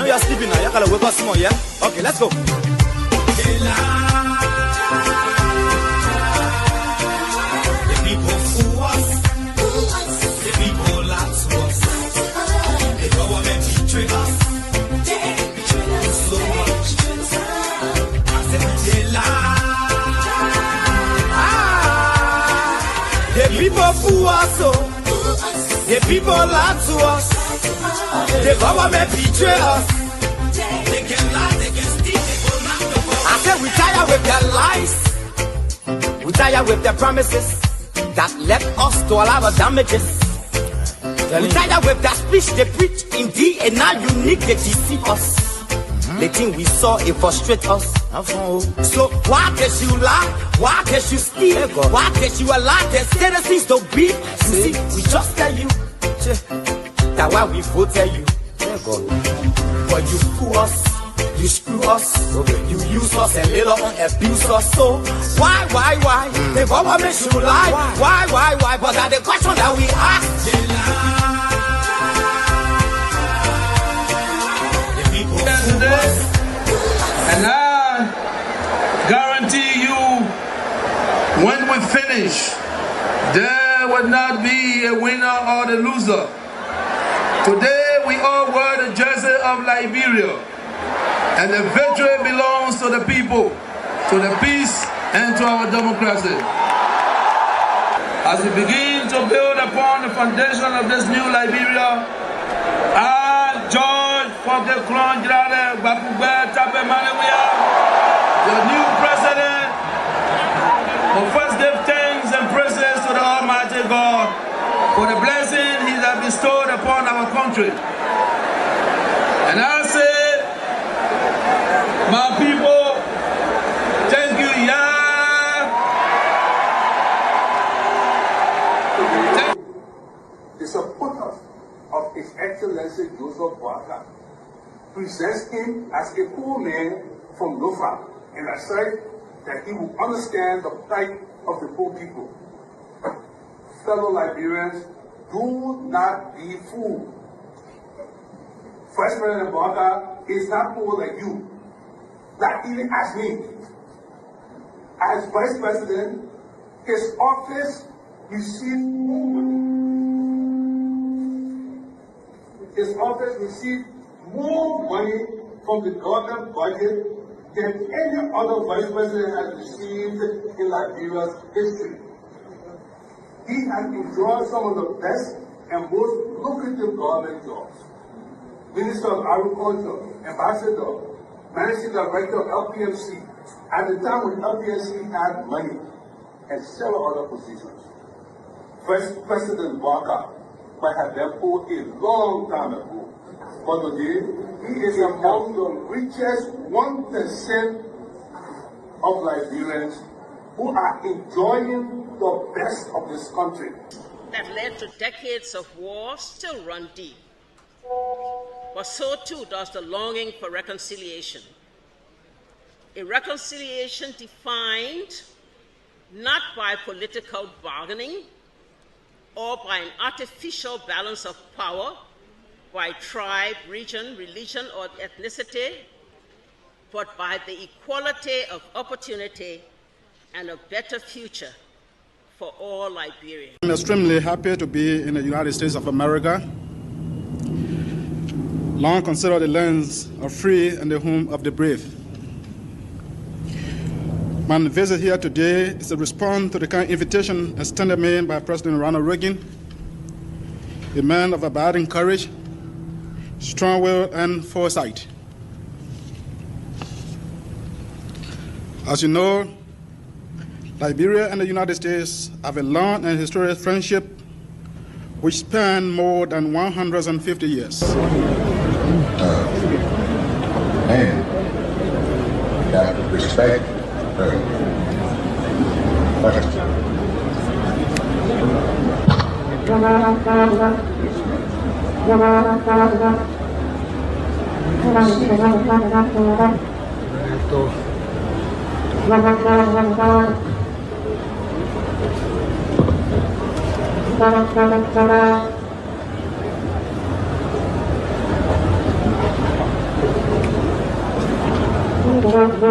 know you're sleeping now. You gotta wake up small, yeah? Okay, let's go. The people fool us. The people lie to us. The government betray us. They betray us so much. I said they lie. The people fool us, oh. The people lie to us. The government betray us. They can lie, they can steal, they go round the world. I said we tired with their lies. We tired with their promises that led us to all our damages. We tired with their speech they preach indeed, and now unique they deceive us. The thing we saw, it frustrate us. So why can't you lie? Why can't you steal? Why can't you allow their citizens to be? You see, we just tell you that's why we voted you. But you fool us, you screw us, you use us and later on abuse us. So why? The government should lie. Why? But that's the question that we ask. The people fool us. And I guarantee you, when we finish, there will not be a winner or a loser. Today we all wear the jersey of Liberia, and the victory belongs to the people, to the peace and to our democracy. As we begin to build upon the foundation of this new Liberia, I, George Forte-Clon Girale Bakugbe Tape Malewia, the new president, will first give thanks and praises to the Almighty God for the blessing He has bestowed upon our country. And I say, my people, thank you, The supporters of His Excellency Joseph Boakai presents him as a poor man from Lofa, and I said that he will understand the plight of the poor people. Fellow Liberians, do not be fooled. Vice President Boakai is not poor like you, not even as me. As Vice President, his office received more money. His office received more money from the government budget than any other Vice President has received in Liberia's history. He has enjoyed some of the best and most lucrative government jobs. Minister of Agriculture, Ambassador, Managing Director of LPMC, at the time when LPMC had money, and several other positions. First President Boakai might have been poor a long time ago, but today he is among the richest 1% of Liberians who are enjoying the best of this country. That led to decades of war still run deep. But so too does the longing for reconciliation. A reconciliation defined not by political bargaining or by an artificial balance of power by tribe, region, religion, or ethnicity, but by the equality of opportunity and a better future for all Liberians. I'm extremely happy to be in the United States of America, long considered the lands of free and the home of the brave. My visit here today is a response to the kind invitation extended me by President Ronald Reagan, a man of abiding courage, strong will, and foresight. As you know, Liberia and the United States have a long and historic friendship which spans more than 150 years. And you have to respect her. What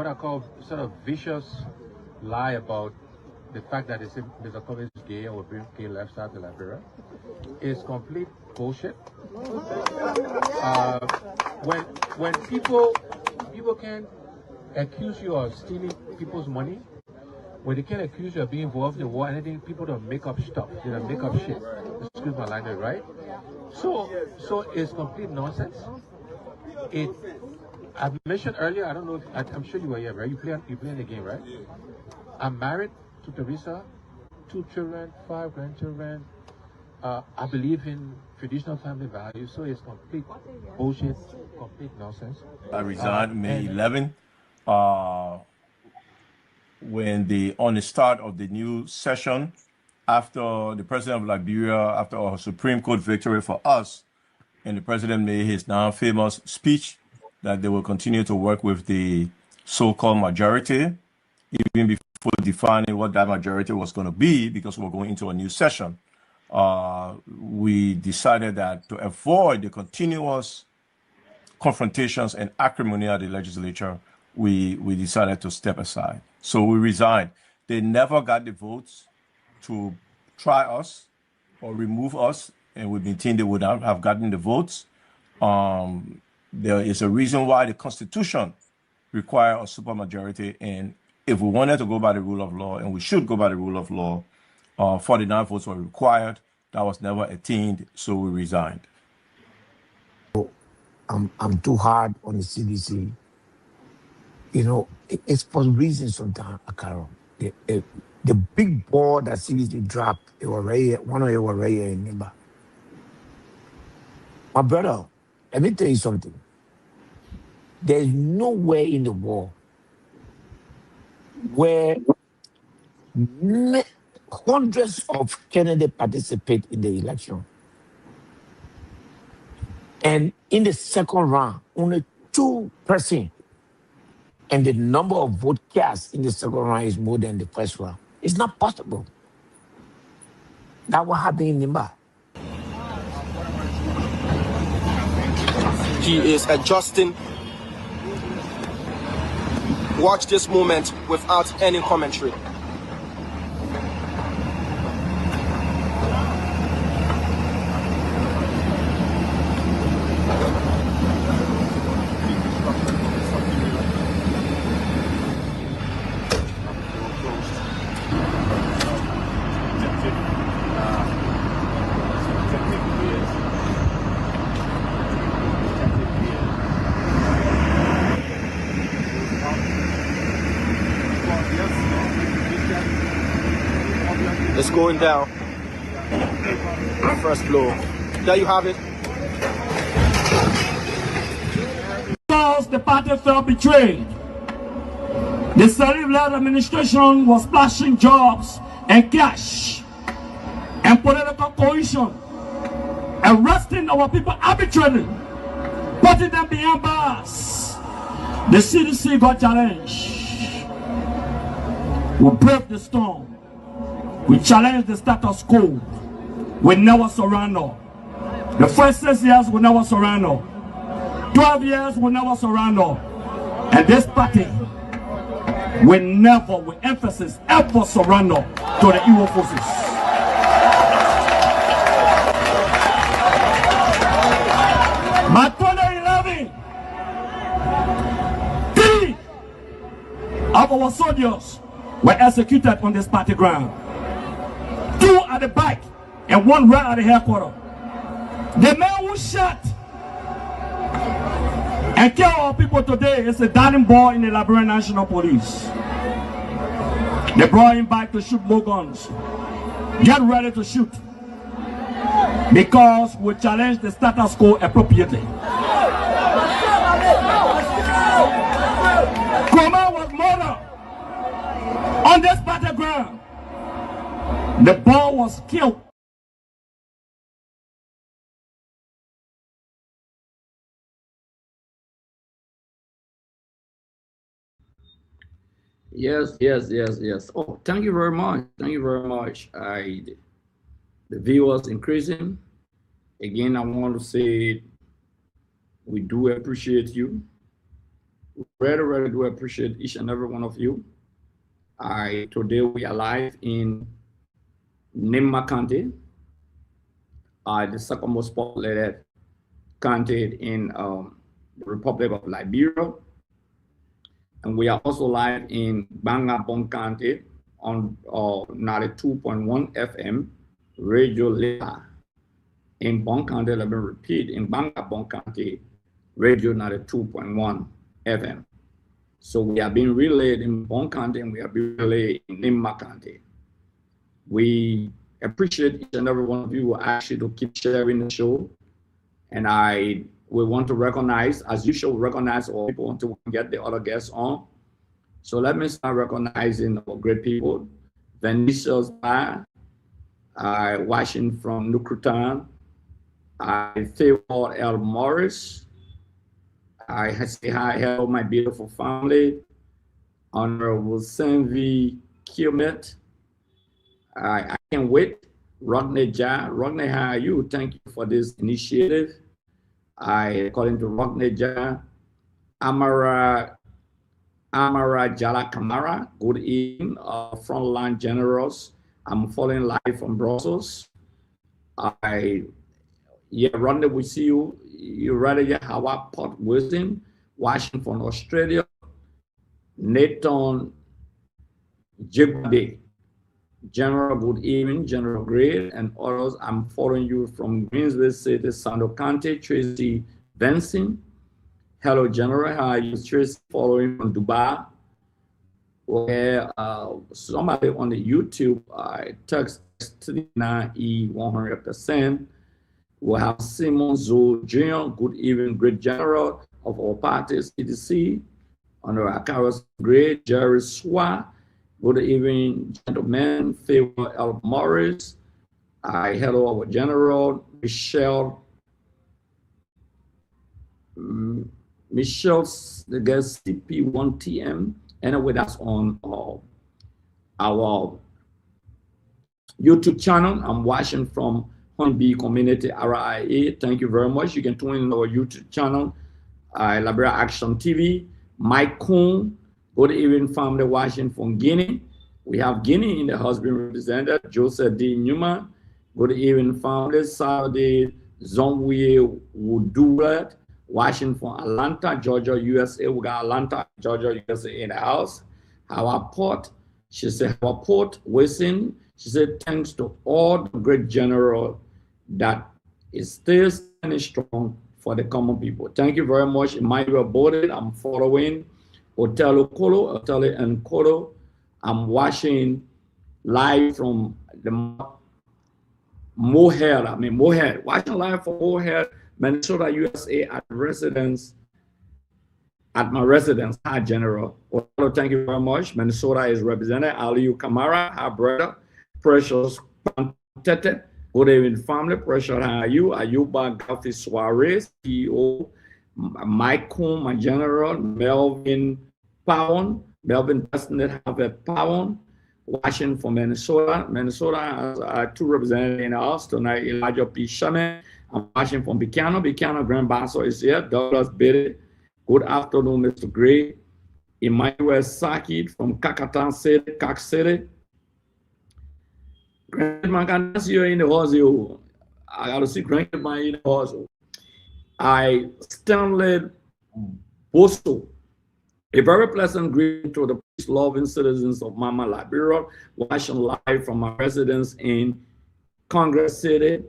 I call sort of vicious lie about the fact that Mr. Kobe is gay or bring gay lifestyle to Liberia is complete bullshit. When people can accuse you of stealing people's money, when they can accuse you of being involved in war, anything, people don't make up stuff. They don't make up shit. Excuse my language, right? So it's complete nonsense. I've mentioned earlier, I don't know if, I'm sure you were here, right? You playing the game, right? I'm married to Teresa, 2 children, 5 grandchildren. I believe in traditional family values, so it's complete bullshit, complete nonsense. I resigned May 11. When on the start of the new session, after the president of Liberia, after our Supreme Court victory for us, and the president made his now famous speech that they will continue to work with the so-called majority, even before defining what that majority was going to be, because we're going into a new session. We decided that to avoid the continuous confrontations and acrimony at the legislature, we decided to step aside. So we resigned. They never got the votes to try us or remove us, and we maintained they would not have gotten the votes. There is a reason why the Constitution requires a supermajority, and if we wanted to go by the rule of law, and we should go by the rule of law, 49 votes were required. That was never attained, so we resigned. I'm too hard on the CDC. You know, it's for reasons sometimes, Akaro. The big ball that CDC dropped, it was right, one of it was right in Nimba. My brother, let me tell you something. There's nowhere in the world where hundreds of candidates participate in the election. And in the second round, only 2%. And the number of vote cast in the second round is more than the first round. It's not possible. That's what happened in Nimba. He is adjusting. Watch this moment without any commentary. It's going down. First blow. There you have it. Because the party felt betrayed. The Salif-led administration was splashing jobs and cash and political cohesion, arresting our people arbitrarily, putting them behind bars. The CDC got challenged. We braved the storm. We challenged the status quo. We never surrender. The first 6 years we never surrender. 12 years we never surrender. And this party will never, with emphasis, ever surrender to the evil forces. My 2011, 3 of our soldiers were executed on this party ground. 2 at the back and 1 right at the headquarters. The man who shot and killed our people today is a darling boy in the Liberian National Police. They brought him back to shoot more guns. Get ready to shoot. Because we challenge the status quo appropriately. Kuma was murdered on this battleground. The boy was killed. Yes, yes, yes, yes. Oh, thank you very much. Thank you very much. The viewers increasing. Again, I want to say we do appreciate you. We really, really do appreciate each and every one of you. Today we are live in Nimba County, the second most populated county in the Republic of Liberia. And we are also live in Bangabong County on 92.1 FM Radio Liberia. In Bong County, let me repeat, in Bangabong County, Radio 92.1 FM. So we are being relayed in Bong County and we are being relayed in Nimba County. We appreciate each and every one of you actually to keep sharing the show. And we want to recognize, as usual, recognize all people until we can get the other guests on. So let me start recognizing our great people. Venetia's Bar, watching from Nukutan. Theodore L. Morris. I say hi, hello, my beautiful family. Honorable Senvi Kilmet. I can't wait. Rodney Ja. Rodney, how are you? Thank you for this initiative. According to Rodney Ja, Amara Jala Kamara, good evening, frontline generals. I'm following live from Brussels. Rodney, we see you. You're ready, Howard Port Wilson, Washington, Australia. Nathan Jibade, General, good evening, General Gray, and others. I'm following you from Greensville City, Sando County. Tracy Benson. Hello, General. How are you, Tracy? Following from Dubai. Where somebody on the YouTube text 39E 100%. We'll have Simon Zo Jr., good evening, great general of our party, CDC. Honorable Akaros Gray, Jerry Swa, good evening, gentlemen. Favor L. Morris. Hello, our general, Michelle, the guest CP1TM. Anyway, that's on our YouTube channel. I'm watching from Honeybee Community RIA. Thank you very much. You can tune in our YouTube channel, Liberia Action TV. Mike Kuhn, good evening, family watching from Guinea. We have Guinea in the house being represented. Joseph D. Newman, good evening, family. Saturday, Zomwe Wudulet, watching from Atlanta, Georgia, USA. We got Atlanta, Georgia, USA in the house. Howard Port, she said, Howard Port, Wilson. She said, thanks to all the great general that is still standing strong for the common people. Thank you very much. Emmanuel Borden, I'm following. Otelo and Kolo. I'm watching live from the Mohead, watching live from Mohead, Minnesota, USA at my residence, hi, General. Otelo, thank you very much. Minnesota is represented. Aliu Kamara, our brother. Precious Pantete, good evening, family. Precious, how are you? Ayuba Gafi Suarez, CEO, Mike Kuhn, my general, Melvin Powon, Melvin Destiny Harvard Powon, watching from Minnesota. Minnesota has two representatives in the house tonight. Elijah P. Shaman. I'm watching from Buchanan. Buchanan Grand Basso is here. Douglas Biddy. Good afternoon, Mr. Gray. Emmanuel Saki from Kakatan City, Kak City. Grandma, can see you in the house. I got to see Grandma in the house. Stanley Bosso, a very pleasant greeting to the peace-loving citizens of Mama Liberia, watching live from my residence in Congress City.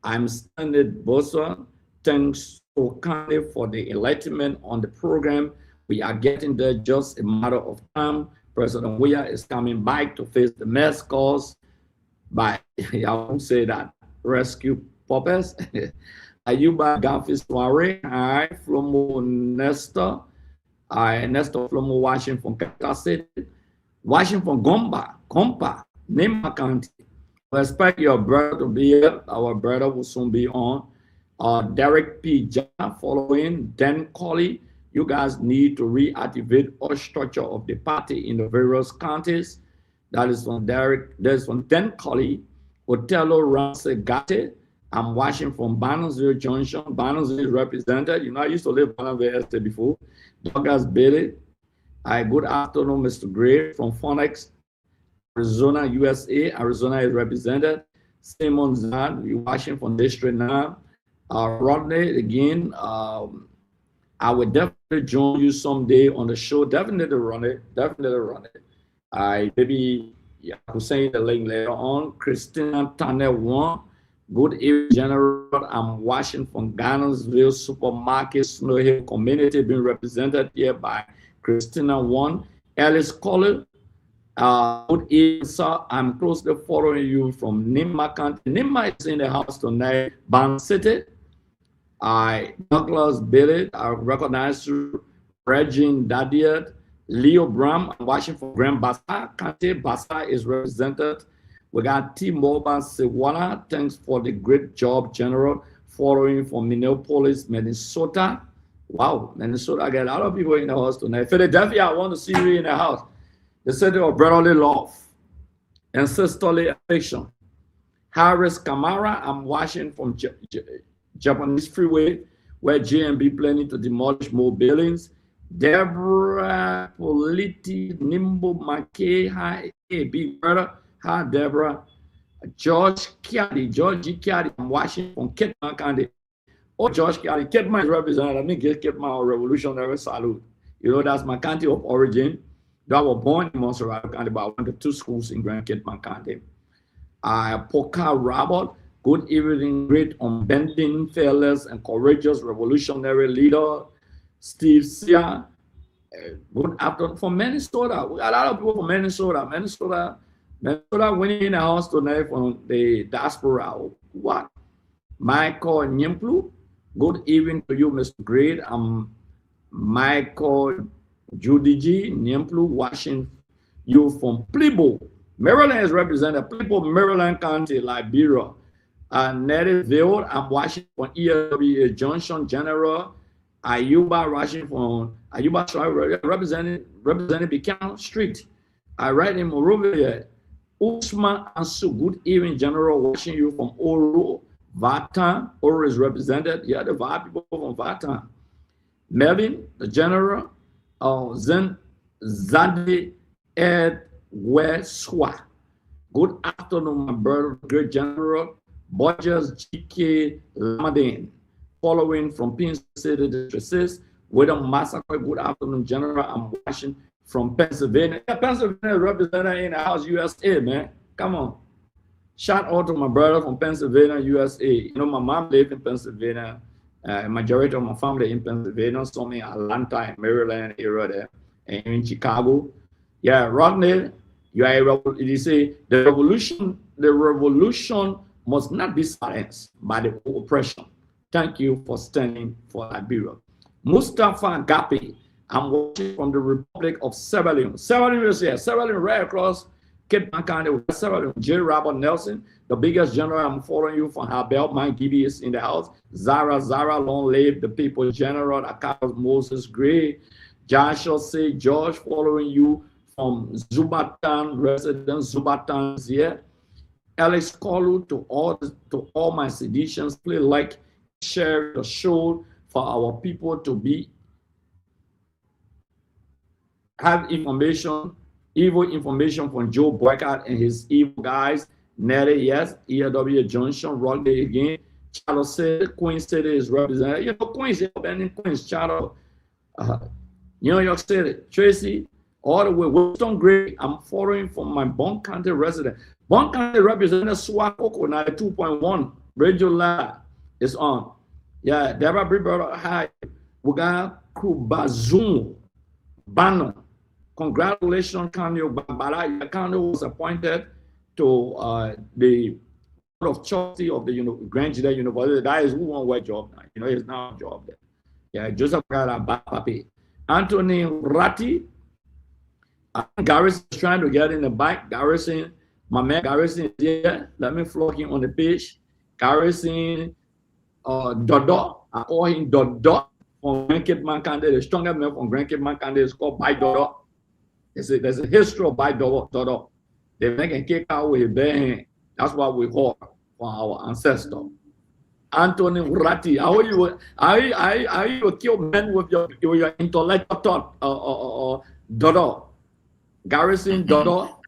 I'm Stanley Bosso. Thanks so kindly for the enlightenment on the program. We are getting there just a matter of time. President Weah is coming back to face the mess caused by, I won't say that, rescue purpose. Ayuba Gafi Soare, hi, Flomo Nestor, Nestor Flomo, watching from Kaka City, watching from Gompa, Nimba County. We expect your brother to be here. Our brother will soon be on. Derek P. Jana following, Dan Colley, You guys need to reactivate all structure of the party in the various counties. That is from Derek, that's from Dan Colley, Otello Ramsey-Gate. I'm watching from Barnesville Junction. Barnesville is represented. You know, I used to live in Barnesville before. Douglas Bailey. Good afternoon, Mr. Gray from Phoenix, Arizona, USA. Arizona is represented. Simon Zad, you're watching from District 9. Rodney, again, I would definitely join you someday on the show. Definitely run it. Definitely run it. Maybe I could say the link later on. Christina Tanner 1. Good evening, General. I'm watching from Garnersville Supermarket, Snow Hill community, being represented here by Christina 1. Alice Collins. Good evening, sir. I'm closely following you from Nimma County. Nimma is in the house tonight. Ban City. Douglas Bailey, I recognize you. Regine Dadiat, Leo Bram, I'm watching from Grand Bassa County. Bassa is represented. We got T-Mobile Sewana. Thanks for the great job, General. Following from Minneapolis, Minnesota. Wow, Minnesota, I got a lot of people in the house tonight. Philadelphia, I want to see you in the house. The city of brotherly love and sisterly affection. Harris Kamara, I'm watching from Japanese Freeway, where JMB planning to demolish more buildings. Deborah Politi Nimbo McKay, hi, hey, big brother. Hi, Deborah. George Kiadi, I'm watching from Kitman County. Oh, George Kiadi, Kitman is represented. Let me give Kitman a revolutionary salute. You know, that's my county of origin. I was born in Montserrat County, but I went to 2 schools in Grand Kitman County. Poka Robert, good evening, great unbending, fearless, and courageous revolutionary leader. Steve Sia, good afternoon from Minnesota. We got a lot of people from Minnesota. Minnesota winning in the house tonight from the diaspora. What? Michael Nyimplu, good evening to you, Mr. Great. I'm Michael Judiji Nyimplu, watching you from Plebo. Maryland is represented. Plebo, Maryland County, Liberia. Nettleville, I'm watching from ELWA Junction General. Ayuba watching from Ayuba, representing Buchanan Street. I write in Morovia. Usman Ansu, good evening, General, watching you from Oro. Vatan, Oro is represented. Yeah, the VA people from Vatan. Melvin, the General. Zen Zadi Ed Weswa. Good afternoon, my brother, great General. Borges GK Lamadin, following from Pin City District 6. William Massacre, good afternoon, General. I'm watching from Pennsylvania. Yeah, Pennsylvania represented in the house, USA, man. Come on. Shout out to my brother from Pennsylvania, USA. You know, my mom lived in Pennsylvania. Majority of my family in Pennsylvania, some in Atlanta and Maryland area there, and in Chicago. Yeah, Rodney, you say the revolution must not be silenced by the oppression. Thank you for standing for Liberia. Mustafa Gapi, I'm watching from the Republic of Sierra Leone. Sierra Leone is here. Sierra Leone right across Kitman County, Sierra Leone. J. Robert Nelson, the biggest general. I'm following you from Habel. Mike Gibby is in the house. Zara, long live the people. General Akash Moses Gray. Joshua C. George, following you from Zubatan, resident Zubatan is here. Alex Kolu, to all my seditions, please like, share the show for our people to have information, evil information from Joe Boycott and his evil guys. Nettie, yes, ELW Junction, Raleigh again. Charles said Queen City is represented. You know, Queens, Charles, New York City, Tracy, all the way, Winston Gray. I'm following from my Bon County resident. Bon County representative Swakoko 92.1. Radio Live is on. Yeah, Deborah Brother, hi. We got Kubazum Bano. Congratulations, Kanyo Bambara. Kanyo was appointed to the Board of Trustee of the Grand Judah University. That is who won what job now. You know, it's now a job there. Yeah, Joseph Papi. Anthony Ratti. Garrison is trying to get in the back. Garrison, my man Garrison is here. Let me flock him on the page. Garrison Dodo. I call him Dodo. from Grand Cape Makande, the strongest man from Grand Cape Makande is called Bai Dodo. There's a history of Bai Dodo. They make a cake out with bare hand. That's what we call for our ancestor. Anthony Urati, how you kill men with your intellectual thought, Dodo. Garrison Dodo,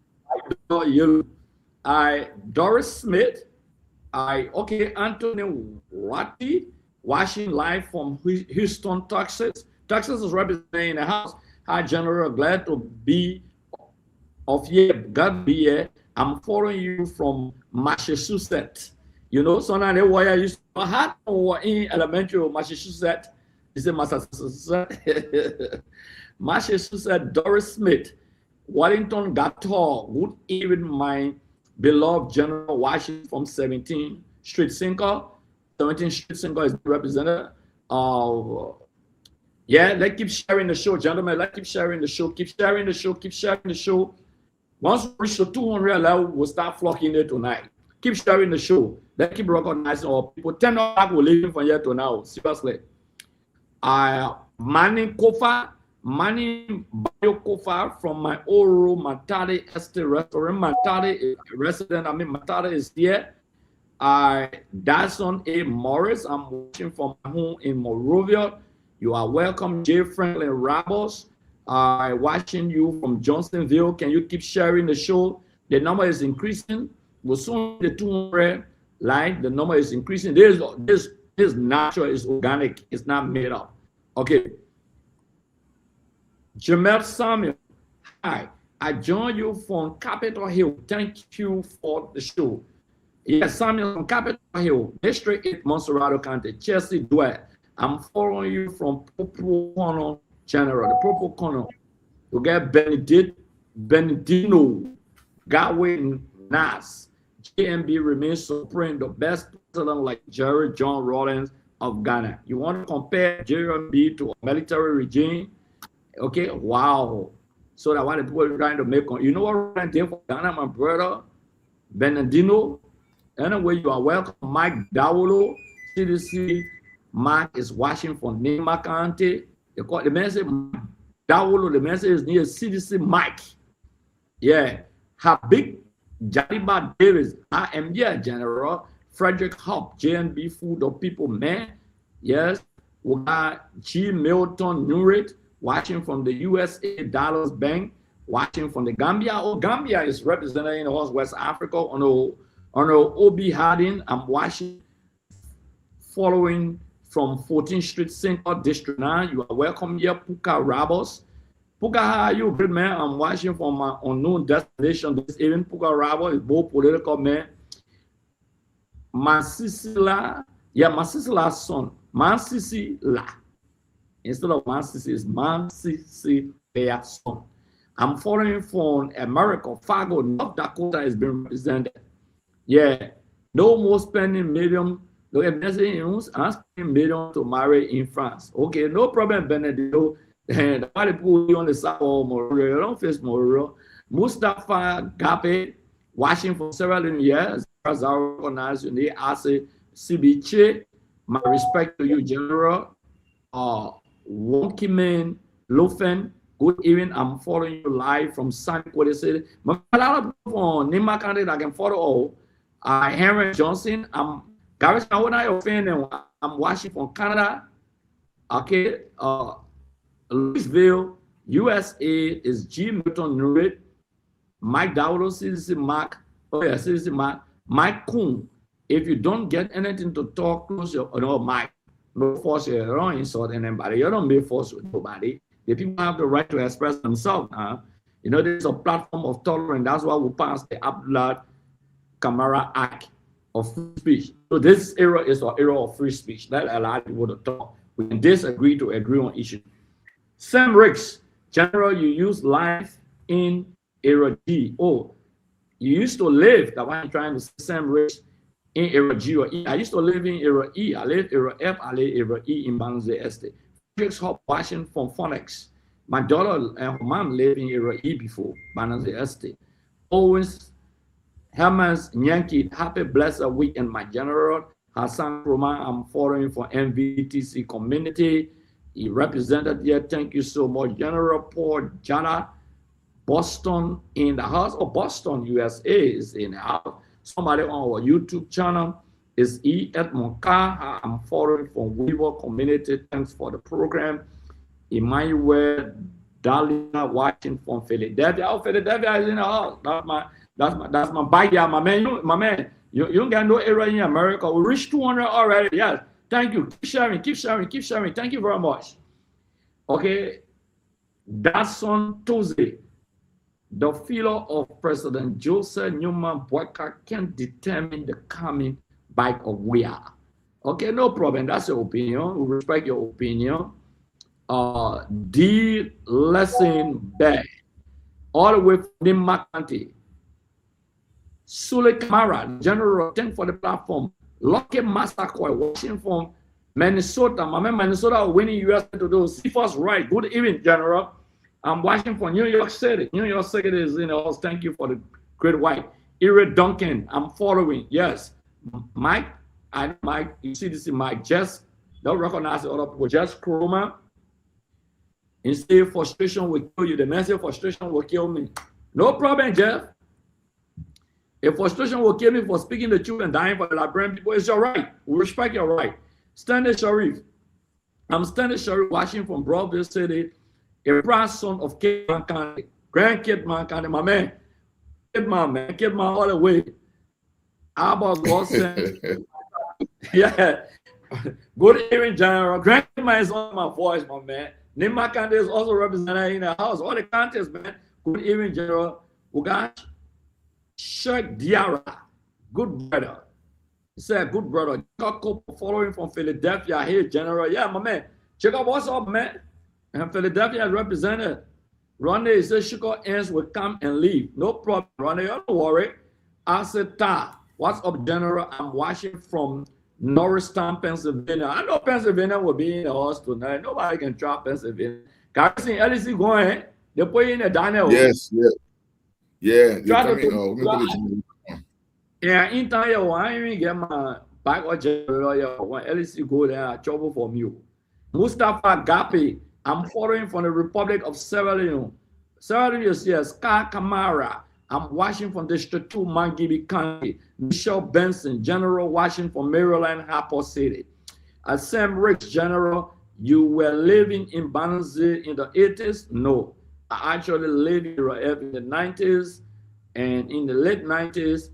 Doris Smith, Anthony Urati, watching live from Houston, Texas. Texas is represented in the house. Hi, General, glad to be of here. God be here. I'm following you from Massachusetts. You know, so now why I used to have in elementary Massachusetts. Is it Massachusetts? Massachusetts, Doris Smith, Wellington Gator. Good evening, my beloved General Washington from 17th Street Sinker. 17th Street Sinker is represented. Yeah, let's keep sharing the show, gentlemen. Let's keep sharing the show. Keep sharing the show. Keep sharing the show. Once we reach the 200 level, we'll start flocking there tonight. Keep sharing the show. Let's keep recognizing our people. 10 o'clock, we're leaving from here to now. Seriously. Manning Bayo Kofa from my Oro Matade Estate restaurant. Matade is resident. Matade is here. Dyson A. Morris. I'm watching from my home in Monrovia. You are welcome, J. Franklin Rabos. Watching you from Johnsonville. Can you keep sharing the show? The number is increasing. We'll soon the 200 line. The number is increasing. This natural, is organic. It's not made up. Okay. Jamel Samuel. Hi. I join you from Capitol Hill. Thank you for the show. Yes, Samuel from Capitol Hill, District 8, Monserrato County, Chelsea Dwight. I'm following you from Purple Corner General, the Purple Corner. You get Benedino, Godwin Nas. JMB remains supreme, the best president like Jerry John Rawlings of Ghana. You want to compare JMB to a military regime? Okay, wow. So that's what the people are trying to make. You know what I did for Ghana, my brother? Benedino. Anyway, you are welcome. Mike Dawolo, CDC. Mark is watching from Nema County. The man said Dawolo, the message is near CDC Mike. Yeah. Habib Jaliba Davis. I am here, General. Frederick Hop, JNB Food of People, man. Yes. We got G. Milton Nurit watching from the USA Dollars Bank, watching from the Gambia. Oh, Gambia is represented in West Africa on Obi Harding. I'm watching, following from 14th Street, Sinker District 9. You are welcome here, Puka Rabos. Puka, how are you, great man? I'm watching from my unknown destination this evening. Puka Rabos is both political man. Masisila, yeah, Masisila's son. Masisila. Instead of Masisi, it's Masisila's son. I'm following from America, Fargo, North Dakota is being represented. Yeah, no more spending million. Look at I'm spending million to marry in France. Okay, no problem, Benedito. And the people on the side of Morio, don't face Morio. Mustafa Gape, watching for several years, as I recognize you, they ask CBC. My respect to you, General. Wonkiman Lufen. Good evening. I'm following you live from San Quentin City. A lot of people on Nema County that I can follow. Henry Johnson. I'm watching from Canada. Okay. Louisville, USA is G. Milton Nurit. Mike Dowdo, CDC Mark. Oh, yeah, CDC Mark. Mike Kuhn. If you don't get anything to talk, close your Mike. No force, you don't insult anybody. You don't be forced with nobody. The people have the right to express themselves. You know, there's a platform of tolerance. That's why we passed the Abdullah Kamara Act of free speech. So this era is an era of free speech. That allows people to talk. We can disagree to agree on issues. Sam Ricks, General, you use life in era G. Oh, you used to live, that's why I'm trying to say Sam Ricks in era G or E. I used to live in era E. I live era F, I live era E in Banze Estate. Felix Hop watching from Phoenix. My daughter and her mom lived in era E before Banze Estate. Owens, Herman's Yankee, happy blessed weekend, my General. Hassan Roman, I'm following for MVTC community. He represented here. Thank you so much. General Paul Jana, Boston in the house, or Boston, USA is in the house. Somebody on our YouTube channel is E. Edmond Carr. I'm following from Weaver Community. Thanks for the program. Emmanuel Dalia watching from Philadelphia. Oh, Philadelphia is in the house. That's my backyard, my man. You don't get no area in America. We reached 200 already. Yes. Thank you. Keep sharing. Thank you very much. Okay. That's on Tuesday. The fellow of President Joseph Newman Boyka can determine the coming back of where. Okay, no problem. That's your opinion. We respect your opinion. The lesson back all the way from Denmark County. Sule Kamara, General, thank for the platform. Lucky Massacre, watching from Minnesota. My man, Minnesota winning US to do. CFOS right. Good evening, General. I'm watching from New York City. New York City is in the house. Thank you for the great white. Ira Duncan, I'm following. Yes. Mike, you see this is Mike. Just don't recognize the other people. Just Chroma. Instead, frustration will kill you. The message frustration will kill me. No problem, Jeff. If frustration will kill me for speaking the truth and dying for the Liberian people, it's your right. We respect your right. Stanley Sharif. I'm Stanley Sharif, watching from Broadview City. A proud son of Kidman County, grandkidman County, my man. Kidman all the way. About Wilson. Yeah. Good evening, General. Grandkidman is on my voice, my man. Nima County is also represented in the house. All the counties, man. Good evening, General. We got Sheikh Diarra. Good brother. He said, good brother. Following from Philadelphia here, General. Yeah, my man. Check out what's up, man. And Philadelphia represented. Ronnie says sugar ends will come and leave. No problem, Ronnie. Don't worry. I said, what's up, General? I'm watching from Norristown, Pennsylvania. I know Pennsylvania will be in the house tonight. Nobody can drop Pennsylvania. Garrison, LEC going. They put in a diner. Yes. Yeah. Yeah, in time, I even get my back or General. When LEC go there, trouble from you. Mustafa Gapi. I'm following from the Republic of Sierra Leone. Sierra Leone is here. Sky Kamara. I'm watching from District 2, Mangibi County. Michelle Benson, General, watching from Maryland, Harper City. Sam Ricks, General, you were living in Banzi in the 80s? No. I actually lived in the 90s, and in the late 90s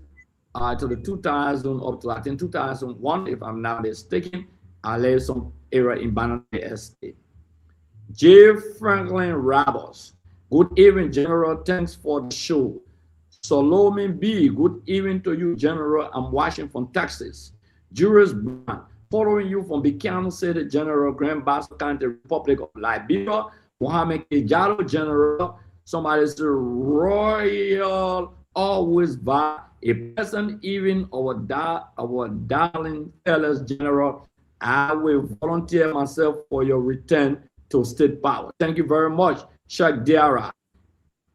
to the 2000, up to I think 2001, if I'm not mistaken, I lived some area in Banzi Estate. J. Franklin Rabos, good evening, General. Thanks for the show. Solomon B, good evening to you, General. I'm watching from Texas. Juris Brown, following you from Buchanan City, General, Grand Bassa County, Republic of Liberia. Mohammed Kejalo, General. Somebody said Royal, always by a person, even our darling fellas, General. I will volunteer myself for your return to state power. Thank you very much, Shaq Diarra.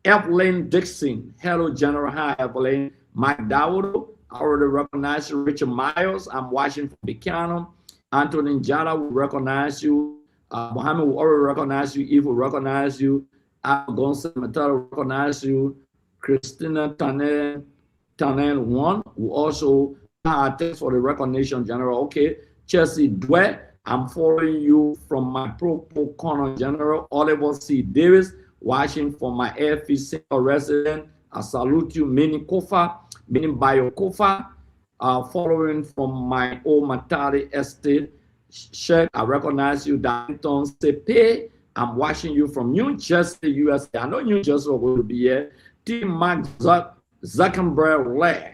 Evelyn Dixon, hello, General. Hi, Evelyn. Mike Dowdo, I already recognize you. Richard Myers, I'm watching from Buchanan. Anthony Njala will recognize you. Mohammed will already recognize you. Eve will recognize you. Gonzalo Mataro will recognize you. Christina Tanen one will also thanks for the recognition, General. Okay, Chelsea Dwe, I'm following you from my pro corner, General. Oliver C. Davis, watching from my AFC resident. I salute you, Mini Kofa, Mini Bio Kofa, following from my old Matari estate. Sheikh, I recognize you, Danton Sepe. I'm watching you from New Jersey, USA. I know New Jersey will be here. T. Mark Zuckerberg.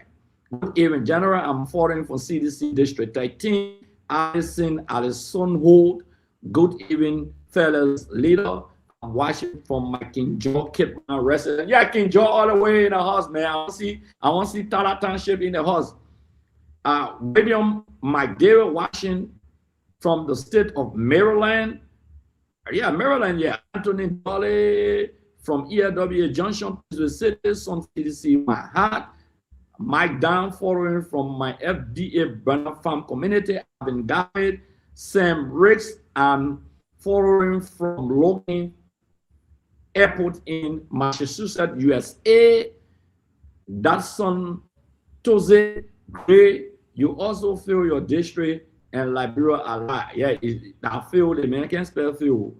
Good evening, General. I'm following from CDC District 13. Alison Holt. Good evening, fellas leader. I'm watching from my King Joe Kidman resident. Yeah, King Joe all the way in the house, man. I want to see Tala Township in the house. William McDavid watching from the state of Maryland. Yeah, Maryland, yeah. Anthony Dolly from ERWA Junction to the city, some CDC, my heart. Mike Down following from my FDA Banner Farm community. I've been guided. Sam Ricks, I'm following from Logan Airport in Massachusetts, USA. Datsun Toze Gray, you also feel your district and Liberia alive. Yeah, I feel the man can spell feel.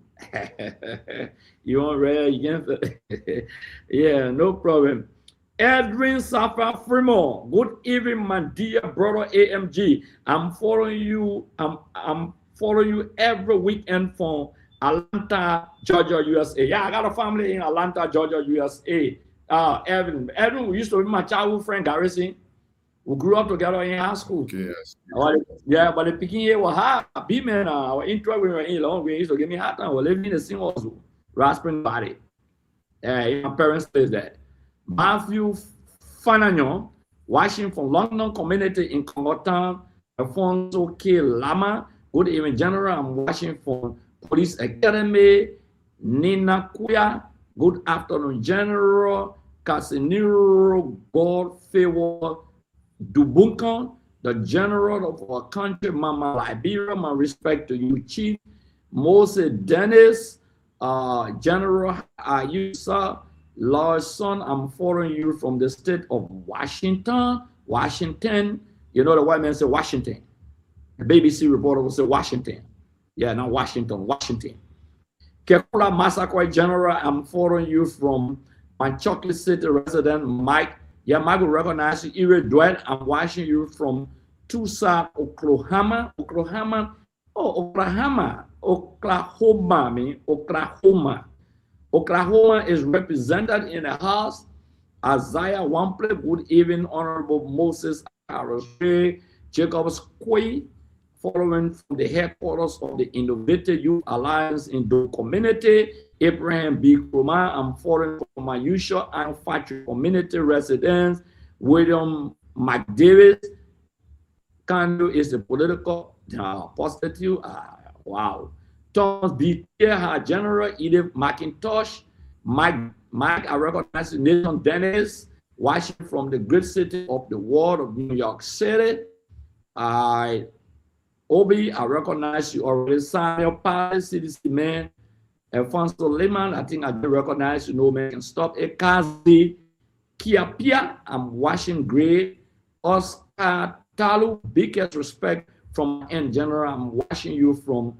You want read, you can yeah, no problem. Edwin Safa Fremont, good evening, my dear brother AMG. I'm following you. I'm following you every weekend from Atlanta, Georgia, USA. Yeah, I got a family in Atlanta, Georgia, USA. Edwin, we used to be my childhood friend, Garrison. We grew up together in high school. Yes. Yeah, but the picking here was hard. Be man, our intro we were in long. We used to give me hard time. We're living in the same also. Raspberry body. My parents place that. Matthew Fanagnon, watching from London community in Congotown. Alfonso K. Lama, good evening, General. I'm watching from Police Academy. Nina Kuya, good afternoon, General. Casimiro Godfavor Dubunkan, the General of our country, Mama Liberia. My respect to you, Chief. Moses Dennis, General Ayusa Lawson, I'm following you from the state of Washington. Washington, you know the white man say Washington. The BBC reporter will say Washington. Yeah, not Washington, Washington. Kekula Massacre General, I'm following you from my Chocolate City resident, Mike. Yeah, Mike will recognize you. Erie Dwight, I'm watching you from Tulsa, Oklahoma. Oklahoma, Oklahoma. Oklahoma is represented in the House. Isaiah Wample, good evening, Honorable Moses Aroshe, Jacob Squay, following from the headquarters of the Innovative Youth Alliance in the community. Abraham B. Krumah, I'm following from my usual and factory community residents. William McDavis, Kando is a political prostitute. Wow. Thomas B. General Edith McIntosh, Mike, I recognize Nathan Dennis, watching from the great city of the world of New York City. Obi, I recognize you already. Samuel Palace, CDC man. Alfonso Lehman, I think I do recognize you. No man can stop. Ekazi Kiapia, I'm watching great. Oscar Talu, biggest respect from in general. I'm watching you from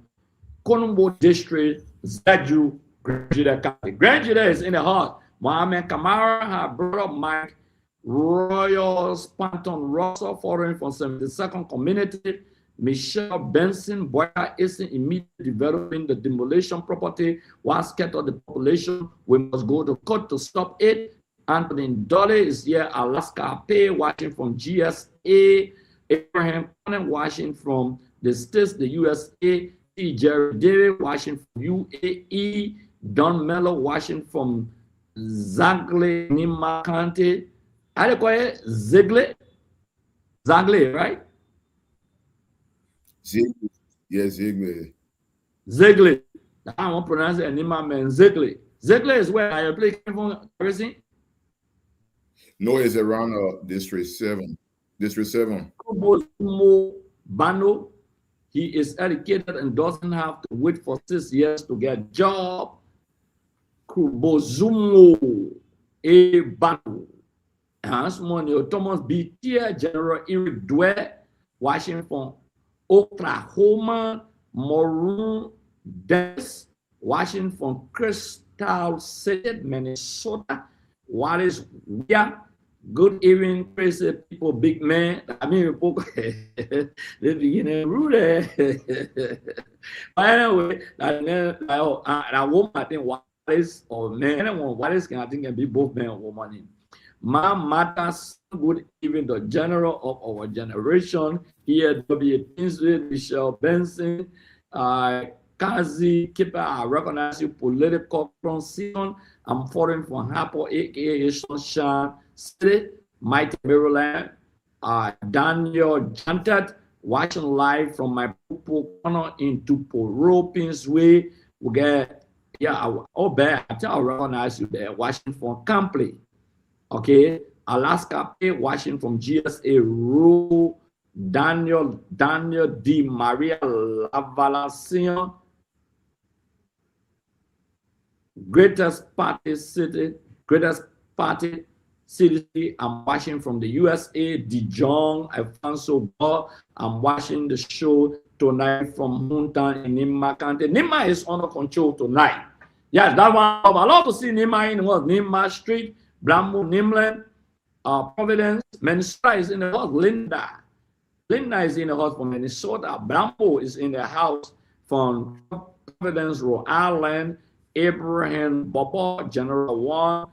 Konumbo District, Zaju, Grand County. Grand is in the heart. Mohamed Kamara, her brother Mike Royal Spanton Russell, following from 72nd Community. Michelle Benson, Boya is immediately developing the demolition property. Was scattered the population. We must go to court to stop it. Anthony Dolly is here. Alaska Pay, watching from GSA. Abraham Conan, watching from the States, the USA. Jerry David, watching from UAE. Don Mello, watching from Zagle, Nima County. How do you call it? Zigle? Zagle, right? Zigle. Yes, Zigle. Zigle. I won't pronounce it anymore, man. Zigle. Zigle is where I play from everything. No, it's around District 7. District 7. Bano. He is educated and doesn't have to wait for 6 years to get a job. Kubozumo E. Bano. Hans Money, Thomas B. Tier, General Eric Dwyer, Washington, Oklahoma, Maroon Dennis, Washington, Crystal City, Minnesota. Wallace, yeah. Good evening, crazy people, big man. I mean, people, they begin to rude. Anyway, that woman, I think, Wallace or man, anyone, Wallace can, I think, can be both man or woman. Ma Matas, good evening, the general of our generation. Here, W. Tinsley, Michelle Benson, Kazi, Kipper, I recognize you, political transition. I'm following from Hapo, aka Sunshine City, Mighty Maryland, Daniel Jantet, watching live from my corner into Poropin's way. We get, yeah, bad. I think I recognize you there, watching from Campley. Okay, Alaska Pay, watching from GSA Rue, Daniel D. Maria Lavalacion, greatest party city, I'm watching from the USA, Dijon, Alfonso Gore. I'm watching the show tonight from hometown in Nima County. Nima is under control tonight. Yes, that one. I love to see Nima in what? Nima Street, Blambo, Nimland, Providence. Minnesota is in the house. Linda is in the house from Minnesota. Blambo is in the house from Providence, Rhode Island. Abraham Bobo, General One,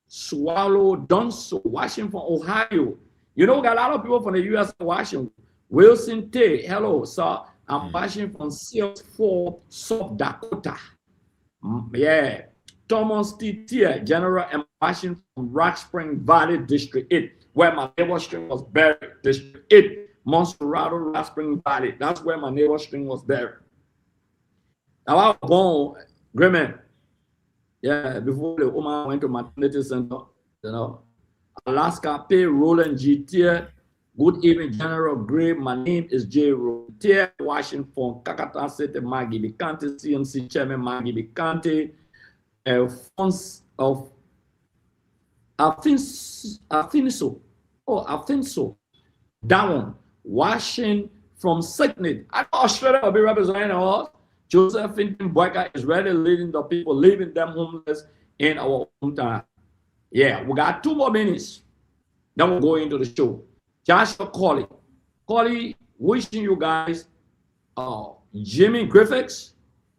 Swallow, Dunso, Washington, Ohio. You know, we got a lot of people from the U.S. Washington. Wilson Tay, hello, sir. I'm watching from Seals 4, South Dakota. Yeah. Thomas T. Tier, General, I'm watching from Rock Spring Valley, District 8, where my neighbor string was buried. District 8, Monserrato, Rock Spring Valley. That's where my neighbor string was buried. Now, I was born, Grayman. Yeah, before the woman went to maternity center, you know. Alaska Pay, Roland G. Tier. Good evening, General Gray. My name is J. Tier, Washington, Kakata City, Maggie Bicante, CMC Chairman Maggie Bicante, Fonts of Afinso. Down, Washington from Sydney. I know Australia will be representing us. Joseph Finton Boyka is really leading the people, leaving them homeless in our hometown. Yeah, we got 2 more minutes. Then we'll go into the show. Joshua Colley, wishing you guys Jimmy Griffiths,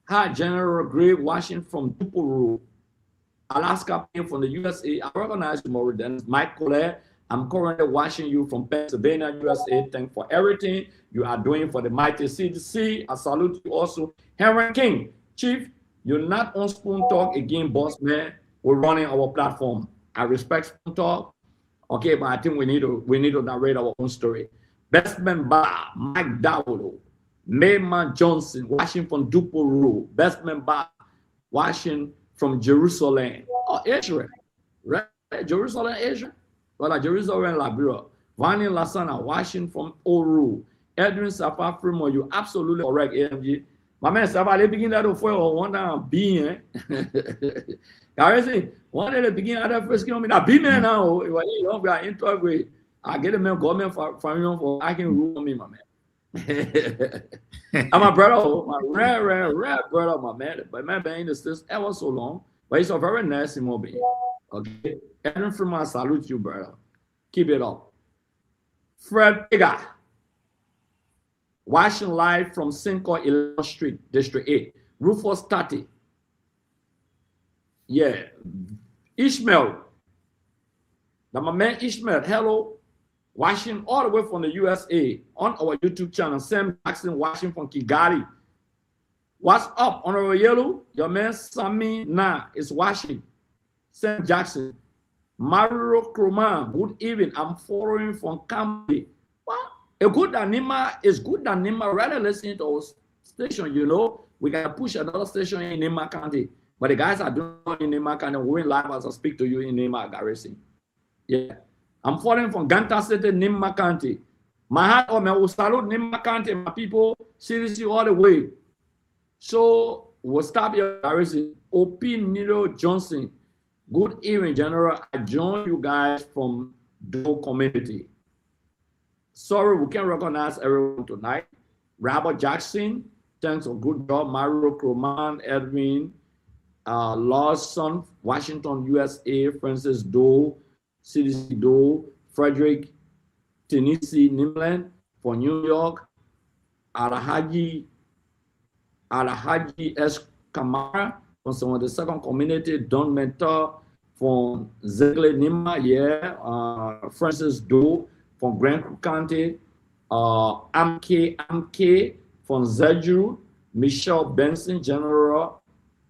Hi General Gray, Washington from Tupelo, Alaska, from the USA. I recognize you more than Mike Collier. I'm currently watching you from Pennsylvania, USA. Thanks for everything you are doing for the mighty CDC. I salute you also. Henry King, Chief, you're not on Spoon Talk again, boss man. We're running our platform. I respect Spoon Talk. Okay, but I think we need to narrate our own story. Bestman Bar, Mike Dowdo, Mayman Johnson, Washington Duporo, Bestman Bar, Washington from Jerusalem. Oh, Israel. Right? Jerusalem, Israel. Well, Jerusalem, Liberia. Vani Lasana, Washington from Oru. Edwin Safa Fremo, you absolutely correct, AMG. My man, Safa, they begin that for one time being. I say, one day they begin at the first kilometer. Now, be man now, you know, we are integrate. I get a man government for I can rule me, my man. I'm a brother, my rare brother, my man. But man, been in the States ever so long. But it's a very nice mobile. Okay. Edwin Fremo, I salute you, brother. Keep it up. Fred Pega, watching live from Cinco 11th Street, District 8. Rufus Tati. Yeah. Ishmael. Now, my man Ishmael, hello. Watching all the way from the USA on our YouTube channel. Sam Jackson watching from Kigali. What's up, Honorable Yellow? Your man Sammy Na is watching. Sam Jackson. Mario Kroman, good evening. I'm following from Camby. Well, a good Nima is good than Nima. Rather listening to our station, you know. We gotta push another station in Nima County. But the guys are doing in Nima County. We're in live as I speak to you in Nima Garrison. Yeah. I'm following from Ganta City, Nima County. My heart, oh man, we salute Nima County, my people, seriously all the way. So we'll stop here, Garrison. O.P. Nilo Johnson. Good evening, General. I join you guys from the community. Sorry, we can't recognize everyone tonight. Robert Jackson, thanks for good job. Mario Kroman, Edwin, Lawson, Washington, USA, Francis Doe, CDC Doe, Frederick, Tennessee, Nimland, for New York, Alhaji S. Kamara, from some of the second community, Don Mentor, from Zegle Nima, yeah, Francis Doe, from Grand Creek County, Amke from Zeju, Michelle Benson, General,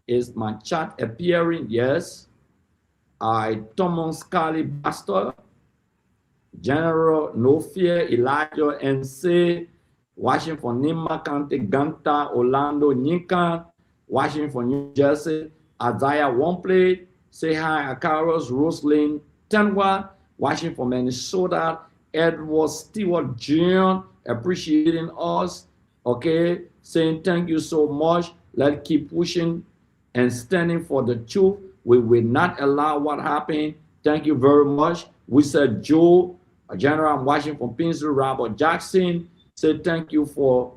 is my chat appearing, yes. Thomas Scully Pastor, General No Fear, Elijah NC, Washington from Nima County, Ganta, Orlando, Nika, Washington from New Jersey, Isaiah Womplate, say hi, Akaros, Roslyn, Tenwa, Washington from Minnesota, Edward Stewart Jr., appreciating us, okay, saying thank you so much. Let's keep pushing. and standing for the truth. We will not allow what happened. Thank you very much. We said Joe, a general I'm watching from Painesville, Robert Jackson, said thank you for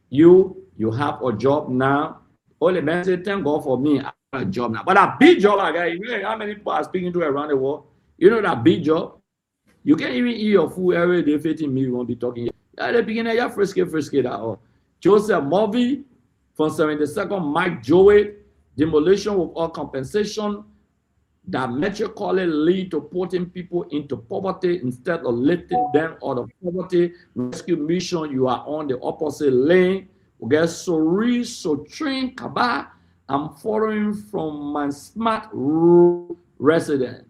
you. You have a job now. Only man said thank God for me. I have a job now. But a big job, like that, you know how many people are speaking to around the world? You know that big job? You can't even eat your food every day, 15 minutes, you won't be talking. At the beginning, you're frisky that all. Joseph Murphy from 72nd, Mike Jowett, demolition with all compensation, diametrically lead to putting people into poverty instead of lifting them out of poverty. Rescue mission, you are on the opposite lane. We get Sori Sotrin Kaba. I'm following from my smart resident.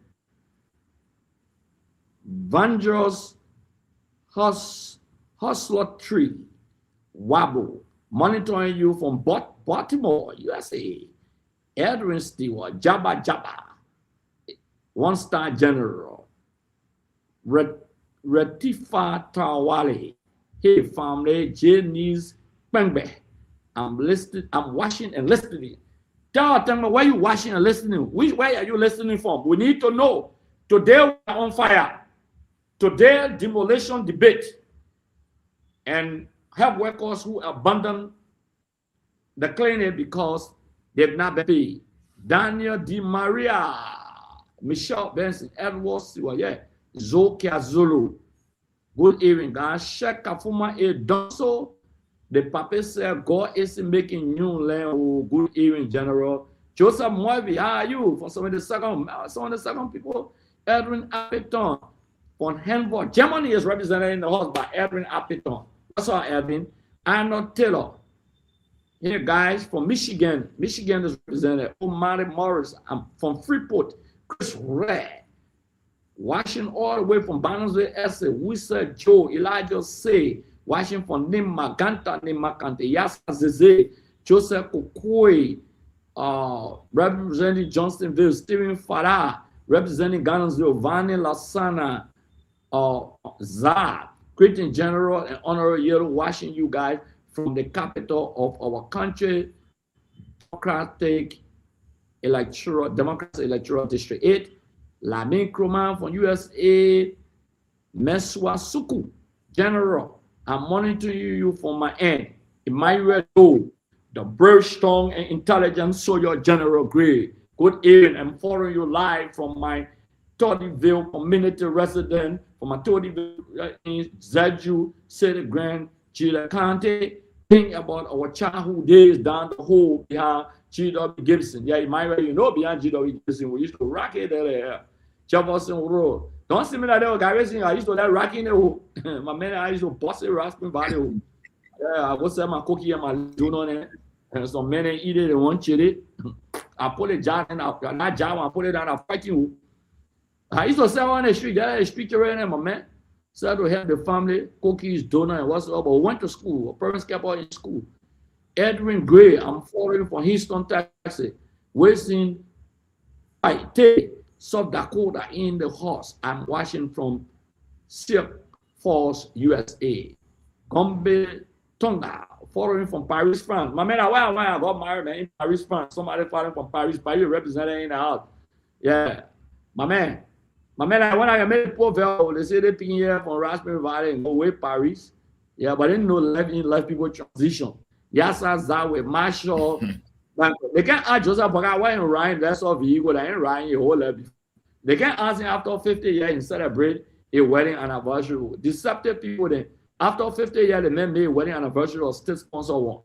Vandros Hustler Tree Wabo, monitoring you from Baltimore, USA. Edwin Stewart, Jabba Jabba, one-star general. Retifa Tawale, hey family, Janice Bangbe. I'm watching and listening. Tell me why you watching and listening. Which way are you listening from? We need to know. Today we are on fire. Today, demolition debate and health workers who abandon the clinic because they've not been paid. Daniel Di Maria, Michelle Benson, Edward Siwaye, Zokia Zulu. Good evening, guys. Sheikh Kafuma A. Donso. The Papa said God is making new land. Good evening, General. Joseph Moivi, how are you? For some of the second people, Edwin Apeton. Von Hamburg, Germany is represented in the house by Edwin Apiton. What's up, Edwin? Arnold Taylor. Here, guys, from Michigan. Michigan is represented. Omari Morris. I'm from Freeport. Chris Red. Watching all the way from Barnesville, Essay. Wissa Joe. Elijah Say. Watching from Nima Ganta, Nima Kante. Yasa Zeze. Joseph Okoi. Representing Johnsonville. Stephen Farah. Representing Garnesville. Vani Lasana. Zad, Christian General and Honorary Yellow, watching you guys from the capital of our country, Democratic Electoral District 8, Lamin Kroman from USA, Meswa Suku, General. I'm monitoring you from my end. Emmanuel Do, the brave, strong, and intelligent soldier General Gray. Good evening. I'm following you live from my Todyville community resident, from my Todyville in Zeju, City Grand, Chile County. Think about our childhood days down the hole behind G.W. Gibson. Yeah, you might already know behind G.W. Gibson. We used to rock it there. Jefferson Road. Don't see me like that guy. I used to let rock in the hole. My man, I used to bust it, Raspberry Valley. Yeah, I was my cookie and my doing on it. And some men eat it and one chili. I put it down and I put it down, I fight you. I used to sell on the street. There is a street around there, my man. So to help the family, cookies, donut, and what's up. But went to school. Parents kept out in school. Edwin Gray, I'm following from Houston, Texas. Wasting South Dakota in the house. I'm watching from Sioux Falls, USA. Gombe, Tonga, following from Paris, France. My man, why I got married, man, in Paris, France. Somebody following from Paris, represented in the house. Yeah. My man, when I made poor Vel, they say they picking here from Raspberry Valley and go away Paris. Yeah, but they didn't know life people transition. Yes, Zawe, Marshall. They can't ask Joseph Boga why in Ryan, that's all vehicle, they ain't Ryan your whole life. They can't ask him after 50 years and celebrate a wedding anniversary. Deceptive people, then after 50 years, the man made a wedding anniversary or state sponsor one.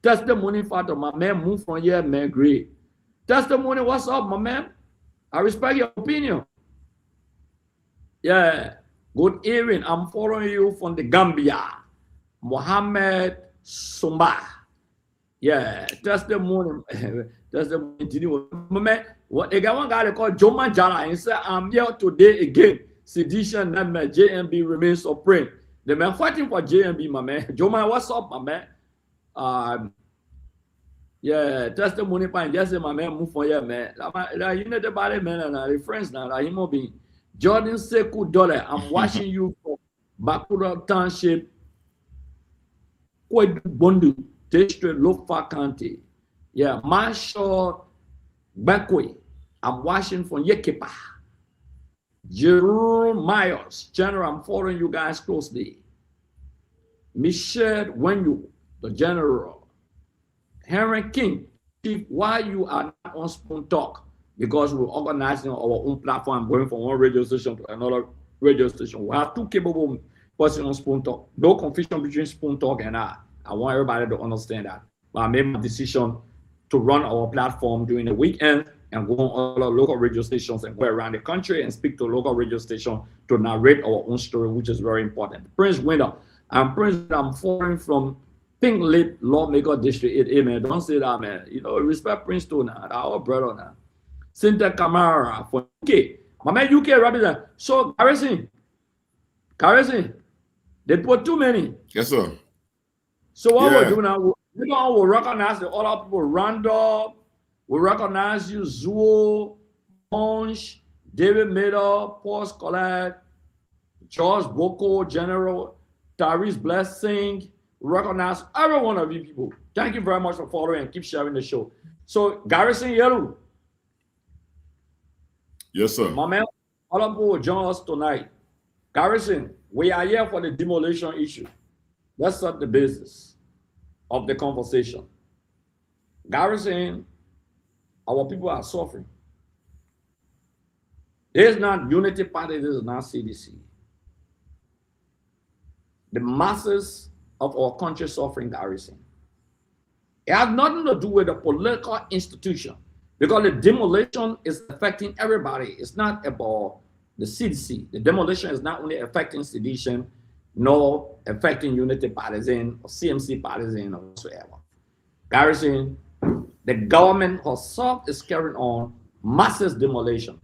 Testimony factor, my man moved from here, man, great. Testimony, what's up, my man? I respect your opinion. Yeah. Good evening. I'm following you from the Gambia. Mohammed Sumba. Yeah. Testimony. Testimony. What they got one guy called Joma Jala and said, I'm here today again. Sedition, that man, JMB remains supreme. The man fighting for JMB, my man. Joma, what's up, my man? Yeah, testimony point. Just say my man move for you, man. You know the body, man, and the friends now. Like him being Jordan Sekou Dollar. I'm watching you from Bakura Township, Kwedu Bondu, District, Lofa County. Yeah, Marshall Bakwe. I'm watching from Yekepa. Jerome Myers. General, I'm following you guys closely. Michelle Wenyu, the general. Henry King, Chief, why you are not on Spoon Talk? Because we're organizing our own platform, going from one radio station to another radio station. We have two capable persons on Spoon Talk. No confusion between Spoon Talk and I. I want everybody to understand that. But I made my decision to run our platform during the weekend and go on all our local radio stations and go around the country and speak to local radio stations to narrate our own story, which is very important. Prince Winter, I'm foreign from Pink Lip Lawmaker District 8A, man. Don't say that, man. You know, respect Prince too now. Our brother now. Cynthia Camara for UK. My man, UK represent. So, Garrison, they put too many. Yes, sir. So what we're doing now, we'll recognize the other people. Randolph, we recognize you, Zuo, Punch, David Mader, Paul Scollett, George Boko, General, Tyrese Blessing. We recognize every one of you people. Thank you very much for following and keep sharing the show. So, Garrison Yellow. Yes, sir. My man, all of you will join us tonight. Garrison, we are here for the demolition issue. Let's start the business of the conversation. Garrison, our people are suffering. This is not Unity Party, this is not CDC. The masses of our country suffering, Garrison. It has nothing to do with the political institution because the demolition is affecting everybody. It's not about the CDC. The demolition is not only affecting sedition, nor affecting Unity Partisan or CMC Partisan or whatsoever. Garrison, the government herself is carrying on massive demolition.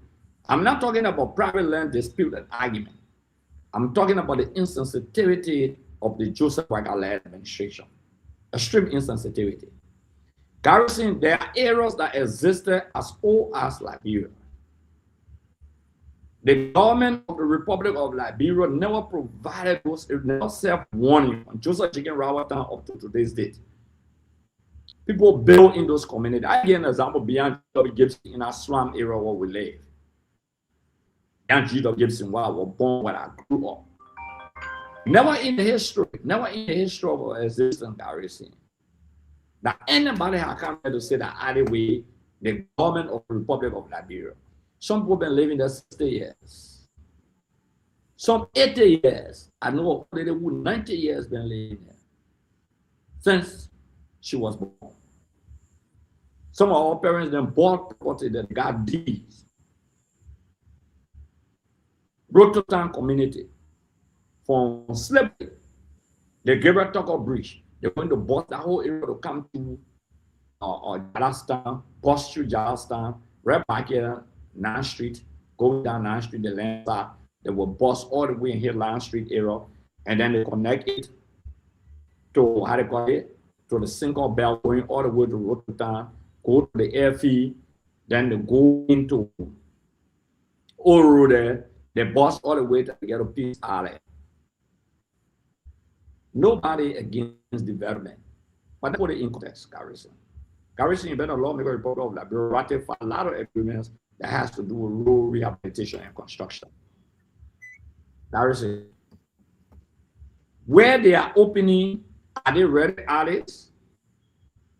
I'm not talking about private land dispute and argument. I'm talking about the insensitivity of the Joseph Wagner administration. Extreme insensitivity. Garrison, there are areas that existed as old as Liberia. The government of the Republic of Liberia never provided those, never self-warning on Joseph Chicken Rawatan up to today's date. People build in those communities. I give an example beyond G.W. Gibson in our slum area where we live. And G.W. Gibson, where I was born, where I grew up. Never in the history of our existence, Garrison, that anybody has come here to say that anyway, the government of the Republic of Liberia. Some people have been living there 60 years. Some 80 years. I know a lady who 90 years been living there since she was born. Some of our parents then bought property that got deeds. Rototown community from slavery. They gave a Tucker Bridge. They're going to bust the whole area to come to Jarlaston, bust through Jarlaston, right back here, 9th Street, go down 9th Street, the land side. They will bust all the way in here, 9th Street area, and then they connect it to, how they call it, to the single belt going all the way to Rototown, go to the airfield, then they go into Oro there, they bust all the way to get a piece out of it. Nobody against development. But put it in context, Garrison. Garrison, you better lawmaker Republic of Liberia ratify a lot of agreements that has to do with rural rehabilitation and construction. Garrison, where they are opening, are they ready artists?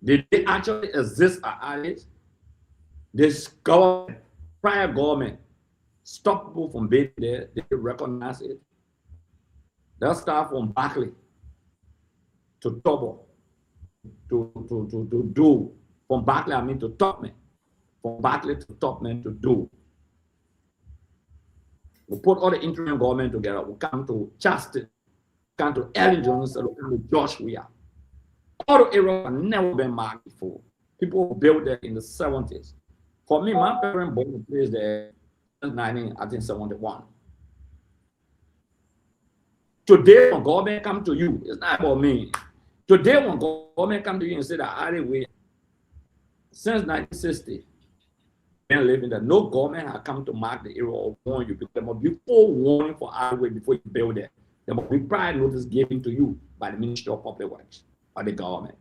Did they actually exist as artists? This government, prior government, stop people from being there. They recognize it. They'll start from Barclay to Tobo, to do. From Barclay, I mean to Topman. From Barclay to Topman to do. We put all the interim government together. We come to Chaston, come to Ellen Johnson, we come to Josh Weah. All the areas have never been marked before. People built there in the 70s. For me, my parents bought the place there in 1971. Today, when government come to you, it's not about me. Today, when government come to you and say that anyway, since 1960, been living there, no government has come to mark the area or warn you, because there must be full warning for highway before you build it. There must be prior notice given to you by the Ministry of Public Works or the government.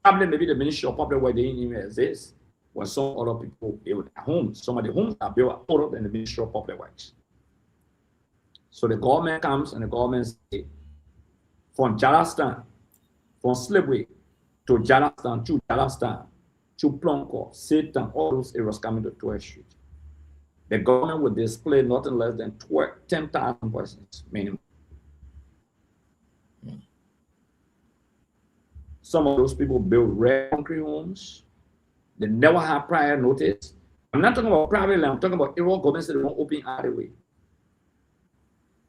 Probably maybe the Ministry of Public Works didn't even exist when some other people built their homes. Some of the homes are built older than the Ministry of Public Works. So the government comes and the government says, from Jalastan, from Slipway to Jalastan, to Plonko, Satan, all those areas coming to 12th Street. The government will display nothing less than 10,000 persons minimum. Some of those people build red concrete homes. They never have prior notice. I'm not talking about private land. I'm talking about area government said they won't open alleyway.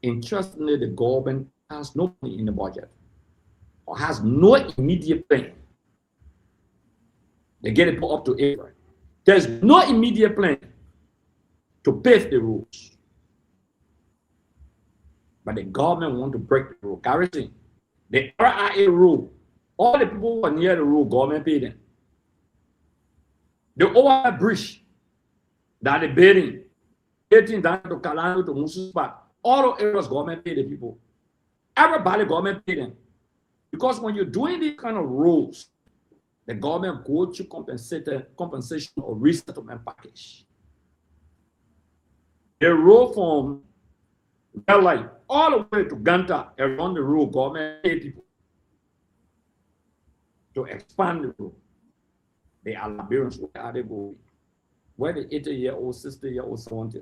Interestingly, the government has no money in the budget or has no immediate plan. They get it put up to April. There's no immediate plan to pave the roads. But the government want to break the road. Garrison, the RIA road, all the people who are near the road, government paid them. The overhead bridge that they're building, getting down to Kalano to Musubat, all the areas government pay the people. Everybody government pay them. Because when you're doing these kind of roads, the government go to compensation or resettlement package. The road from Red Light all the way to Ganta around the road, government pay people to expand the road. They are Liberians. Where are they going? Where the 80-year-old, 60-year-old, 70,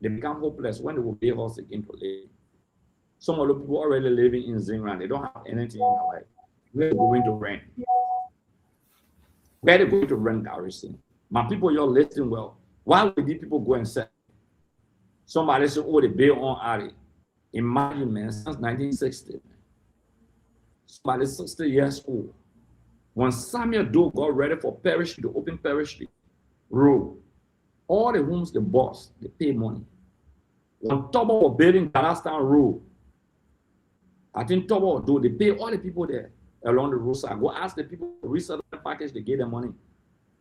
they become hopeless when they will be house again to live. Some of the people already living in Zingran, they don't have anything in their life. Where are they going to rent? Where are they going to rent Garrison? My people, you're listening well. Why would these people go and sell? Somebody said, oh, they build on Ari. Imagine, man, since 1960. Somebody 60 years old. When Samuel Doe got ready for Parish Street, the open Parish Street road, all the homes the boss, they pay money. On top of building Galastan Road, I think top of Doe, they pay all the people there along the roadside. Go ask the people to resell the package, they gave them money.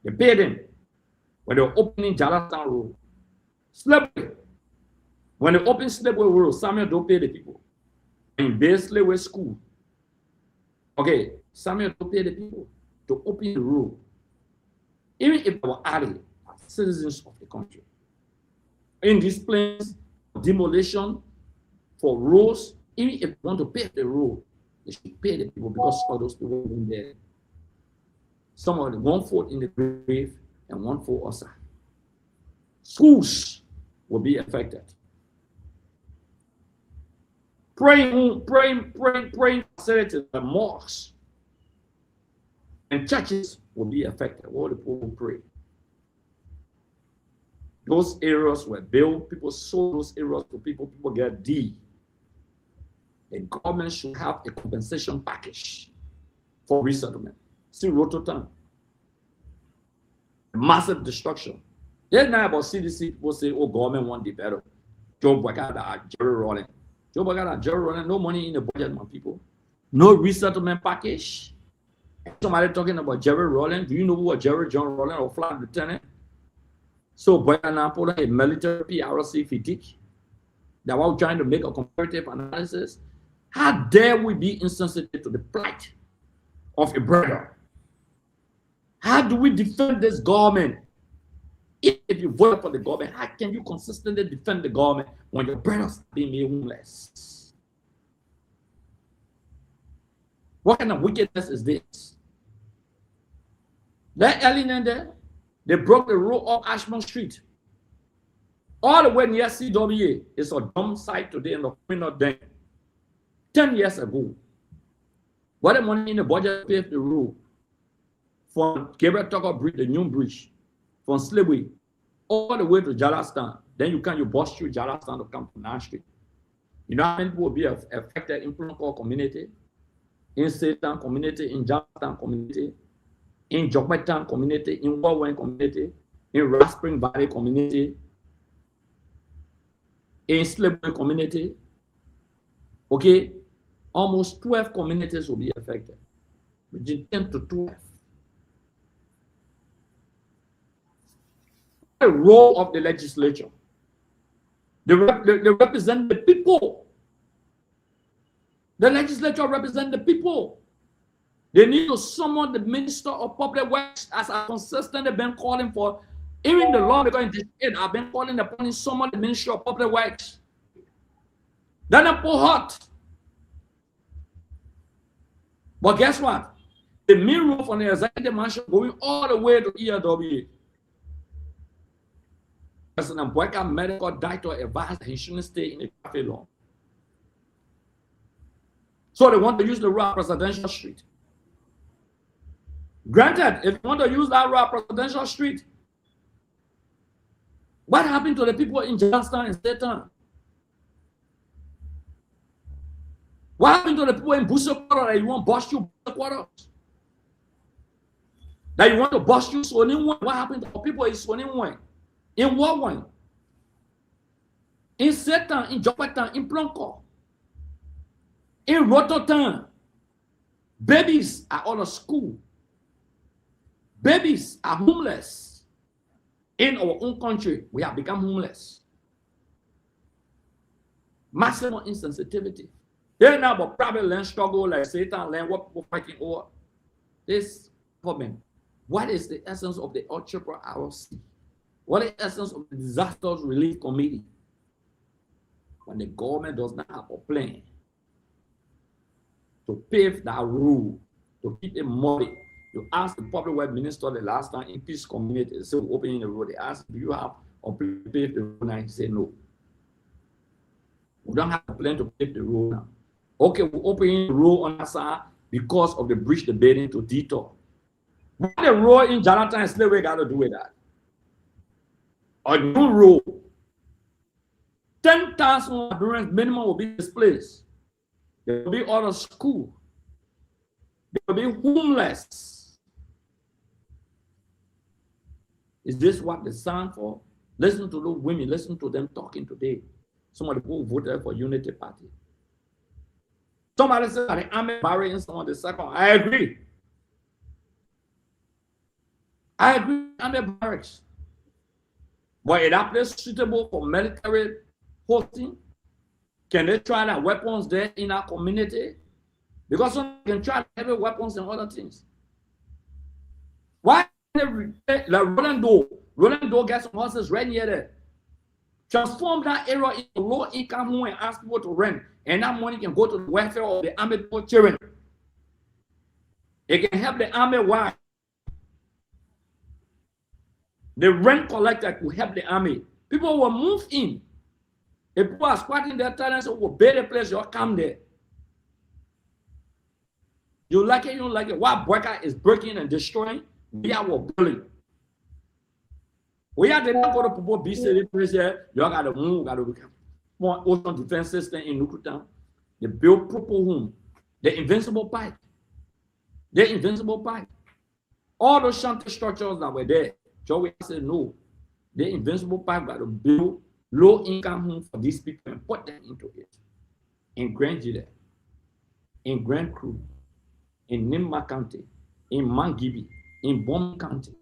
They pay them when they were opening Galastan Road. Slipway. When they opened Slipway Road, Samuel Doe paid the people. In Bay Slipway School. Okay. Samuel to pay the people to open the road. Even if they were added as citizens of the country. In these plans, demolition for roads, even if they want to pay the road, they should pay the people because all those people in there. Some of them, 1/4 in the grave and 1/4 outside. Schools will be affected. Praying facilities, the mosques and churches will be affected. All the people will pray. Those areas were built, people sold those areas to people, people get D. The government should have a compensation package for resettlement. See Rototan. Massive destruction. There's now about CDC, people say, oh, government want the better. Joe Bagada, Jerry Rolling. Joe Bagada, Jerry Rolling, no money in the budget, my people. No resettlement package. Somebody talking about Jerry Rolling. Do you know who Jerry John Rolling or flight lieutenant? So, Boyana a military PRC fatigue. That was trying to make a comparative analysis. How dare we be insensitive to the plight of a brother? How do we defend this government? If you vote for the government, how can you consistently defend the government when your brothers are being made homeless? What kind of wickedness is this? That alien there, they broke the road up Ashmont Street. All the way near CWA. It's a dump site today in the criminal den. 10 years ago. What the money in the budget paved the road from Gabriel Tucker Bridge, the new bridge, from Slipway, all the way to Jalastan. Then you bust through Jalastan to come to 9th Street. You know how many people will be affected in Plonko community, in Satan community, in Jalastan community, in Jokmetan community, in Warwen community, in Rock Spring Valley community, in Slipway community. Okay, almost 12 communities will be affected, between 10 to 12. The role of the legislature. They represent the people. The legislature represents the people. They need to summon the Minister of Public Works, as I've consistently been calling for. Even the lawmaker in the state, I've been calling upon him, summon the Minister of Public Works. Then I pull hot. But guess what? The main road from the executive mansion going all the way to ELW. President Boyka medical doctor advised that he shouldn't stay in the cafe long. So they want to use the road Presidential Street. Granted, if you want to use that road Presidential Street, what happened to the people in Johnstown and Staten? What happened to the people in Busokoro that you want to bust you Busokoro? That you want to bust you Soniwon? What happened to the people in Soniwon? In what one? In Setan, in Jopetan, in Plonko, in Rototan. Babies are out of school. Babies are homeless. In our own country, we have become homeless. Maximum insensitivity. They're now about private land struggle like Satan land, what people fighting over. This problem. What is the essence of the Ultra ROC? What is the essence of the Disaster Relief Committee? When the government does not have a plan to pave that road, to keep it muddy. You ask the public works minister the last time in peace community, they say we're opening the road. They ask, do you have a plan to pave the road? And he said, no. We don't have a plan to pave the road now. Okay, we're opening the road on that side because of the bridge debating to detour. What the road in Jonathan and Slavery got to do with that? A new road. 10,000 Liberians minimum will be displaced. They will be out of school. They will be homeless. Is this what they stand for? Listen to those women. Listen to them talking today. Some of the people who voted for Unity Party. Somebody said that the army barracks and some of the second. I agree. I agree with army barracks. But is that place suitable for military hosting? Can they try their weapons there in our community? Because some can try heavy weapons and other things. Why like Rolando gets some horses right near there? Transform that area into low income home and ask people to rent. And that money can go to the welfare of the army people children. It can help the army wife. The rent collector will help the army. People will move in. If people are squatting their talents, will buy the place, you'll come there. You like it, you don't like it. While Boyka is breaking and destroying, we are building. We are the not going to people be city place here. You got to move, got to become one ocean defense system in Nukutown. They build proper home. The invincible pipe. The invincible pipe. All those shanty structures that were there. Joey said no. The invincible pipe got to build low income home for these people and put them into it. In Grand Jide, in Grand Cru, in Nimba County, in Mangibi, in Bom County.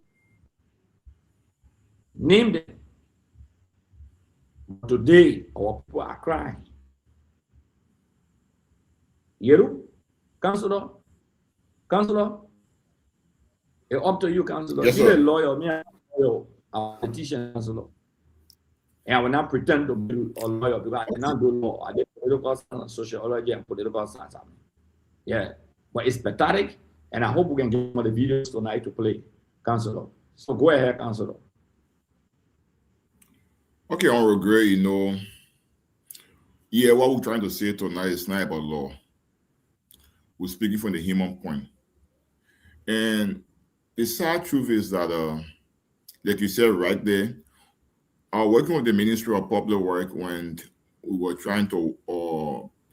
Name them. Today, our people are crying. Yeru, Councilor, it's up to you, Councilor. Yes, You're a sir. lawyer, me, I'm a lawyer, I'm a politician, Councilor. And I will not pretend to be a lawyer because I cannot do law. I did political science, sociology, and political science. Yeah, but it's pathetic, and I hope we can get some of the videos tonight to play, Councilor. So go ahead, Councilor. Okay, Honorable Gray, you know, yeah, what we're trying to say tonight is not about law. We're speaking from the human point. And the sad truth is that, like you said right there, working with the Ministry of Public Works when we were trying to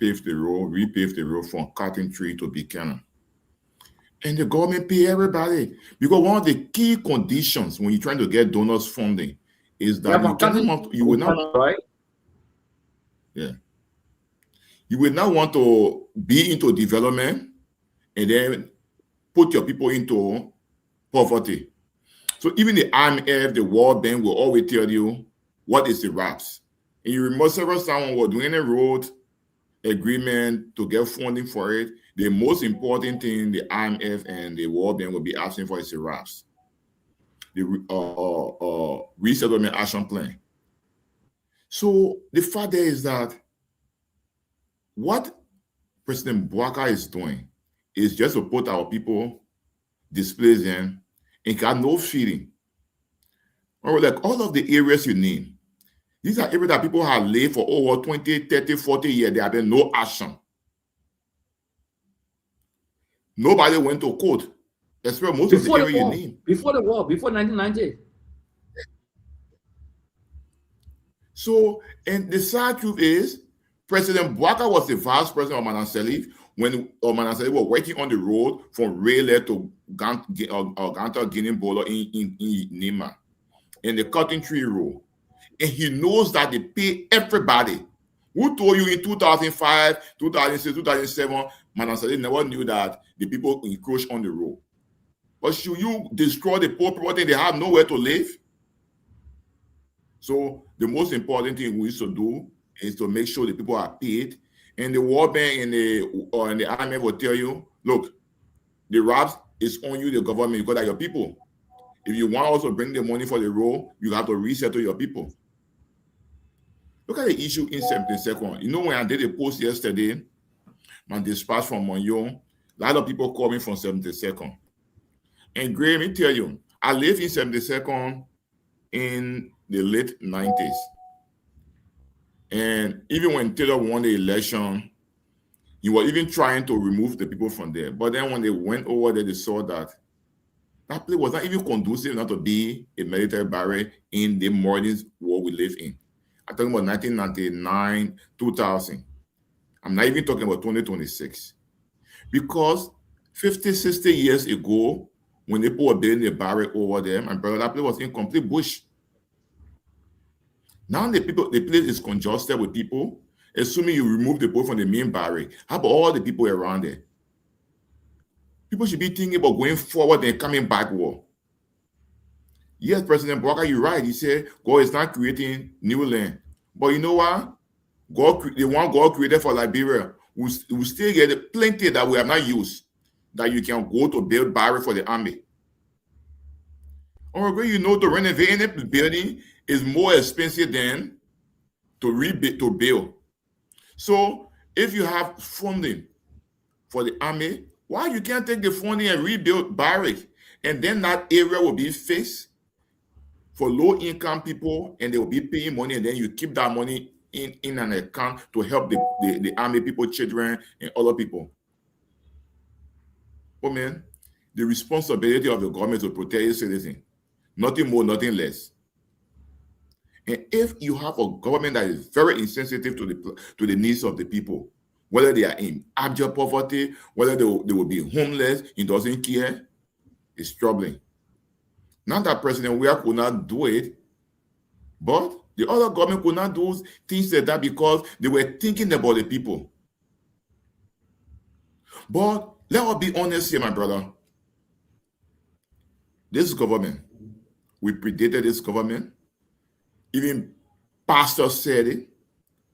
repave the road from Cotton Tree to Buchanan. And the government pay everybody. Because one of the key conditions when you're trying to get donors funding is that you will not, right? Yeah. You will not want to be into development and then put your people into poverty. So even the IMF, the World Bank will always tell you what is the RAPS. And you remember several times when we're doing a road agreement to get funding for it, the most important thing the IMF and the World Bank will be asking for is the RAPS, the Resettlement Action Plan. So the fact there is that what President Bouaka is doing is just to put our people, displace them, and got no feeling. Or like all of the areas you name, these are areas that people have lived for over 20, 30, 40 years. There have been no action. Nobody went to court. Especially most before of the area war, you name. Before the war, before 1990. So, and the sad truth is, President Bouaka was the vice president of Manaseli when Manaseli was working on the road from Rayleigh to Ganta Guinea Bolo in Nima, in the Cotton Tree Road. And he knows that they pay everybody. Who told you in 2005, 2006, 2007, Manaseli never knew that the people encroach on the road? But should you destroy the poor people, they have nowhere to live? So the most important thing we need to do is to make sure the people are paid. And the World Bank and the IMF will tell you, look, the RAPS is on you, the government, because they're your people. If you want also bring the money for the road, you have to resettle your people. Look at the issue in 72nd. You know, when I did a post yesterday, my dispatch from Monyon, a lot of people call me from 72nd. And Gray, let me tell you, I lived in 72nd in the late 90s. And even when Taylor won the election, he was even trying to remove the people from there. But then when they went over there, they saw that that place was not even conducive enough to be a military barrack in the modern world we live in. I'm talking about 1999, 2000. I'm not even talking about 2026. Because 50, 60 years ago, when they were building the barrack over there, my brother, that place was in complete bush. Now the place is congested with people. Assuming you remove the people from the main barrack, how about all the people around there? People should be thinking about going forward and coming backward. Yes, President Bouaka, you're right. He said God is not creating new land. But you know what? The one God created for Liberia, we still get plenty that we have not used, that you can go to build barrack for the army. Or you know, to renovate any building is more expensive than to build. So if you have funding for the army, why you can't take the funding and rebuild barracks? And then that area will be fixed for low-income people, and they will be paying money, and then you keep that money in an account to help the army people, children, and other people. Oh man, the responsibility of the government to protect its citizens. Nothing more, nothing less. And if you have a government that is very insensitive to the needs of the people, whether they are in abject poverty, whether they will be homeless, it doesn't care, it's troubling. Not that President Weah could not do it, but the other government could not do things like that because they were thinking about the people. But let us be honest here, my brother. This government, we predated this government. Even pastors said it.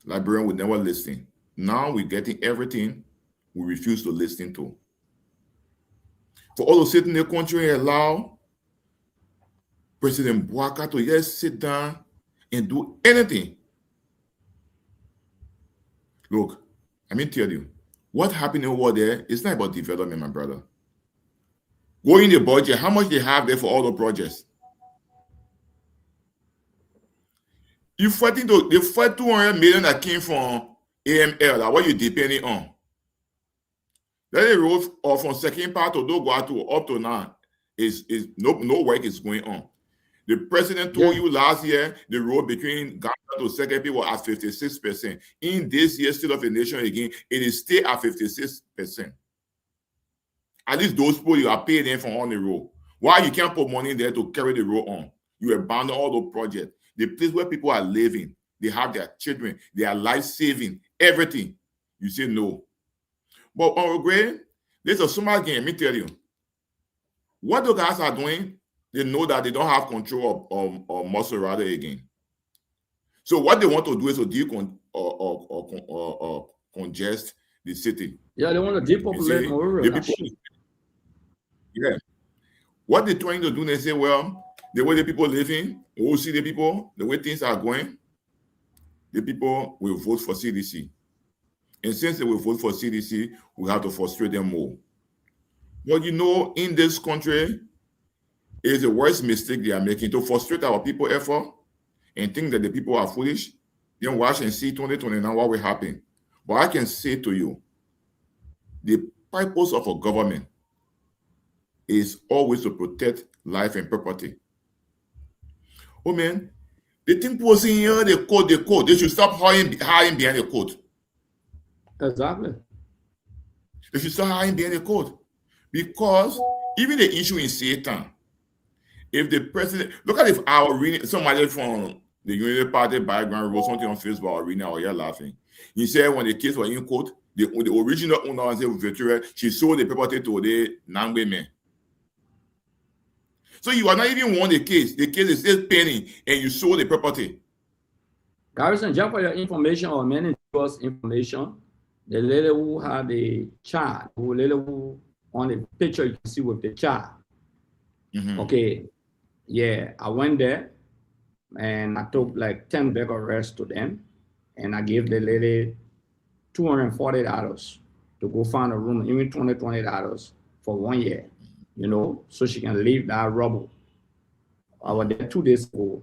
Liberians would never listen. Now we're getting everything we refuse to listen to. For all to sit in the country and allow President Bouaka to just sit down and do anything. Look, let me tell you, what happened over there is not about development, my brother. Go in the budget, how much they have there for all the projects? You fighting the 200 million that came from AML, like what you depending on. That the road from second part of Dogo up to now is no work is going on. The president told you last year the road between Ghana to Second was at 56%. In this year, State of the Nation again, it is still at 56%. At least those people you are paying them for on the road. Why you can't put money there to carry the road on? You abandon all the projects. The place where people are living, they have their children, their life saving, everything. You say no. But on Gray, there's a smart game, let me tell you. What the guys are doing, they know that they don't have control of Maserati again. So what they want to do is to congest the city. Yeah, they want to depopulate Monrovia. The people, yeah. What they're trying to do, they say, well, the way the people living, we will see the people, the way things are going, the people will vote for CDC. And since they will vote for CDC, we have to frustrate them more. But you know, in this country, is the worst mistake they are making to frustrate our people effort and think that the people are foolish. Then watch and see 2029 what will happen. But I can say to you, the purpose of a government is always to protect life and property. Oh man, the thing was in here, they code. They should stop hiding behind the code. Exactly. They should start hiding behind the code. Because even the issue in Satan, if the president, look at if our reading, somebody from the Unity Party background wrote something on Facebook or reading or you're laughing. He said when the case was in court, the original owner, Victoria, she sold the property to the Nangbe men. So you are not even won the case. The case is still pending, and you sold the property. Garrison, just for your information or many people's information, the lady who had the child, who on the picture you can see with the child. Okay, yeah, I went there and I took like 10 bag of rice to them, and I gave the lady $240 to go find a room, even $20 for 1 year, you know, so she can leave that rubble. I was there 2 days ago,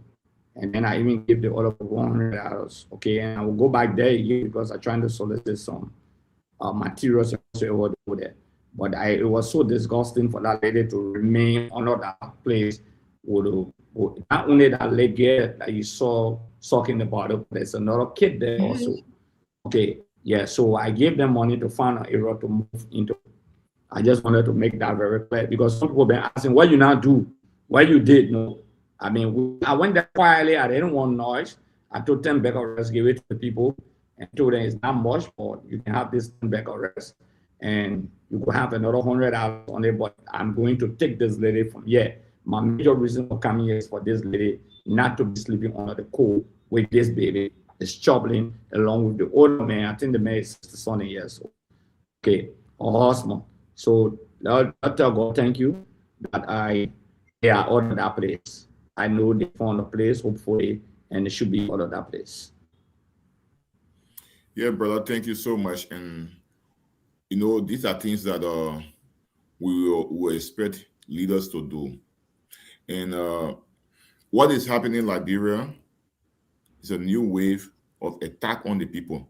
and then I even gave the other $100. Okay, and I will go back there again because I'm trying to solicit some materials over there. But it was so disgusting for that lady to remain under that place. Not only that lady that you saw sucking the bottle, there's another kid there also. Okay, yeah, so I gave them money to find an area to move into. I just wanted to make that very clear because some people have been asking, what you now do? What you did? No, I mean, I went there quietly. I didn't want noise. I took 10 back of rest, gave it to the people, and told them it's not much, but you can have this 10 back of rest. And you could have another $100 on it, but I'm going to take this lady from here. My major reason for coming here is for this lady not to be sleeping under the cold with this baby. It's troubling along with the older man. I think the man is 60 years old. Okay, a husband. So I'll tell God, thank you that they are out of that place. I know they found a place, hopefully, and it should be out of that place. Yeah, brother, thank you so much. And you know, these are things that we will expect leaders to do. And what is happening in Liberia is a new wave of attack on the people.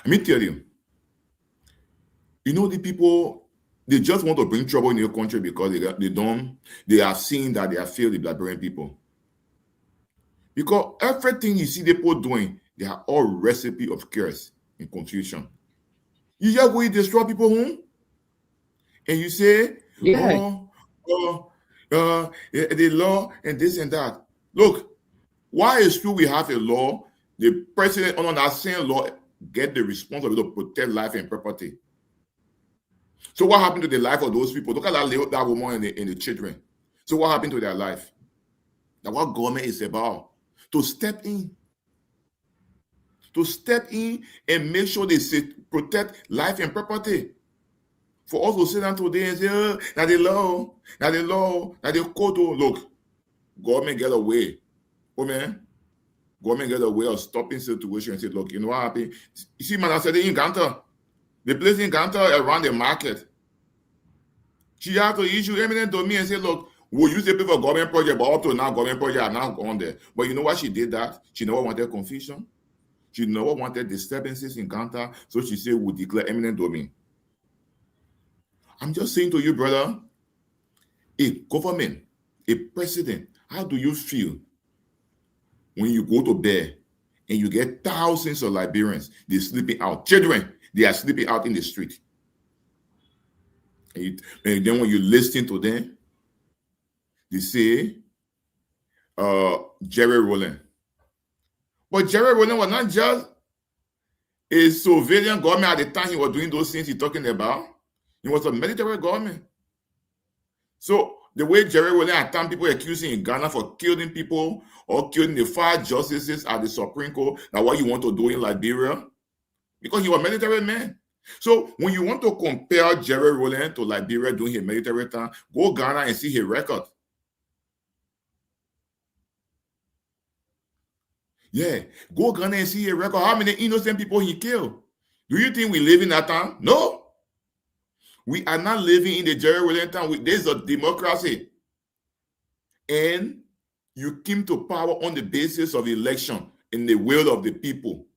Let me tell you, you know, the people, they just want to bring trouble in your country because they have seen that they have failed the Liberian people. Because everything you see the people doing, they are all recipe of chaos and confusion. You just go and destroy people home, and you say, the law and this and that. Look, why is true we have a law? The president under that same law get the responsibility to protect life and property. So what happened to the life of those people? Look at that woman and the children. So what happened to their life? Now what government is about? To step in and make sure they protect life and property. For us to sit down today and say, now the law, now the code. Look, government get away. Oh man, government get a way of stopping situation and say, look, you know what happened? You see, man, I said in Ganta, the place in Ganta around the market. She had to issue eminent domain and say, look, we'll use the people for government project, but up to now, government project are now gone there. But you know what she did that? She never wanted confusion. She never wanted disturbances in Ganta, so she said we'll declare eminent domain. I'm just saying to you, brother, a government, a president, how do you feel when you go to bed and you get thousands of Liberians, they're sleeping out. Children, they are sleeping out in the street. And then when you listen to them, they say, Jerry Rowland. But Jerry Rowland was not just a civilian government at the time he was doing those things he's talking about. He was a military government. So the way Jerry Rowland at times people accusing in Ghana for killing people or killing the 5 justices at the Supreme Court, now what you want to do in Liberia? because he was a military man. So when you want to compare Jerry Rawlings to Liberia during his military time, go Ghana and see his record. Yeah, go Ghana and see his record. How many innocent people he killed? Do you think we live in that time? No. We are not living in the Jerry Rawlings time. There's a democracy. And you came to power on the basis of election in the will of the people.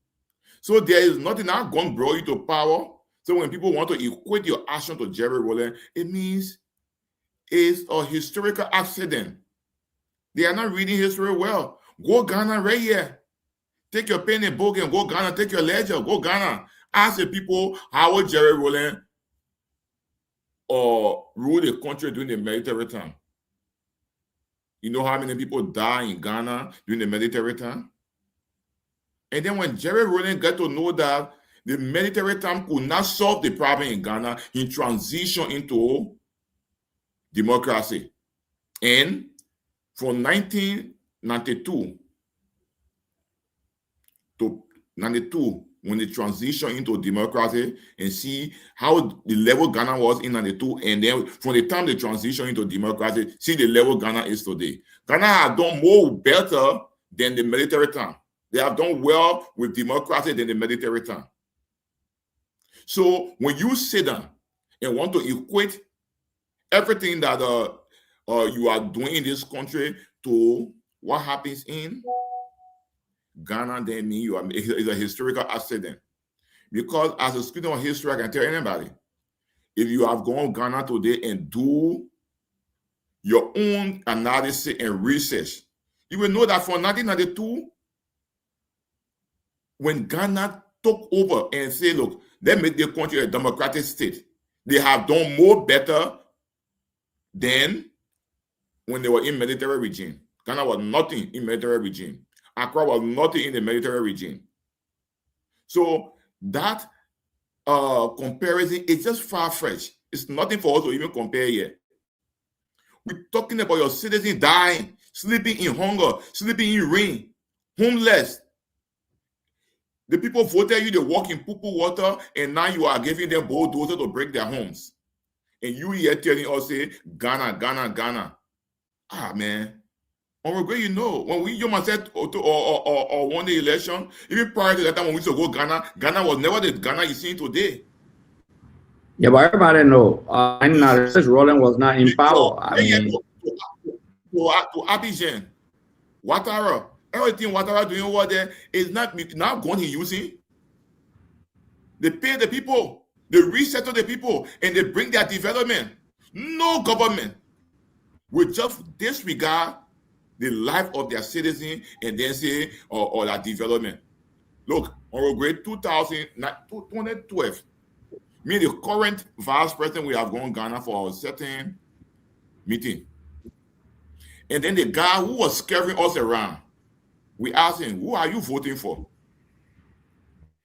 So there is nothing that going to bring you to power. So when people want to equate your action to Jerry Rawlings, it means it's a historical accident. They are not reading history well. Go Ghana right here. Take your pen and book and go Ghana. Take your ledger. Go Ghana. Ask the people how would Jerry Rawlings rule the country during the military time. You know how many people die in Ghana during the military time? And then when Jerry Rawlings got to know that the military time could not solve the problem in Ghana, he transitioned into democracy. And from 1992 to 92, when they transition into democracy, and see how the level Ghana was in 92, and then from the time they transition into democracy, see the level Ghana is today. Ghana has done more better than the military time. They have done well with democracy than the military time. So when you sit down and want to equate everything that you are doing in this country to what happens in Ghana, then mean it's a historical accident. Because as a student of history, I can tell anybody, if you have gone to Ghana today and do your own analysis and research, you will know that from 1992, when Ghana took over and said, look, let's make the country a democratic state, they have done more better than when they were in military regime. Ghana was nothing in military regime. Accra was nothing in the military regime. So that comparison is just far-fetched. It's nothing for us to even compare here. We're talking about your citizens dying, sleeping in hunger, sleeping in rain, homeless. The people voted you, they walk in poo-poo water, and now you are giving them bulldozers to break their homes. And you here telling us, say, Ghana, Ghana, Ghana. Ah, man. On regret, you know, when you must said or won the election, even prior to that time when we used to go Ghana, Ghana was never the Ghana you see today. Yeah, but everybody know, Rawlings was not in power. I mean, to Abidjan, Ouattara, everything Ouattara doing over there is not going to using. They pay the people, they resettle the people, and they bring their development. No government will just disregard the life of their citizens and then say, or that development. Look, on grade 2012, me and the current vice president, we have gone Ghana for a certain meeting. And then the guy who was scaring us around, we asked him, who are you voting for?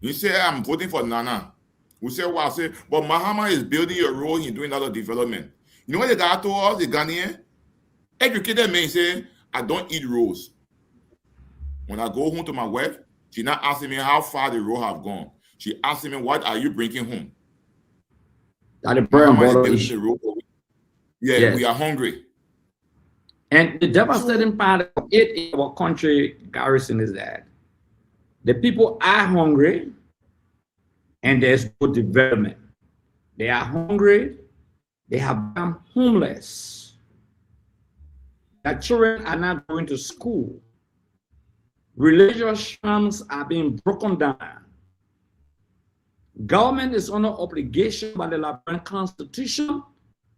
He said, I'm voting for Nana. We said, well, I said, but Mahama is building a road, he's doing other development. You know what the guy told us, the Ghanaian? Educated man said, I don't eat roads. When I go home to my wife, she's not asking me how far the road have gone. She asking me, what are you bringing home? That is very important. Yeah, yes. We are hungry. And the devastating part of it in our country, Garrison, is that the people are hungry and there's no development. They are hungry, they have become homeless. Their children are not going to school. Religious shrines are being broken down. Government is under obligation by the Liberian Constitution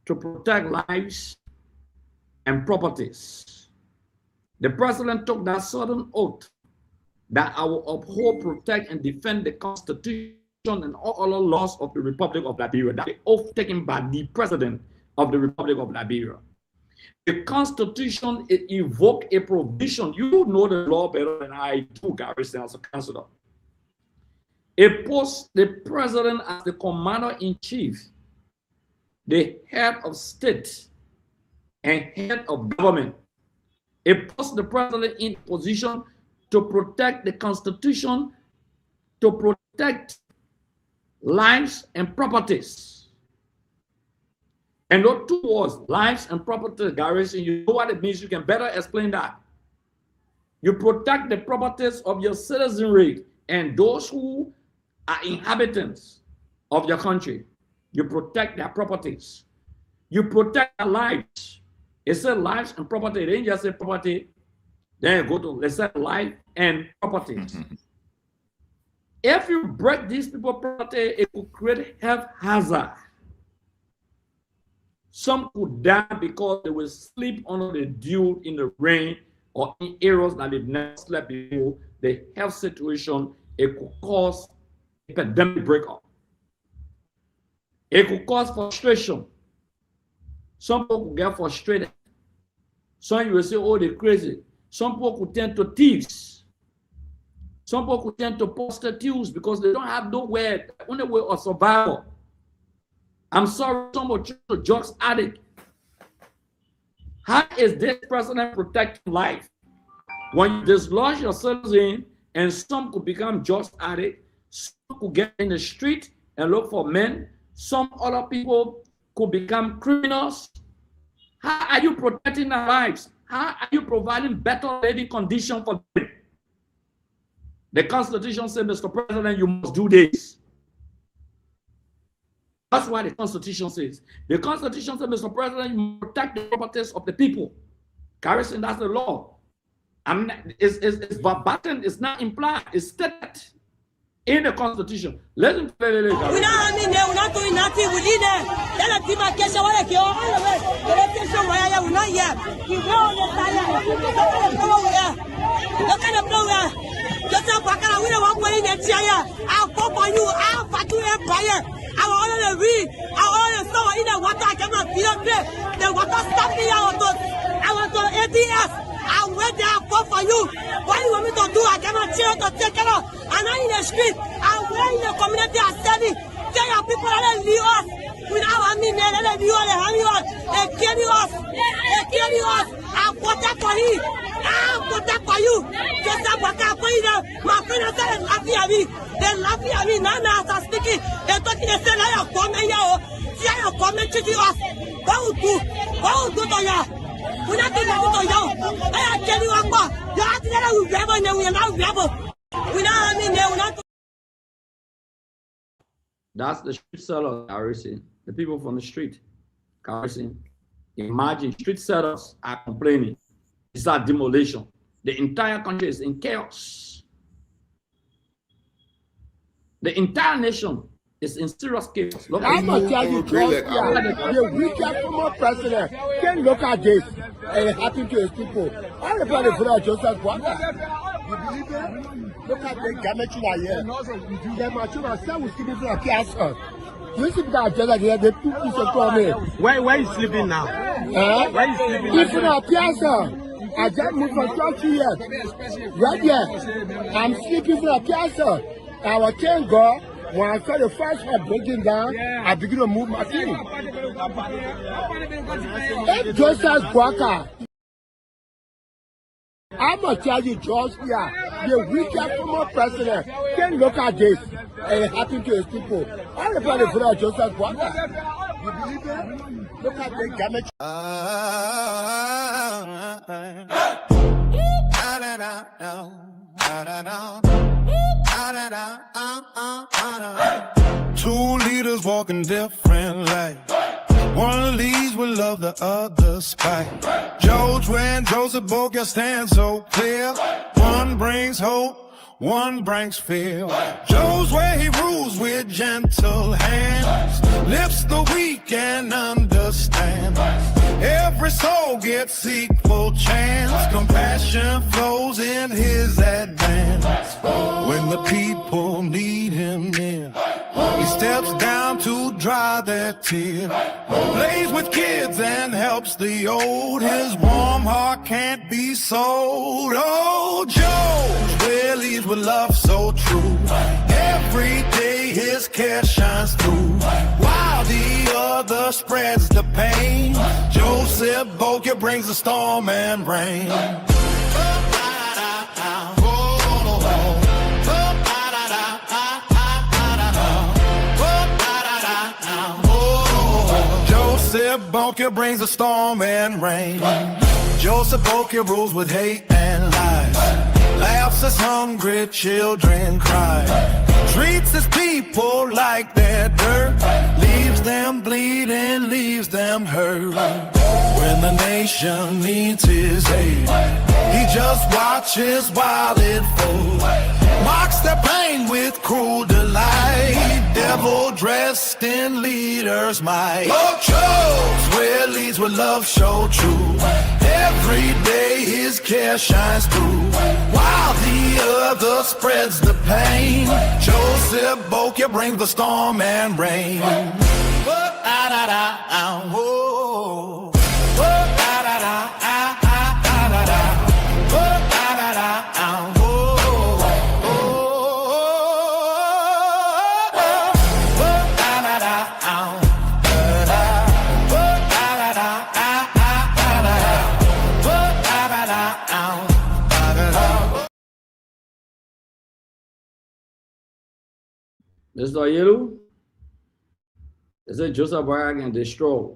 to protect lives and properties. The president took that sudden oath that I will uphold, protect, and defend the Constitution and all other laws of the Republic of Liberia. That the oath taken by the president of the Republic of Liberia. The Constitution evoked a provision. You know the law better than I do, Garrison, as a counselor. It puts the president as the commander-in-chief, the head of state, and head of government. It puts the president in position to protect the Constitution, to protect lives and properties. And those two words, lives and properties, Garrison, you know what it means. You can better explain that. You protect the properties of your citizenry and those who are inhabitants of your country. You protect their properties. You protect their lives. It said lives and property. It didn't just say property. Then you go to, it said life and properties. If you break these people's property, it could create health hazard. Some could die because they will sleep under the dew in the rain or in areas that they've never slept before. The health situation, it could cause epidemic breakout. It could cause frustration. Some people could get frustrated. Some you will say, oh, they're crazy. Some people could turn to thieves. Some people could turn to prostitutes because they don't have nowhere, the only way of survival. I'm sorry, some of the drugs addict. How is this president protecting life? When you dislodge yourselves in, and some could become drugs addict, some could get in the street and look for men, some other people could become criminals. How are you protecting their lives? How are you providing better living conditions for them? The Constitution says, Mr. President, you must do this. That's what the Constitution says. The Constitution says, Mr. President, you must protect the properties of the people. Garrison, that's the law. It's verbatim, it's not implied, it's stated in the Constitution. Listen to we're not doing nothing. We need it. Let us demarcation. What I care. We're not yet. You know look at the blower. Just a back and we don't want money next year. I'll pop on you. I'll fight you empire. I want to read. I want to saw in the water. I cannot feel it. The water stop me out. I want to ADS. I went there. I'll pop for you. What do you want me to do? I cannot chill to take it off. I'm not in the street. I'm in the community. I'm standing. Tell your people that they leave us. Without me, they leave us. They harm us. They kill us. They kill us. I'll protect for you. I'll protect for you. Just a back up for you. My friends are laughing at me. They're laughing at me. Now I'm speaking. They're talking. They say, "Now come here. See how you come and treat us. What would do? What would do to you? We're not doing nothing to you. I tell you what. You have to get out with rebel, and we're not rebel. We're not. I mean, we're not." That's the street sellers, Garrison. The people from the street, Garrison. Imagine street sellers are complaining. It's a demolition. The entire country is in chaos. The entire nation is in serious chaos. Look I'm going to tell you, the wicked former president can look at this and it happened to his people. Everybody put Joseph Boakai. You believe it? Look at the damage here. The machine are still with people from cancer. You see that they put this on me. Where is sleeping now? Where is sleeping now? People are cancer. I just moved from 20 years. Right here. I'm sleeping for a cancer. I was thank God. When I saw the first one breaking down, I began to move my feet. If Joseph Boakai, I'm going to tell you, George, the wicked former president can look at this and it happened to his people. Everybody put Joseph Boakai. You believe it? Look at the damage. Two leaders walking different lives. One leads with love, the other spite. George and Joseph Boakai stand so clear. One brings hope, one brings fear. Joe's where he rules with gentle hands, lifts the weak and understands. Every soul gets equal chance. Compassion flows in his advance. When the people need him near, he steps down to dry their tears. Plays with kids and helps the old. His warm heart can't be sold. Oh, Joe really leads with love so true. Every day his care shines through, while the other spreads the pain. Joseph Boakai brings the storm and rain. Boca brings a storm and rain. Joseph Boca rules with hate and lies. Laughs as hungry children cry. Treats his people like they're dirt. Leaves them bleeding, leaves them hurt. When the nation needs his aid, he just watches while it falls. Mocks their pain with cruel delight. Devil dressed in leader's might. Lord chose where leads with love show true. Every day his care shines through, while the other spreads the pain. Joseph Boca brings the storm and rain. Mr. Yellow, is it Joseph Boca can destroy?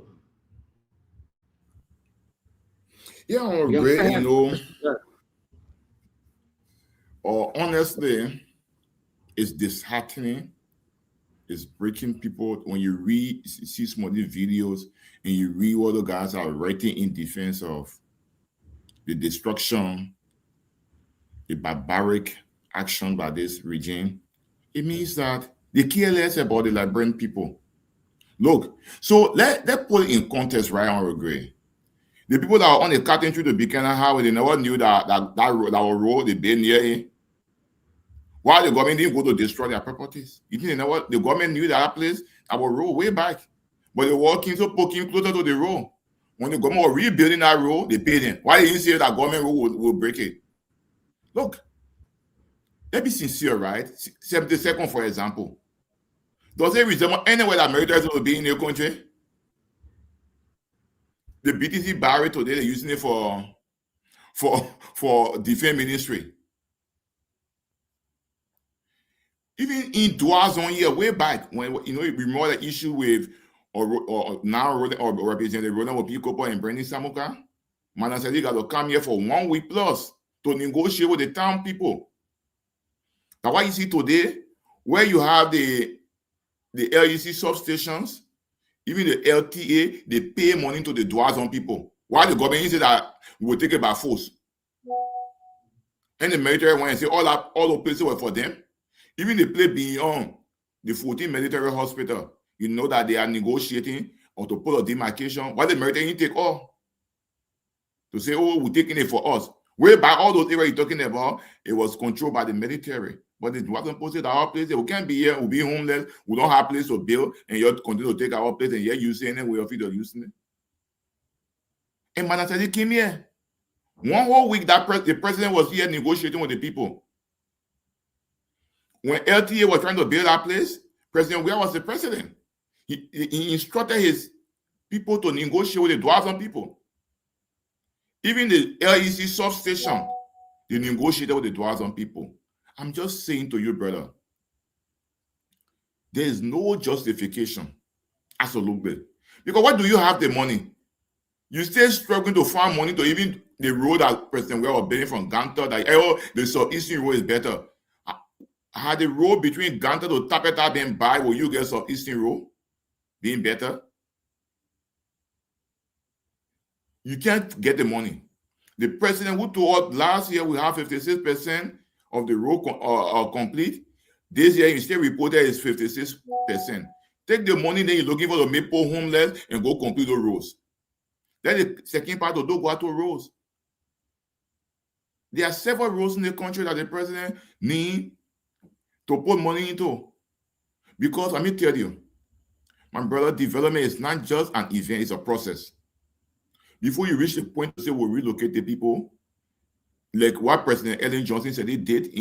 Yeah, I'm great, you know. Honestly, it's disheartening. It's breaking people when you see some of these videos and you read what the guys are writing in defense of the destruction, the barbaric action by this regime. It means that they care less about the Liberian people. Look, so let's put it in context right on Gray. The people that are on the cutting through the Buchanan Highway, they never knew that road they built near it. Why the government didn't go to destroy their properties? You think they know what the government knew that place, our road way back. But they walking so poking closer to the road. When the government was rebuilding that road, they paid them. Why didn't say that government road will break it? Look, let's be sincere, right? 72nd, for example. Does it resemble anywhere that militaries will be in your country? The BTC barrel today, they're using it for defense ministry. Even in Duazon year, way back, when remember the issue with Representative Ronald Opikopo and Brandon Samuka, Manaseli got to come here for 1 week plus to negotiate with the town people. Now, what you see today, where you have the LEC substations, even the LTA, they pay money to the Duazon people. Why the government said that we will take it by force? And the military went and say all the places were for them. Even the place beyond the 14 military hospital, you know that they are negotiating or to put a demarcation. Why the military take all? To say, oh, we're taking it for us. Whereby all those areas you're talking about, it was controlled by the military. But it wasn't posted at our place. We can't be here, we'll be homeless, we don't have place to build, and you continue to take our place, and you're using it, we're using it. And Manasadi came here. 1 whole week that the president was here negotiating with the people. When LTA was trying to build that place, President Ware was the president. He instructed his people to negotiate with the Duazon people. Even the LEC substation, they negotiated with the Duazon people. I'm just saying to you, brother, there is no justification. Absolutely. Because what do you have the money? You still struggling to find money to even the road that President Ware was building from Ganta, that the southeastern road is better. Had the road between Ganta to Tapeta been by, will you get southeastern road being better? You can't get the money. The president who told us last year we have 56% of the road complete. This year he still reported is 56%. Take the money, then you're looking for the people homeless and go complete the roads. Then the second part of the go to roads. There are several roads in the country that the president needs to put money into. Because let me tell you, my brother, development is not just an event, it's a process. Before you reach the point to say we'll relocate the people, like what President Ellen Johnson said he did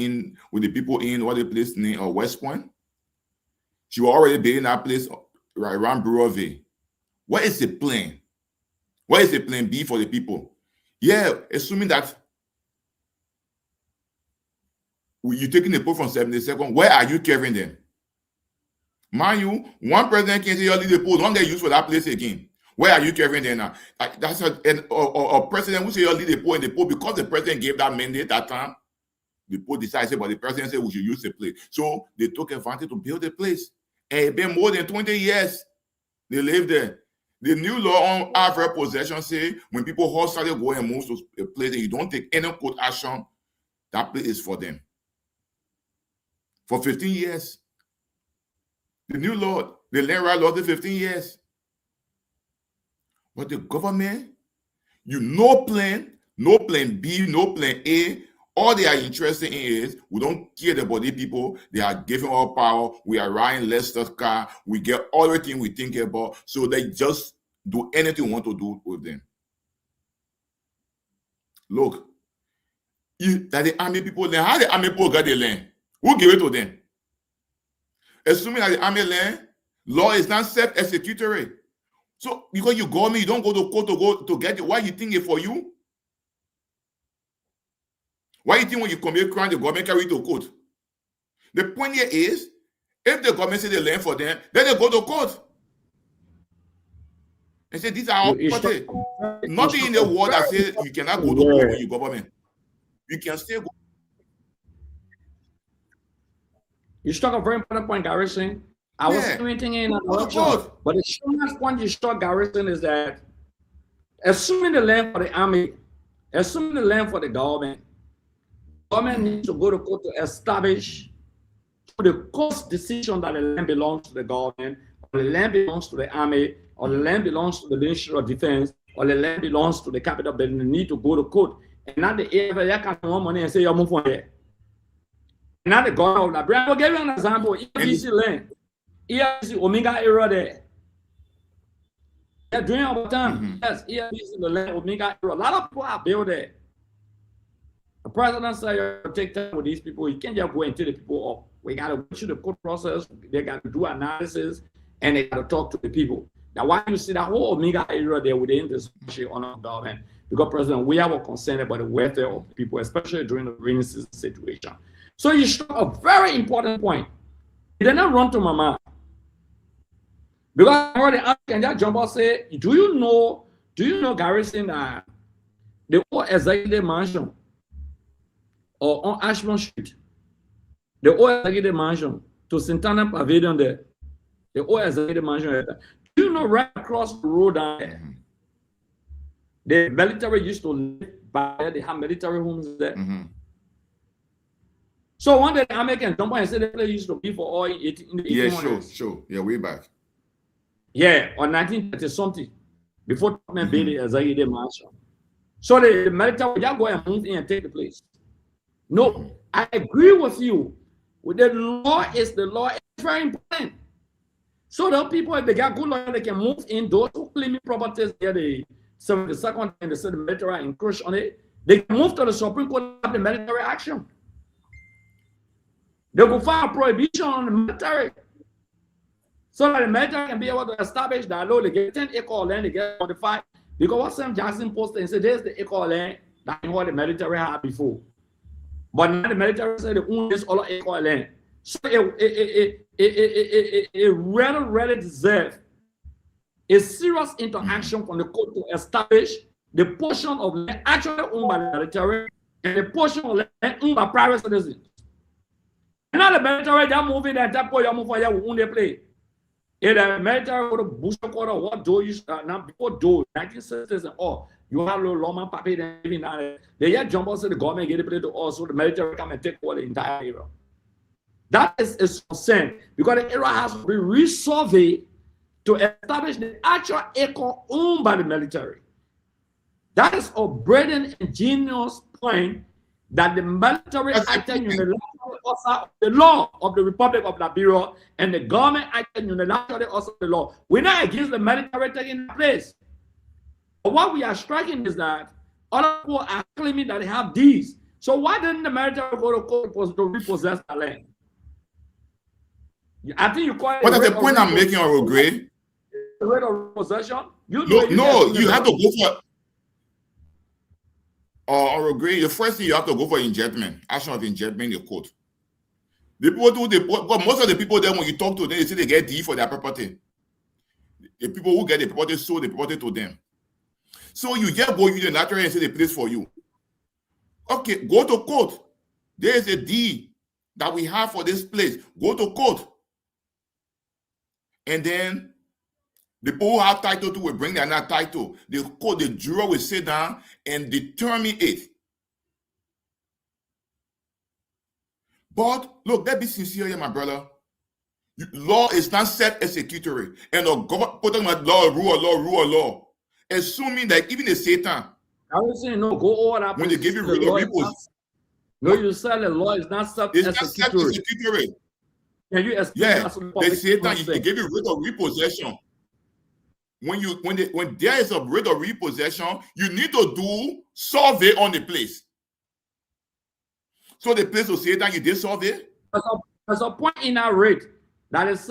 with the people in what the place named West Point. She was already building that place right around Brewerville. What is the plan? What is the plan B for the people? Yeah, assuming that you're taking the people from 72nd, where are you carrying them? Mind you, one president can say, you leave the post, don't get used for that place again. Where are you covering there now? Like, that's a president who say you lead the poor in the poor because the president gave that mandate that time. The poor decided, but the president said we should use the place. So they took advantage to build the place. And it's been more than 20 years they live there. The new law on average possession say when people horse started going and move to a place and you don't take any court action, that place is for them. For 15 years. The new law, the land right law, 15 years. But the government, no plan B, no plan A. All they are interested in is we don't care about the people. They are giving all power. We are riding Lester's car. We get everything we think about. So they just do anything we want to do with them. Look, that the army people, then how the army people got the land? Who gave it to them? Assuming that the army land, law is not self-executory. So because you government, you don't go to court to get it. Why you think it for you? Why you think when you commit crime, the government carry it to court? The point here is, if the government say they land for them, then they go to court. And say these are our property. Nothing in the world that says you cannot go to court with your government. You can still go. You struck a very important point, Garrison. I was thinking in another but the strongest point you struck, Garrison, is that assuming the land for the army, assuming the land for the government needs to go to court to establish the court's decision that the land belongs to the government, or the land belongs to the army, or the land belongs to the Ministry of Defense, or the land belongs to the capital building. They need to go to court. And not the AFL can want money and say, you move on there. And not the government of Liberia. I'll give you an example. EFBC land. EFBC Omega area there. They're doing all the time. Yes, EFBC the land Omega area. A lot of people are built there. The president said you take time with these people. You can't just go and tell the people, oh, we got to go through the court process. They got to do analysis and they got to talk to the people. Now, why you see that whole Omega area there within this on our government? Because, President, we are concerned about the welfare of people, especially during the rainy season situation. So you struck a very important point. It did not run to my mind. Because I already asked, and that jump out say, do you know, Garrison, the old executive mansion or on Ashburn Street, the old executive mansion to Santana Pavilion there, the old executive mansion there. Do you know right across the road down there, the military used to live by there, they have military homes there. So one day the American jump and say the place used to be for oil in the 1800s. Sure. Yeah, way back. Yeah, or 1930 something, before Topman built the executive mansion. So the military just go and move in and take the place. No, I agree with you. The law is very important. So the people, if they got good law, they can move in. Those who claim properties here, the second and the military encroach on it, they can move to the Supreme Court and have the military action. They will file a prohibition on the military. So that the military can be able to establish that law. They get 10 acre land, they get 45. Because what Sam Jackson posted and said, there's the acre land that what the military had before. But now the military said they own this other acre land. So it really deserves a serious interaction from the court to establish the portion of land actually owned by the military and the portion of land owned by private citizens. And now the military, they're moving that point, you're moving there, we own their place. If the military go to Bush quarter, what do you now before do 1960s and all, you have little lawman paper and even now they just jump out to the government, get the place to us, so the military come and take over the entire area. That is a concern because the area has to be resurveyed to establish the actual acre owned by the military. That is a brilliant, ingenious point that the military acted unilaterally of the law of the Republic of Liberia and the government acted unilaterally also the law. We're not against the military taking place. But what we are striking is that other people are claiming that they have these. So why didn't the military go to court to repossess the land? I think you call it. What is the point I'm making, or Gray? The rate of possession? You have to go for. Or Gray, the first thing you have to go for injectment, action of injectment in the court. The people do but most of the people then when you talk to them, they say they get D for their property. The people who get the property sold the property to them. So you just go use the natural and say the place for you. Okay, go to court. There is a deed that we have for this place. Go to court. And then the people who have title to will bring their title. The court, the juror will sit down and determine it. But look, let's be sincere here, my brother. Law is not self-executory. And the government put on law, rule. Assuming that even the Satan, I was saying, no, go all that. When they give you real repossession. No, you said the law is not self-executory. Can you explain that? The Satan, he gave you writ of repossession. When there is a writ of repossession, you need to do survey on the place. So the place of Satan, you did survey. There's a point in our rate that is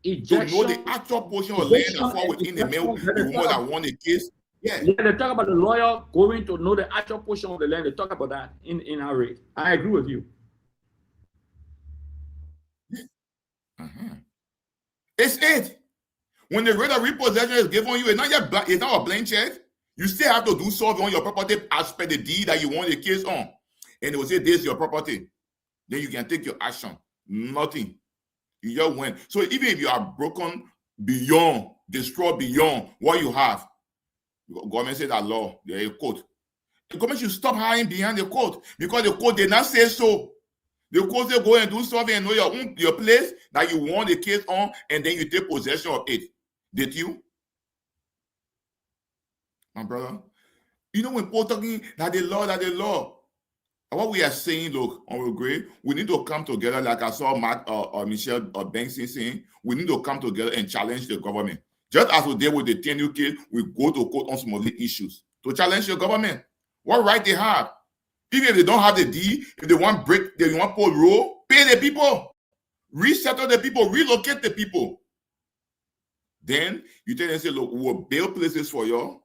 ejection. To know the actual portion of land that fall within the woman that won the case. Yeah, they talk about the lawyer going to know the actual portion of the land. They talk about that in our rate. I agree with you. It's it. When the rate of repossession is given you, it's not a blank check. You still have to do survey on your property as per the deed that you want the case on. And they will say, this is your property. Then you can take your action. Nothing. You just went. So even if you are broken beyond, destroyed beyond what you have, government says that law, there is a court. The government should stop hiding behind the court because the court did not say so. The court say go and do survey and know your place that you want the case on, and then you take possession of it. Did you? My brother, you know when people talking that the law. What we are saying, look, on Gray, we need to come together, like I saw Mark or Michelle or Banksy saying, we need to come together and challenge the government. Just as we did with the 10 UK, we go to court on some of the issues to challenge the government. What right they have? Even if they don't have the deed, if they want break, they want pull road, pay the people, resettle the people, relocate the people. Then you tell them, say, look, we will build places for you.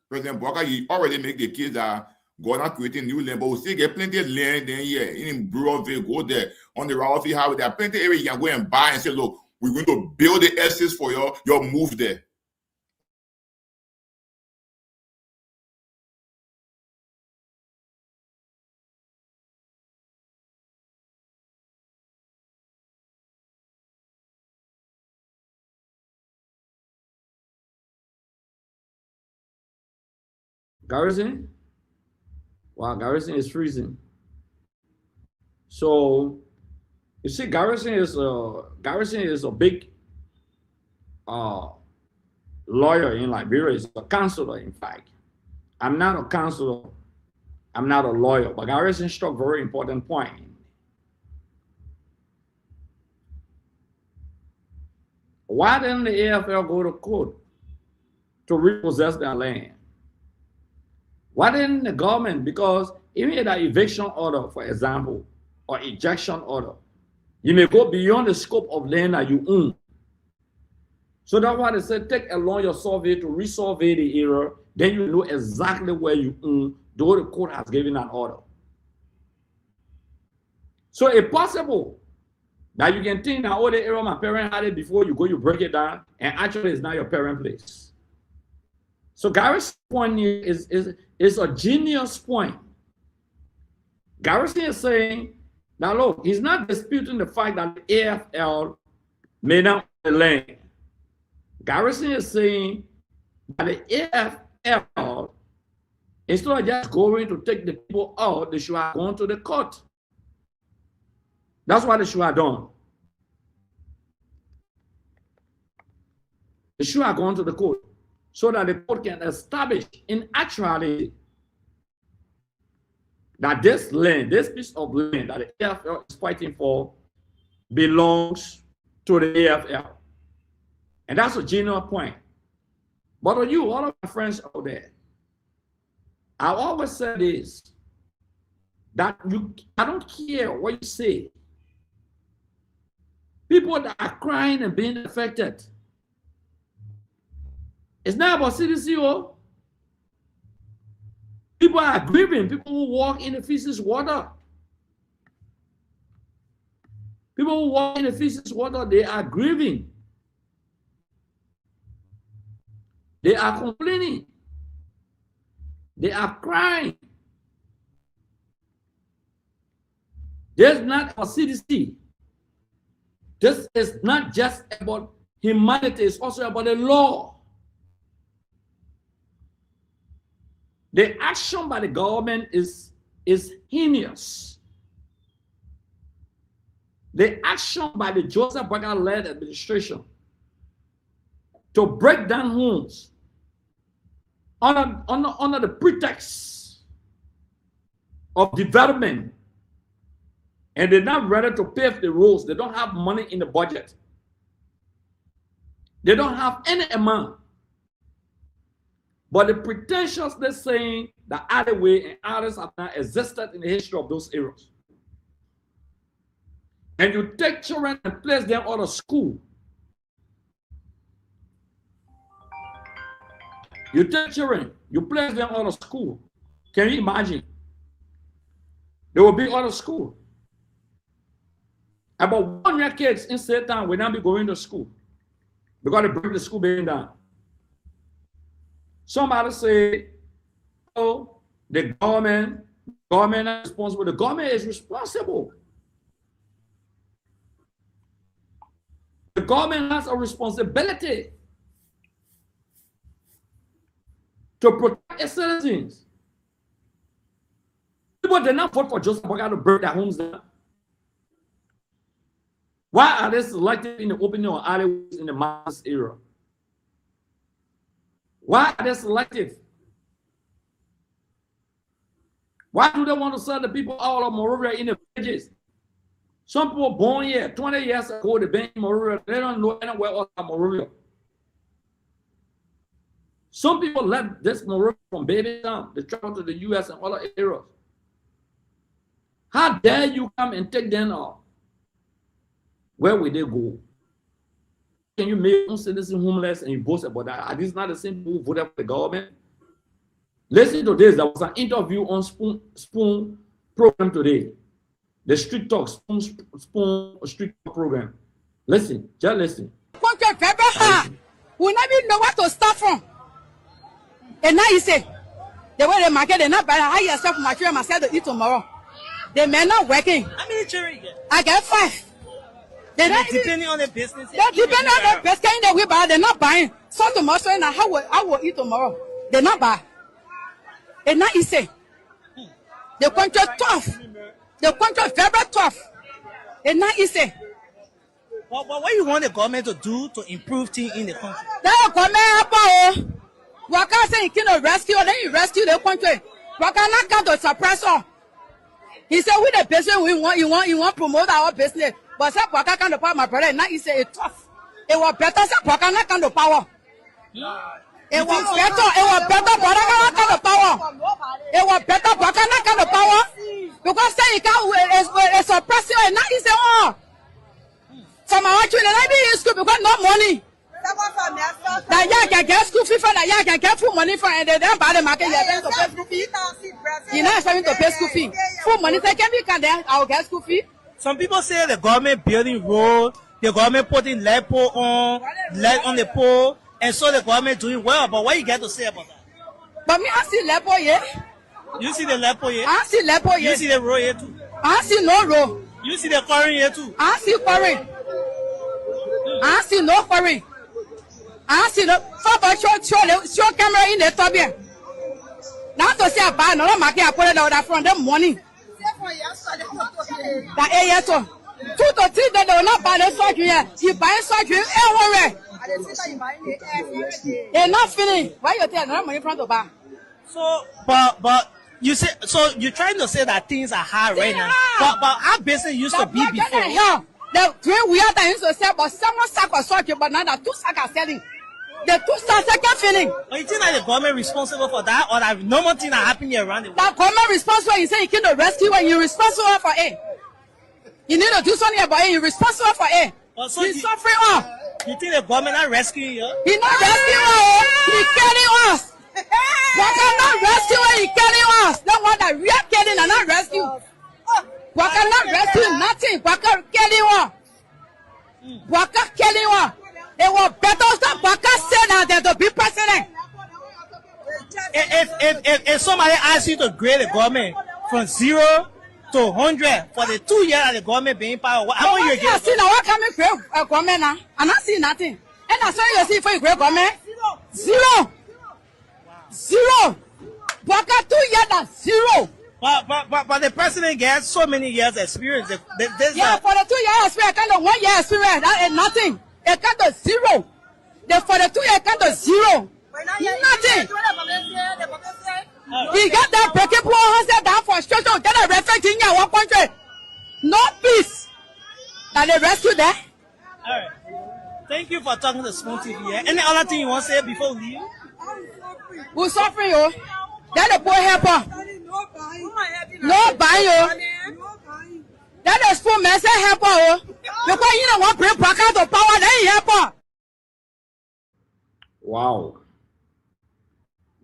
President Walker, he already make the case that God not creating new land, but we still get plenty of land then in Brewerville, go there on the Ralphie Highway. There are plenty of areas you can go and buy and say, look, we're going to build the assets for your move there. Garrison? Wow, Garrison is freezing. So you see, Garrison is a big lawyer in Liberia. He's a counselor, in fact. I'm not a counselor. I'm not a lawyer, but Garrison struck a very important point. Why didn't the AFL go to court to repossess their land? Why didn't the government? Because even in an eviction order, for example, or ejection order, you may go beyond the scope of land that you own. So that's why they said take a lawyer survey to resurvey the area, then you know exactly where you own, though the court has given an order. So it's possible that you can think that, oh, the area my parent had it before, you go, you break it down, and actually it's not your parent place. So Garrison's point is a genius point. Garrison is saying, now look, he's not disputing the fact that the AFL may not own the land. Garrison is saying that the AFL, instead of just going to take the people out, they should have gone to the court. That's what they should have done. They should have gone to the court so that the court can establish in actuality that this land, this piece of land that the AFL is fighting for belongs to the AFL. And that's a general point. But to you, all of my friends out there, I always say this, that I don't care what you say. People that are crying and being affected, it's not about CDCO. People are grieving. People who walk in the feces water. People who walk in the feces water, they are grieving. They are complaining. They are crying. This is not a CDC. This is not just about humanity, it's also about the law. The action by the government is heinous. The action by the Joseph Boakai-led administration to break down homes under the pretext of development, and they're not ready to pave the roads. They don't have money in the budget. They don't have any amount. But the pretentiously saying that alleyway and others have not existed in the history of those areas. And you take children and place them out of school. You take children, you place them out of school. Can you imagine? They will be out of school. About 100 kids in Satan will not be going to school because they bring the school building down. Somebody say, oh, the government is responsible. The government is responsible. The government has a responsibility to protect its citizens. People did not vote for Joseph Boakai to burn their homes down. Why are they selected in the opening of alleyways in the mass era? Why are they selective? Why do they want to sell the people out of Monrovia in the villages? Some people born here 20 years ago, they've been in Monrovia. They don't know anywhere else than Monrovia. Some people left this Monrovia from baby down. They travel to the US and other areas. How dare you come and take them out? Where will they go? Can you make one citizen homeless and you boast about that? Are these not the same people who voted for the government? Listen to this. There was an interview on Spoon program today. The Street Talk, Spoon Street Talk program. Listen, just listen. We never know what to start from. And now you say, the way they market, they're not buying. I yourself, my children, myself to eat tomorrow. The men not working. How many children you get? I get 5. They're not depending on the business. They're depending on the business. Kind of we buy. They're not buying. So tomorrow, so now I will eat tomorrow. They're not buying. And now you say, the country tough. The country very tough. And now you say, what do you want the government to do to improve things in the country? The government, what can say you can rescue, then you rescue the country. What can not come to suppress all? He said, with the business we want, you want to promote our business. But say, Boakai come to power, my brother. Now he say it's tough. It was better. Say, Boakai not come to power. It was better. It was better. Boakai not come to power. It was better. Boakai not come to power. Because say he can't suppress you. And now he say, oh, some of our children not be in school because no money. That y'all can get school fee for that y'all can get full money for, and they don't buy the market. You're going to pay school fee. You're not expecting to pay school fee. Full money. Say, can we can then I'll get school fee. Some people say the government building road, the government putting lead pole on the pole, and so the government doing well. But what you got to say about that? But me, I see lead pole here. You see the lead pole here? I see lead pole here. You see the road here too? I see no road. You see the quarry here too? I see quarry. I see no quarry. I see no. Show camera in the top here. Now to say about no market, I put it out from the morning. That 8 years old. 2 to 3 days they will not buy the surgery here. You buy surgery everywhere. They're not finished. Why you take no money from the bar? So, but you say so. You're trying to say that things are hard right now. But how business used to be before? Yeah, the three we are used to sell, but someone sack of surgery, but now the 2 sacks are selling. The 2 sacks are filling. But you think that the government responsible for that, or that no more thing are happening around the world? The government responsible. You say you can't rescue when you're responsible for it. You need to do something about it. You're responsible for it. So he's suffering off. You think the government not rescuing you? He's not rescuing us. He's killing us. Boakai not rescuing. He's killing us. The one that we are killing and not rescue. Boakai not rescuing nothing. Boakai killing us. Boakai killing us. It was better to Baka Senna than to be president. If somebody asks you to grade the government from 0 to 100 for the 2 years that the government being power, how much you get? I see now what coming grade government now? I'm not seeing nothing. And I saw you see for you grade government. 0. 0. Baka 2 years that 0. But the president gets so many years experience. For the 2 years experience, kind of 1 year experience, that is nothing. It come to 0. For the 2 years, it come to 0. Nothing. He got that breaking poor house down for frustration, get a refugee in one country. No peace. That they rescue there. All right. Thank you for talking to Spoon TV. Any other thing you want to say before we leave? We're suffering, yo. That's the poor helper. No buy, yo. That is Spoon man say helper, yo. Because you don't want to bring back out the power, they helper. Wow.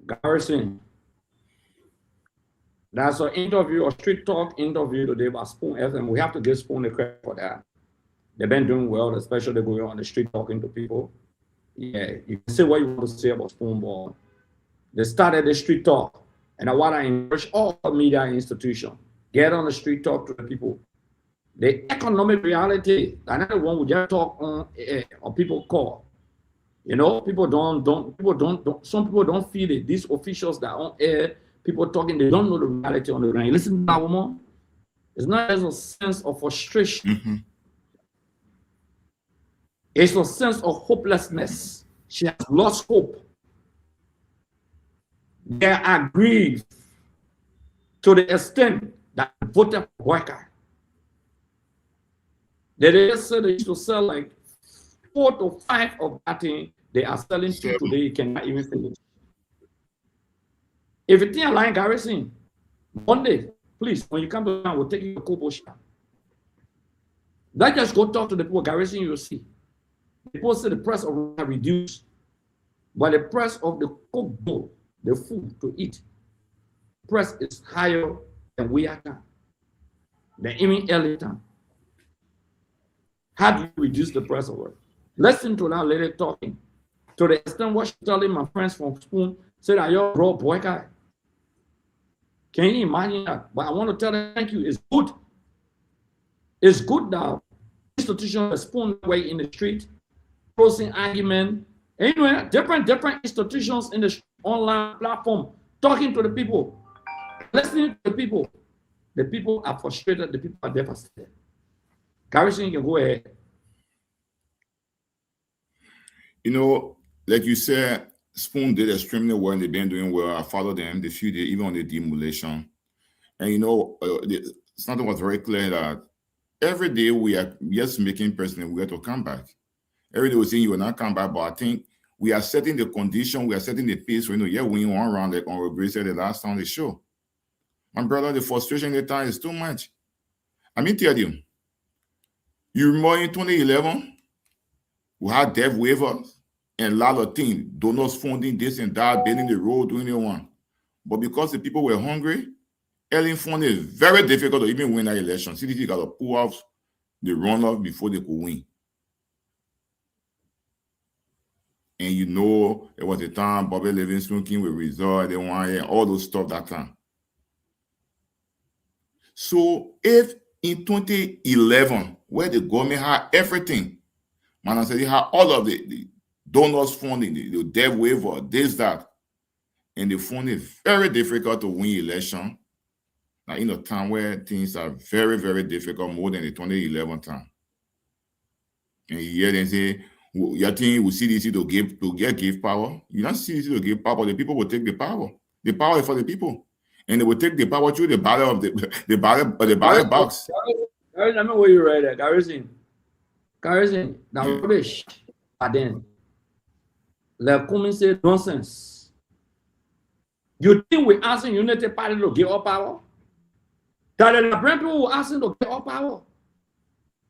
Garrison. That's an interview, a street talk interview today by Spoon FM. We have to give Spoon the credit for that. They've been doing well, especially going on the street talking to people. Yeah, you can say what you want to say about Spoon Ball. They started the street talk. And I want to encourage all media institutions, get on the street, talk to the people. The economic reality, another one we just talk on air, or people call. You know, some people don't feel it. These officials that are on air, people talking, they don't know the reality on the ground. You listen to that woman, it's not just a sense of frustration. Mm-hmm. It's a sense of hopelessness. She has lost hope. They are grieved to the extent that voted for boycott. They just said they used to sell like 4 to 5 of that thing. They are selling to today. You cannot even finish. If you think like Garrison, Monday, please, when you come to town, we'll take you to Kobo shop. That just go talk to the people. Garrison, you'll see. People say the price of reduced, but the price of the cook bowl, the food to eat, price is higher than we are now. Than even early time. How do you reduce the price of it? Listen to that lady talking. To the extent what she's telling my friends from Spoon, say that you're raw boycott. Can you imagine that? But I want to tell them thank you. It's good. It's good that institutions Spoon way in the street, closing argument. Anyway, different institutions in the online platform, talking to the people, listening to the people. The people are frustrated. The people are devastated. Garrison, you can go ahead. You know, like you said, Spoon did extremely well and they've been doing well. I followed them the few days, even on the demolition. And you know, something was very clear that every day we are just making president, we have to come back. Every day we're saying you will not come back, but I think we are setting the condition, we are setting the pace. You know, yeah, we win one round, like on Ray said the last time on the show. My brother, the frustration at the time is too much. I mean, tell you, you remember in 2011, we had debt waivers and a lot of things, donors funding this and that, building the road, doing it one. But because the people were hungry, early funding is very difficult to even win that election. CDC got to pull off the runoff before they could win. And you know, it was the time Bobby Livingston came with result, they wanted all those stuff that time. So if in 2011, where the government had everything, man, I said they had all of the donors funding, the debt waiver, this, that, and the funding is very difficult to win election. Now, in a time where things are very, very difficult, more than the 2011 time. And here they say, you think we CDC to give power? You don't CDC to give power. The people will take the power. The power is for the people, and they will take the power through the ballot of the ballot box. Let me where you read that, Garrison. Garrison, now rubbish. But then, let come say nonsense. You think we're asking Unity Party to give up power? That the Labrador people were asking to give up power.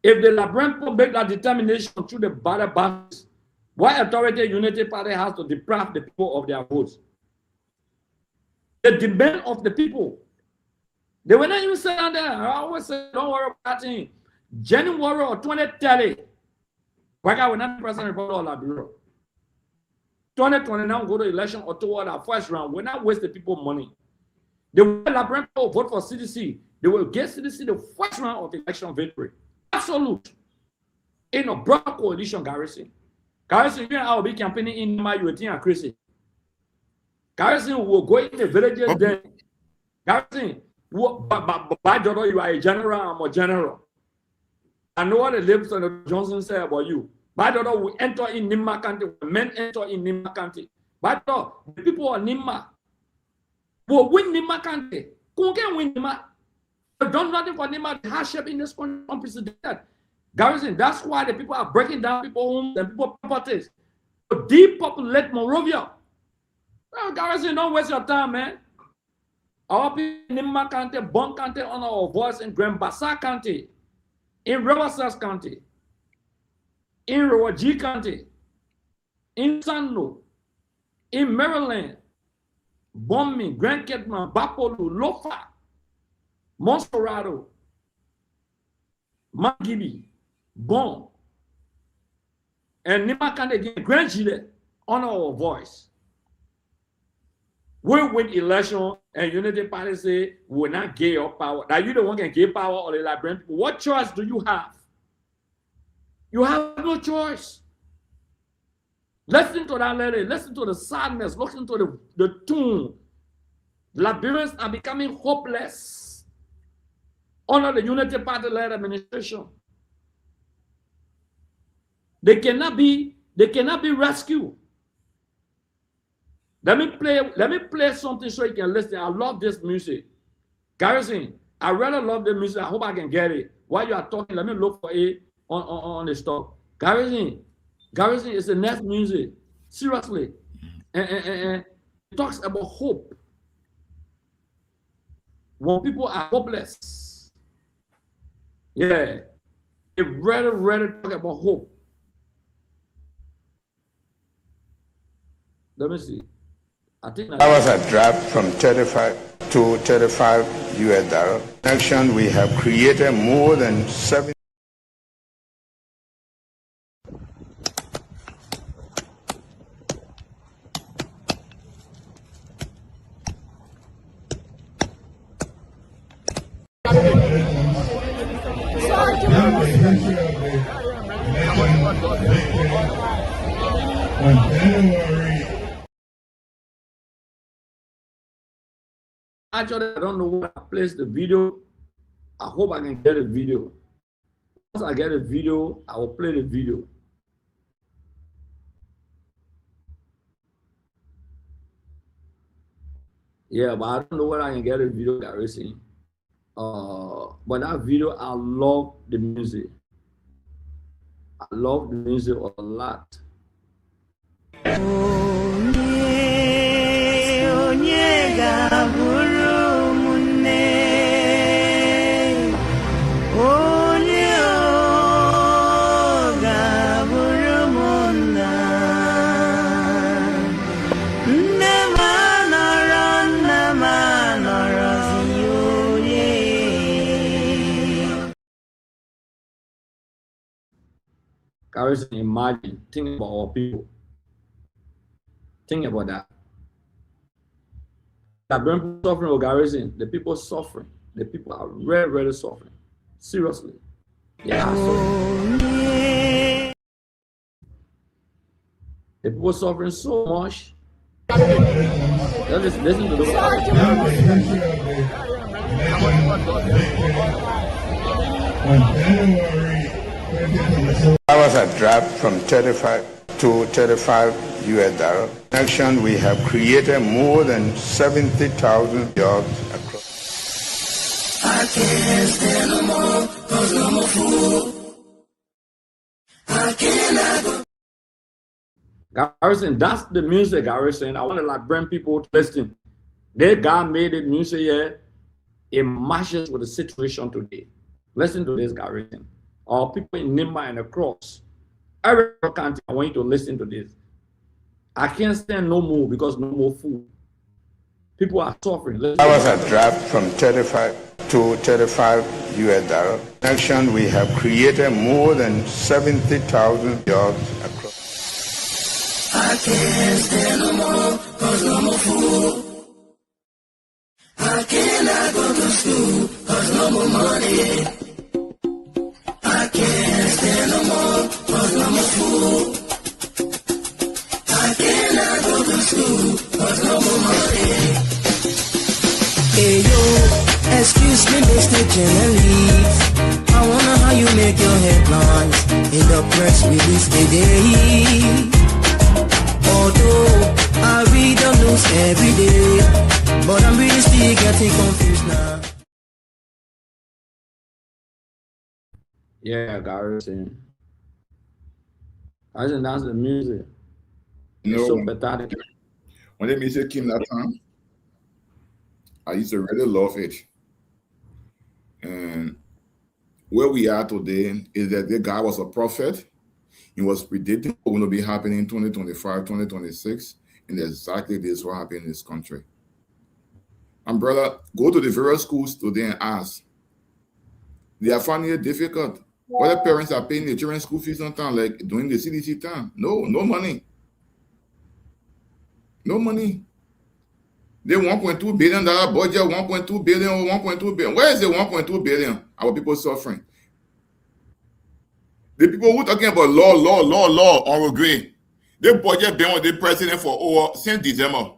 If the Labrador people make that determination through the ballot box, what authority Unity Party has to deprive the people of their votes? The demand of the people. They were not even saying that. I always say, don't worry about it. January of 2030, Why can't we not president of Liberia? 2029 go to election or toward our first round. We're not wasting people money. The Liberian people vote for CDC. They will get CDC the first round of election victory. Absolute. In a broad coalition, Garrison. Garrison, you and I will be campaigning in my European and crazy. Garrison will go in the villages then. Garrison, by daughter, you are a general, I'm a general. I know what the Lips and Johnson say about you. By daughter, we enter in Nimma County, men enter in Nimma County. By daughter, the people of Nimma will win Nimma County. Who can win Nimma? Don't nothing for Nimma, the hardship in this country unprecedented. Garrison, that's why the people are breaking down people's homes and people's properties to depopulate Monrovia. Well, Garrison, don't waste your time, man. Our people in Nimma County, Bon County, on our voice in Grand Bassa County, in Riverside County, in Rawaji County, in Sando, in Maryland, Bombing, Grand Ketman, Bapolu, Lofa, Monserrado, Magibi, Bon, and Nimma County again, Grand Chile, on our voice. We win election and Unity Party say we're not gay or power. Now you don't want to get power or the Liberian people. What choice do you have? You have no choice. Listen to that letter. Listen to the sadness. Listen to the tune. Liberians are becoming hopeless under the Unity Party led administration. They cannot be rescued. Let me play something so you can listen. I love this music. Garrison, I really love the music. I hope I can get it. While you are talking, let me look for it on the stock. Garrison is the next music. Seriously. And it talks about hope. When people are hopeless. Yeah. It really talk about hope. Let me see. I think that was a drop from 35 to 35 US dollars. Action, we have created more than 7. Actually, I don't know where I placed the video. I hope I can get a video. Once I get a video, I will play the video. Yeah, but I don't know where I can get a video, Garrison. But that video, I love the music. I love the music a lot. Garrison, imagine, think about our people. Think about that. The people suffering with Garrison, the people suffering. The people are really suffering. Seriously. They are suffering. The people suffering so much. Listen to the That was a drop from 35 to 35 US dollars. Action, we have created more than 70,000 jobs across. I can't stand no more, 'cause I'm a fool. I cannot go. Garrison, that's the music, Garrison. I want to Liberian people to listen. That God made the music here. It matches with the situation today. Listen to this, Garrison. Our people in Nimma and across every country, I want you to listen to this. I can't stand no more because no more food. People are suffering. That was a drop from 35 to 35 US. Action, we have created more than 70,000 jobs across. I can't stand no more, cause I'm a fool. I cannot go to school, cause no more money. I can't stand no more, cause I'm a fool. I cannot go to school, cause no more money. Hey yo, excuse me, Mr. Journalist. I wonder how you make your headlines in the press release today. Although I read the news every day, but I'm really still getting confused now. Yeah, Garrison. I think that's the music. It's so pathetic. When the music came that time, I used to really love it. And where we are today is that the guy was a prophet. He was predicting what's going to be happening in 2025, 2026. And exactly this is what happened in this country. And brother, go to the various schools today and ask. They are finding it difficult. Whether parents are paying the children's school fees on time, like during the CDC time. No money. No money. The $1.2 billion budget, 1.2 billion or 1.2 billion. Where is the 1.2 billion? Our people suffering. The people who talking about law on regret. The budget been with the president for over since December.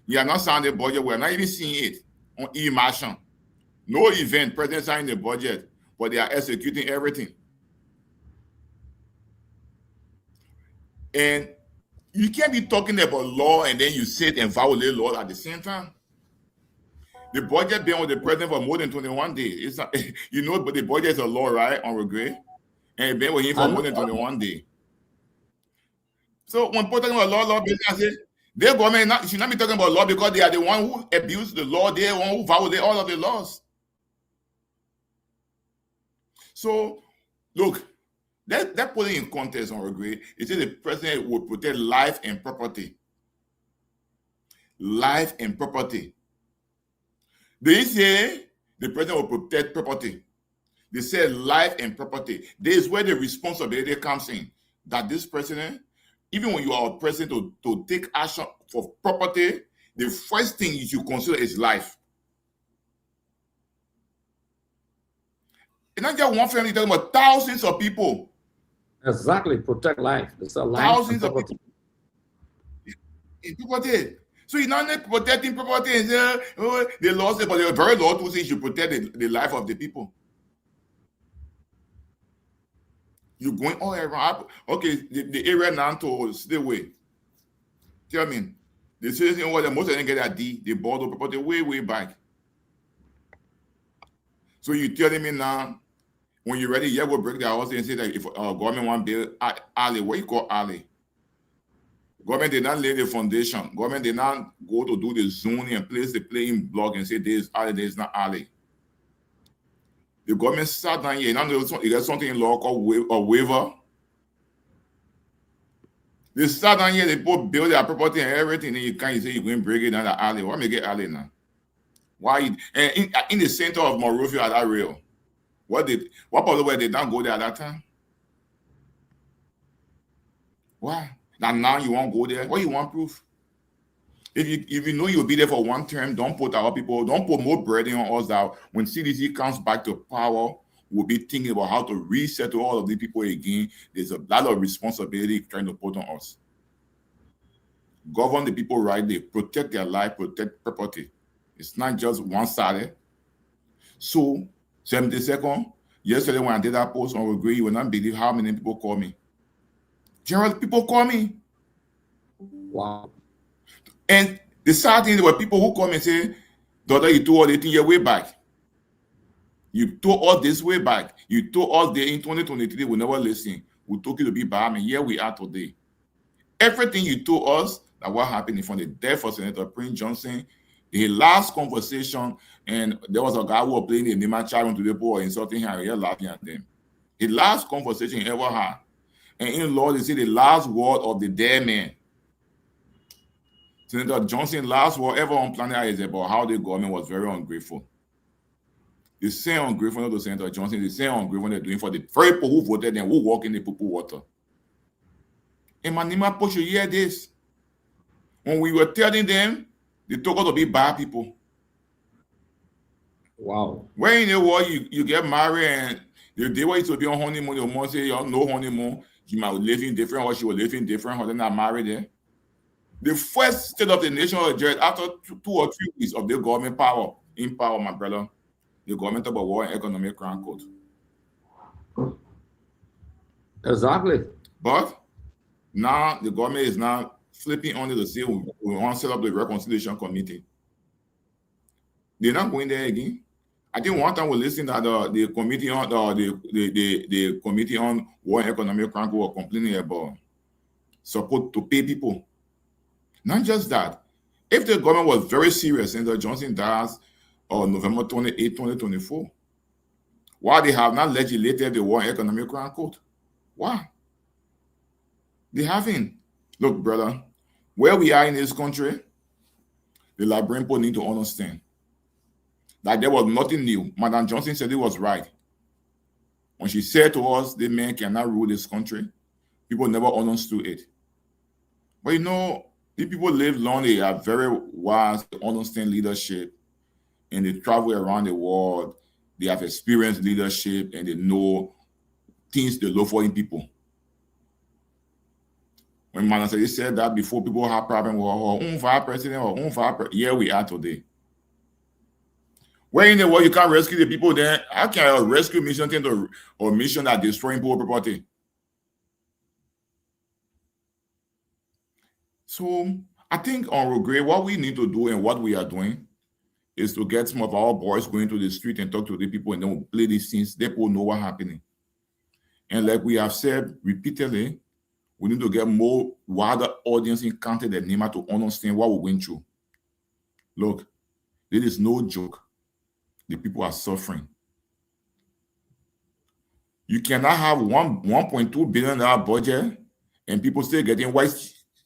We are not signing the budget. We are not even seeing it on e-marching. No event, president signing the budget, but they are executing everything. And you can't be talking about law and then you sit and violate law at the same time. The budget been with the president for more than 21 days. It's not, you know, but the budget is a law, right, on regret? And it been with him for more than 21 days. So when people talking about law, business, their government should not be talking about law because they are the one who abuse the law. They are the one who violate all of the laws. So, look, that put it in context on regret. It says the president will protect life and property. Life and property. They say the president will protect property. They say life and property. This is where the responsibility comes in. That this president, even when you are a president to take action for property, the first thing you should consider is life. It's not just one family, talking about thousands of people. Exactly, protect life. It's a life. Thousands of people. In property. So you're not protecting property and say, oh, they lost it, but the very law to say you should protect the life of the people. You're going all around. Okay, the area now to stay away. Tell me, the citizen was most of them get that D, they bought the property way back. So you telling me now, when you're ready, we'll break the house and say that if government want to build alley, what you call alley? Government did not lay the foundation. Government did not go to do the zoning and place the playing block and say this alley, this is not alley. The government sat down here. Now you got something in law called a waiver. They sat down here, they both build their property and everything, and you can't say you're going to break it down the alley. Why make it alley now? Why? And in the center of Monrovia at that rail, what part of the way they don't go there at that time? Why? Now you won't go there? What you want proof? If you know you'll be there for one term, don't put our people, don't put more burden on us that when CDC comes back to power, we'll be thinking about how to reset to all of these people again. There's a lot of responsibility trying to put on us. Govern the people rightly, protect their life, protect property. It's not just one-sided. So, 72nd, yesterday when I did that post on Regret, you will not believe how many people call me. General, people call me. Wow. And the sad thing, there were people who come and say, daughter, you told all the things your way back. You told all this way back. You told all day in 2023, we never listen. We took you to be bad, and here we are today. Everything you told us that what happened from the death of Senator Prince Johnson, the last conversation, and there was a guy who was playing the Nima child to the boy, insulting him, and we were laughing at them. The last conversation he ever had. And in law, they say the last word of the dead man. Senator Johnson last word ever on planet Earth is about how the government was very ungrateful. The same ungratefulness to Senator Johnson, the same ungratefulness they're doing for the very people who voted and who walk in the purple water. And Manima Posh, you hear this? When we were telling them, they took us to be bad people. Wow. When in the world you get married and the day where you to be on honeymoon, your mom say you no honeymoon, you might live in different, or she will live in different, or they're not married there. The first state of the nation of Nigeria, after 2 or 3 weeks of the government power, in power, my brother, the government about war and economic crown court. Exactly. But now the government is now flipping on to say we want to set up the reconciliation committee. They're not going there again. I think one time we listened that the committee on the committee on war and economic crime were complaining about support to pay people. Not just that. If the government was very serious, Senator Johnson dies on November 28, 2024, why they have not legislated the war and economic crime code? Why? They haven't. Look, brother, where we are in this country, the Liberian people need to understand that there was nothing new. Madam Johnson said it was right. When she said to us, the men cannot rule this country, people never understood it. But you know, the people live long, they are very wise, they understand leadership, and they travel around the world. They have experienced leadership, and they know things they look for in people. When Madam said that before, people have problems with our vice president or vice president. Here we are today. Where in the world you can't rescue the people there? How can a rescue mission tend to or mission that destroying people property? So I think on Regret, what we need to do and what we are doing is to get some of our boys going to the street and talk to the people and then we'll play these things. They will know what's happening. And like we have said repeatedly, we need to get more wider audience in content than Nima to understand what we went through. Look, this is no joke. The people are suffering. You cannot have $1.2 billion budget and people still getting white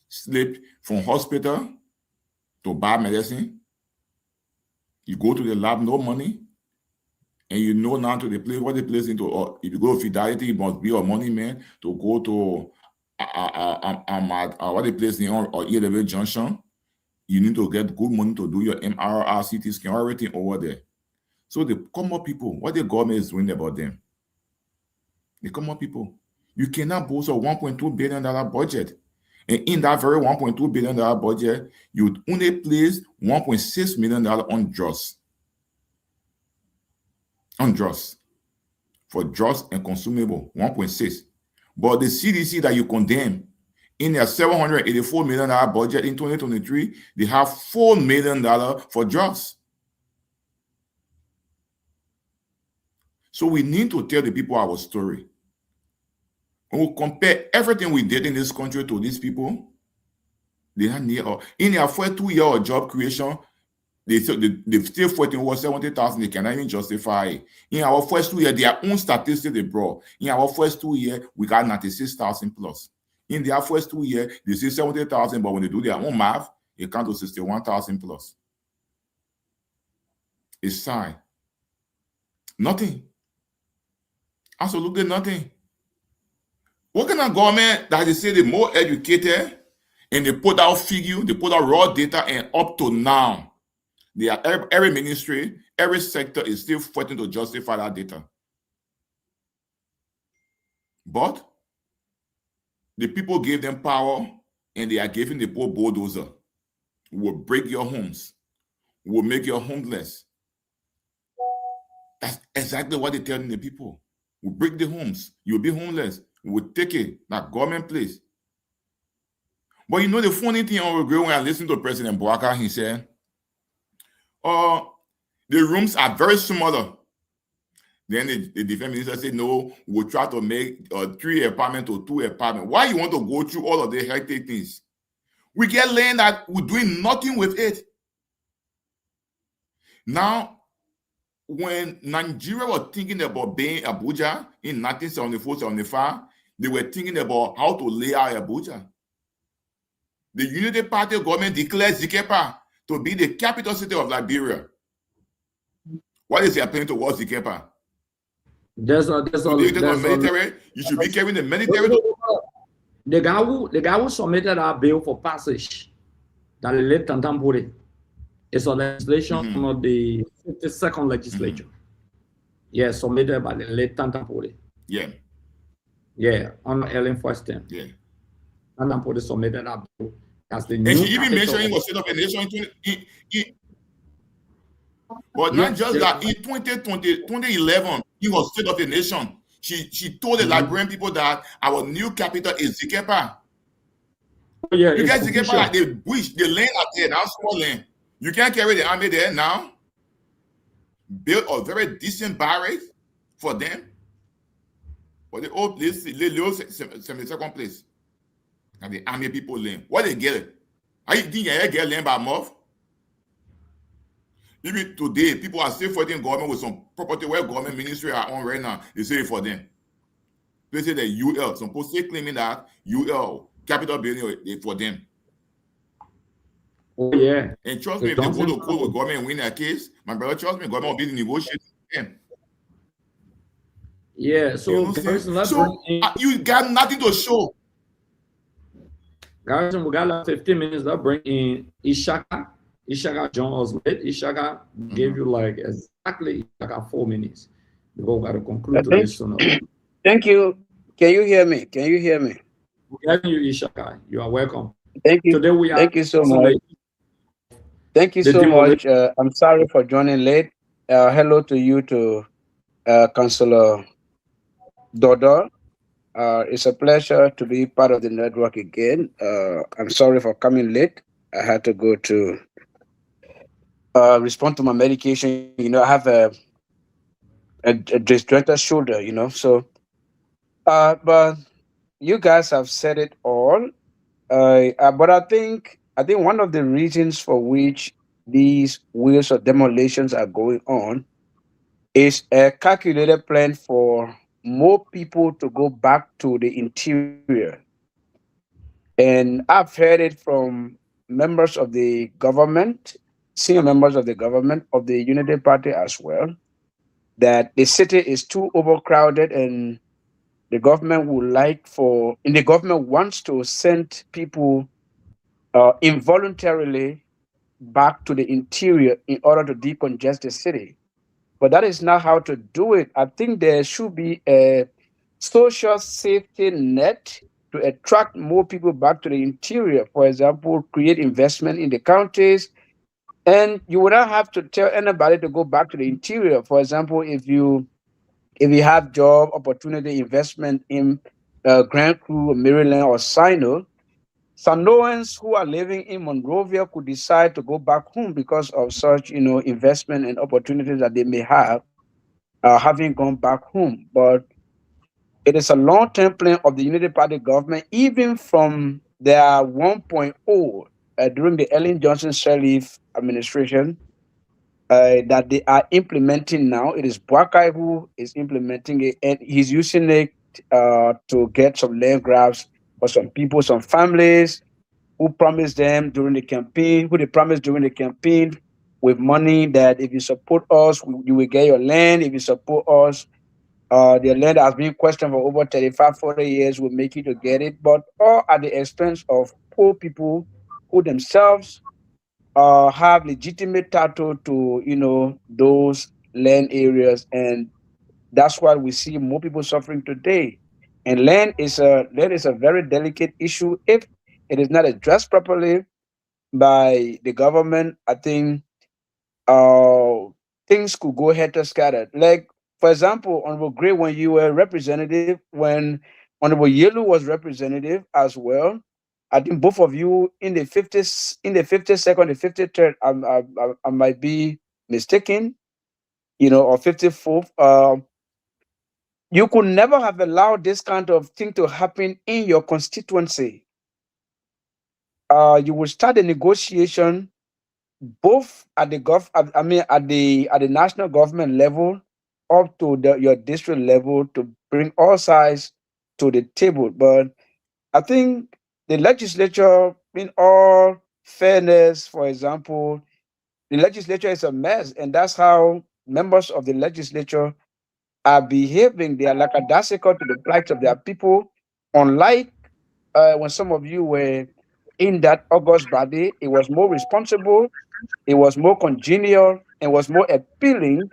slip from hospital to buy medicine. You go to the lab, no money, and you know now to the place what the place into. Or if you go to Fidelity, it must be a money man to go to what the place in or E-Level Junction. You need to get good money to do your MRI, CT scan, everything over there. So the common people, what the government is doing about them? The common people. You cannot boast a $1.2 billion budget. And in that very $1.2 billion budget, you only place $1.6 million on drugs. On drugs. For drugs and consumable, 1.6. But the CDC that you condemn, in their $784 million budget in 2023, they have $4 million for drugs. So we need to tell the people our story. When we compare everything we did in this country to these people, they are near. In their first 2 years of job creation, they still fighting over 70,000. They cannot even justify it. In our first 2 years, their own statistics they brought. In our first 2 years, we got 96,000 plus. In their first 2 years, they say 70,000, but when they do their own math, it comes to 61,000 plus. It's sad. Nothing. Absolutely nothing. What kind of government that they say they're more educated and they put out figure, they put out raw data, and up to now, they are every ministry, every sector is still fighting to justify that data. But the people gave them power and they are giving the poor bulldozer. Will break your homes, will make you homeless. That's exactly what they're telling the people. We'll break the homes, you'll be homeless. We'll take it, that government place. But you know the funny thing on Regret, when I listened to President Bouaka, he said, the rooms are very smaller. Then the defense minister said, no, we'll try to make 3 apartments or 2 apartments. Why you want to go through all of the hectic things? We get land that we're doing nothing with it. Now, when Nigeria was thinking about being Abuja in 1974-75, they were thinking about how to lay out Abuja. The Unity Party government declared Zikepa to be the capital city of Liberia. What is your plan towards the Kepa? There's a military. You should be carrying the military. The guy who submitted our bill for passage, that is late Tantampuri, is a legislation of the 52nd legislature. Yeah, submitted by the late Tantampuri. Yeah. Yeah, on Ellen Firsten. Yeah. Tantampuri submitted our bill as the and new. She even mentioned he was set up a nation but not just that. In 2011, he was set up a nation. She told the Liberian people that our new capital is Zikepa. Oh, yeah, you guys Zikepa like the bush, the land out there, now small land. You can't carry the army there now. Build a very decent barracks for them. But the old place, the little 72nd place. And the army people land. What they get it? I think you get land by month. Even today, people are still fighting government with some property where government ministry are on right now. They say it for them. They say that UL, some people still claiming that UL, capital building, for them. Oh, yeah. And trust me, if they go to court with government and win that case, my brother, trust me, government will be negotiating with them. Yeah, so, you know you got nothing to show. Guys, we got like 15 minutes. That bring in Ishaka. Ishaka John was late. Ishaka gave you like exactly 4 minutes before we got to conclude this. Thank you. Can you hear me? Can you hear me? We're hearing you, Ishaka. You are welcome. Thank you. Today we are. Thank you so much. Thank you so much. I'm sorry for joining late. Hello to you, to Councillor Dodo. It's a pleasure to be part of the network again. I'm sorry for coming late. I had to go to respond to my medication. You know, I have a disjointed shoulder, you know. So, but you guys have said it all. But I think one of the reasons for which these wheels of demolitions are going on is a calculated plan for more people to go back to the interior. And I've heard it from members of the government, senior members of the government, of the Unity Party as well, that the city is too overcrowded and the government wants to send people involuntarily back to the interior in order to decongest the city. But that is not how to do it. I think there should be a social safety net to attract more people back to the interior. For example, create investment in the counties. And you would not have to tell anybody to go back to the interior. For example, if you have job opportunity investment in Grand Crew, Maryland, or Sino, Sanoans who are living in Monrovia could decide to go back home because of such, investment and opportunities that they may have, having gone back home. But it is a long-term plan of the Unity Party government, even from their 1.0 during the Ellen Johnson Sirleaf administration, that they are implementing now. It is Bwakai who is implementing it, and he's using it to get some land grabs for some people, some families who promised them during the campaign, with money that if you support us, you will get your land. If you support us, the land has been questioned for over 35, 40 years, we'll make you to get it, but all at the expense of poor people who themselves have legitimate title to, those land areas. And that's why we see more people suffering today. And land is a very delicate issue. If it is not addressed properly by the government, I think things could go helter scatter. Like, for example, Honorable Gray, when you were representative, when Honorable Yelu was representative as well, I think both of you in the 50s, in the 52nd, the 53rd, I might be mistaken, or 54th. You could never have allowed this kind of thing to happen in your constituency. You would start a negotiation both at the at the national government level up to your district level to bring all sides to the table. But I think the legislature, in all fairness, for example, the legislature is a mess, and that's how members of the legislature are behaving. They are lackadaisical to the plight of their people. Unlike when some of you were in that August body, it was more responsible, it was more congenial, and was more appealing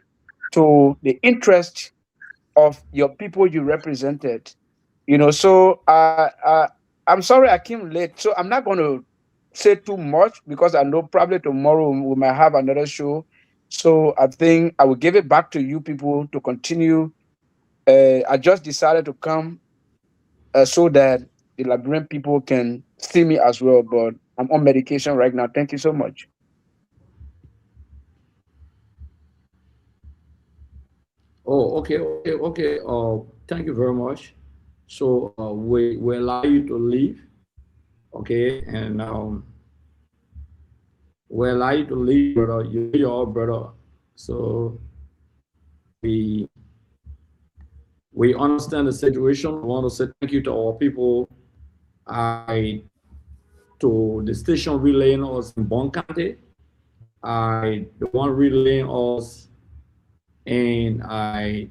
to the interest of your people you represented. So I'm sorry I came late. So I'm not going to say too much because I know probably tomorrow we might have another show. So I think I will give it back to you people to continue. I just decided to come so that the Liberian people can see me as well. But I'm on medication right now. Thank you so much. Oh, okay. Thank you very much. So we allow you to leave, okay, and we allow you to leave, brother. You're your brother. So we understand the situation. We want to say thank you to our people. To the station relaying us in Bon County. The one relaying us and I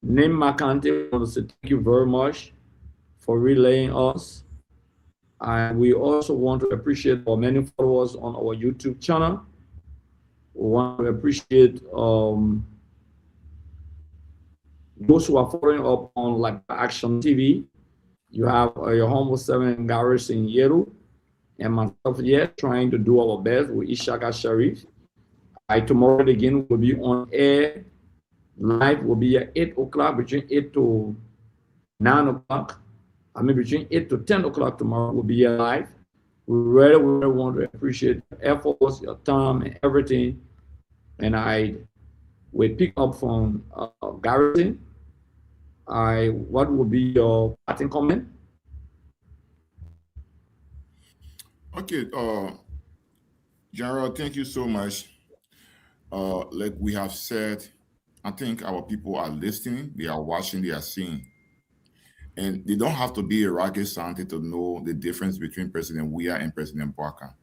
name my county. I want to say thank you very much for relaying us. And we also want to appreciate our many followers on our YouTube channel. We want to appreciate those who are following up on like Action TV. You have your humble servant Garris in Yeru and myself here trying to do our best with Ishaka Sharif. Tomorrow again will be on air. Live will be at 8 o'clock, between 8 to 9 o'clock. I mean, between 8 to 10 o'clock tomorrow will be live. We really want to appreciate your efforts, your time, and everything. And I will pick up from Garrison. What will be your parting comment? Okay, General, thank you so much. Like we have said, I think our people are listening, they are watching, they are seeing. And they don't have to be a rocket scientist to know the difference between President Weah and President Bouakai.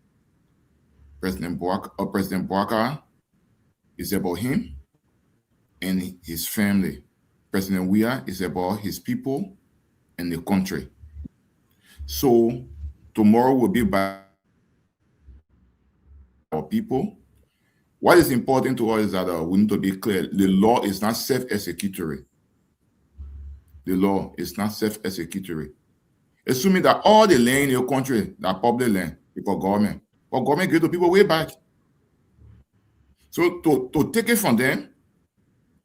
President Bouakai is about him and his family. President Weah is about his people and the country. So tomorrow will be by our people. What is important to us is that we need to be clear. The law is not self-executory. The law is not self-executory. Assuming that all the land in your country, that public land, is for government. But government give to people way back. So to take it from them,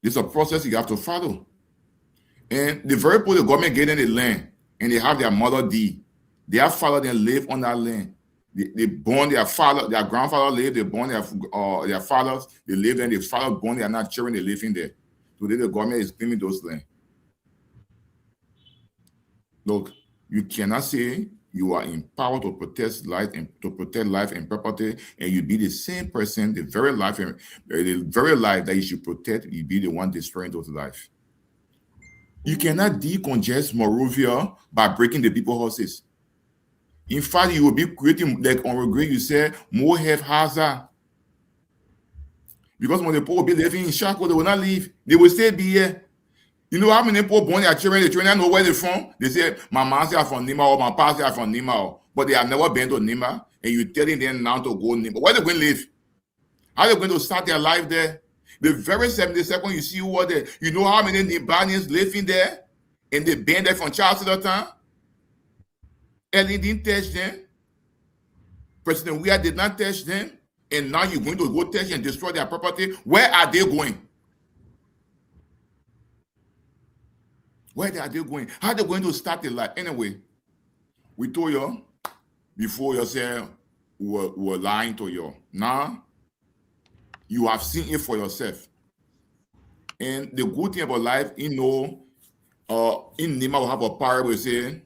it's a process you have to follow. And the very people the government get in the land and they have their mother deed, their father then live on that land. They born their father, their grandfather live, they born their fathers, they live there, their father born, they are not children, they live in there. Today the government is claiming those land. Look, you cannot say you are empowered to protect life and property, and you be the same person, the very life that you should protect, you be the one destroying those lives. You cannot decongest Monrovia by breaking the people's houses. In fact, you will be creating, like on regret, you say, more health hazard. Because when the people will be living in Shako, they will not leave. They will still be here. You know how many people born their children, the children know where they're from? They say, my mom is from Nima or my papa is from Nima, but they have never been to Nima, and you're telling them now to go Nima. Where are they going to live? How are they going to start their life there? The very 72nd you see who are there, you know how many Nibanians living there? And they been there from Charles to the time? Ellie didn't touch them. President Weah did not touch them. And now you're going to go touch and destroy their property. Where are they going? Where are they going? How are they going to start their life? Anyway, we told you before you said we were lying to you. Now, you have seen it for yourself. And the good thing about life, in Nima, we have a parable saying,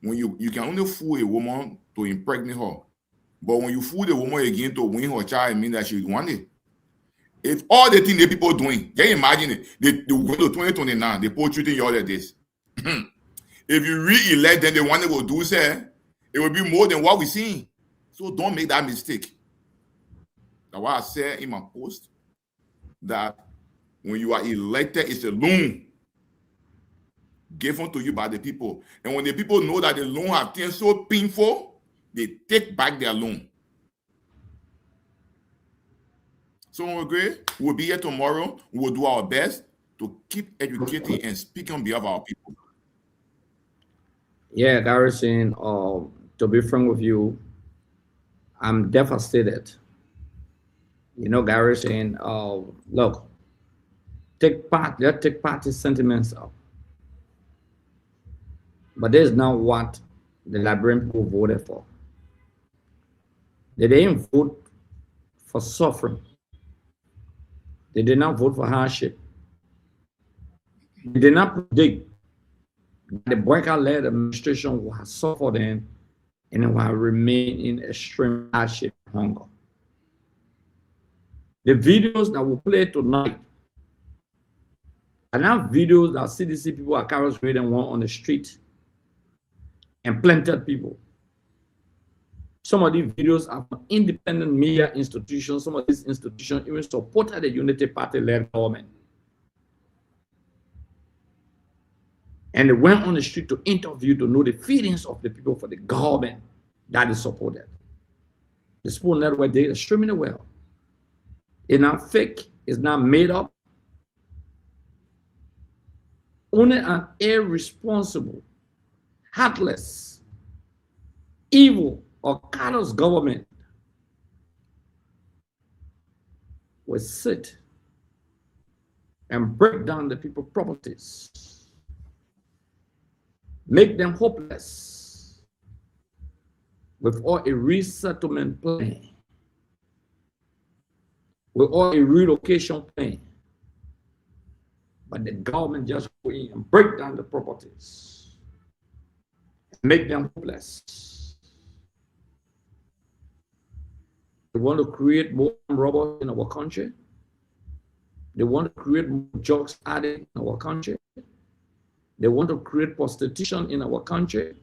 when you can only fool a woman to impregnate her. But when you fool the woman again to win her child, it means that she want it. If all the things the people doing, can you imagine it? They go to 2029, they put treating you all of this. If you re-elect them, they want to go do say, it will be more than what we're seeing. So don't make that mistake. That's why I said in my post that When you are elected, it's a loan given to you by the people. And when the people know that the loan have been so painful, they take back their loan. So we agree, we'll be here tomorrow. We'll do our best to keep educating and speaking on behalf of our people. Yeah, Garrison, to be frank with you, I'm devastated. You know, Garrison, look, let's take party sentiments up. But this is not what the Liberian people voted for. They didn't vote for suffering. They did not vote for hardship. They did not predict the Boyka-led administration will have suffered and it will remain in extreme hardship and hunger. The videos that we play tonight are not videos that CDC people are carrying and one on the street and planted people. Some of these videos are from independent media institutions. Some of these institutions even supported the Unity Party-led government. And they went on the street to interview to know the feelings of the people for the government that is supported. The Spoon Network did extremely well. It's not fake, it's not made up. Only an irresponsible, heartless, evil, or callous government will sit and break down the people's properties, make them hopeless with all a resettlement plan, with all a relocation plan. But the government just go in and break down the properties, make them hopeless. They want to create more robbers in our country. They want to create more drugs addicts in our country. They want to create prostitution in our country.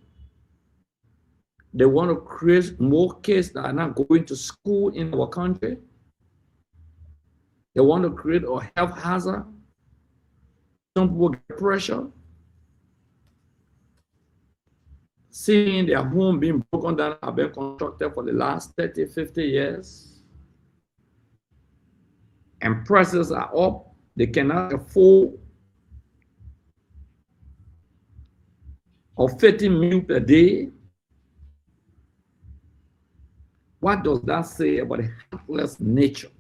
They want to create more kids that are not going to school in our country. They want to create a health hazard. Some people get pressure. Seeing their home being broken down, have been constructed for the last 30, 50 years. And prices are up. They cannot afford or 50 meals per day. What does that say about the heartless nature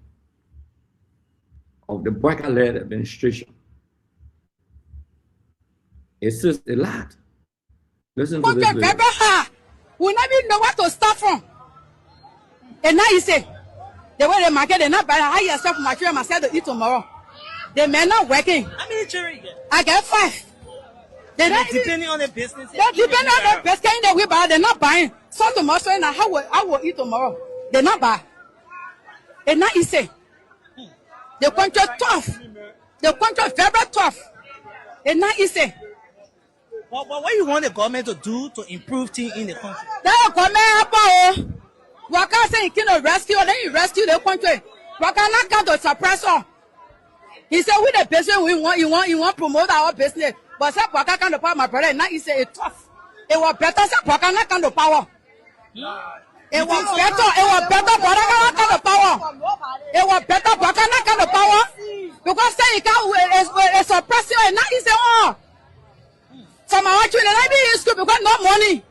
of the Boyka-led administration? It says a lot. Listen to this. We never know what to start from. And now you say, the way they market, they're not buying. I yourself my children myself to eat tomorrow. They may not working. How many children you get? I get 5. They're not depending on the business. They're depending on the business. Kind of way, but they're not buying. So tomorrow, so I will eat tomorrow. They're not buying. And now you say, the country tough. The country very tough. And now you say, what you want the government to do to improve things in the country? The government, we can't say you can rescue, then you rescue the country. We cannot come to suppress all. He said, with the business we want, you want to promote our business. But say, we can't come to power, my brother. Now he said it's tough. It was better, say, we cannot come to power. It was better, but I cannot come to power. It was better, but I cannot come to power. Because say you can't suppress you, and now he said, oh. Some of our children, I be in school because no money.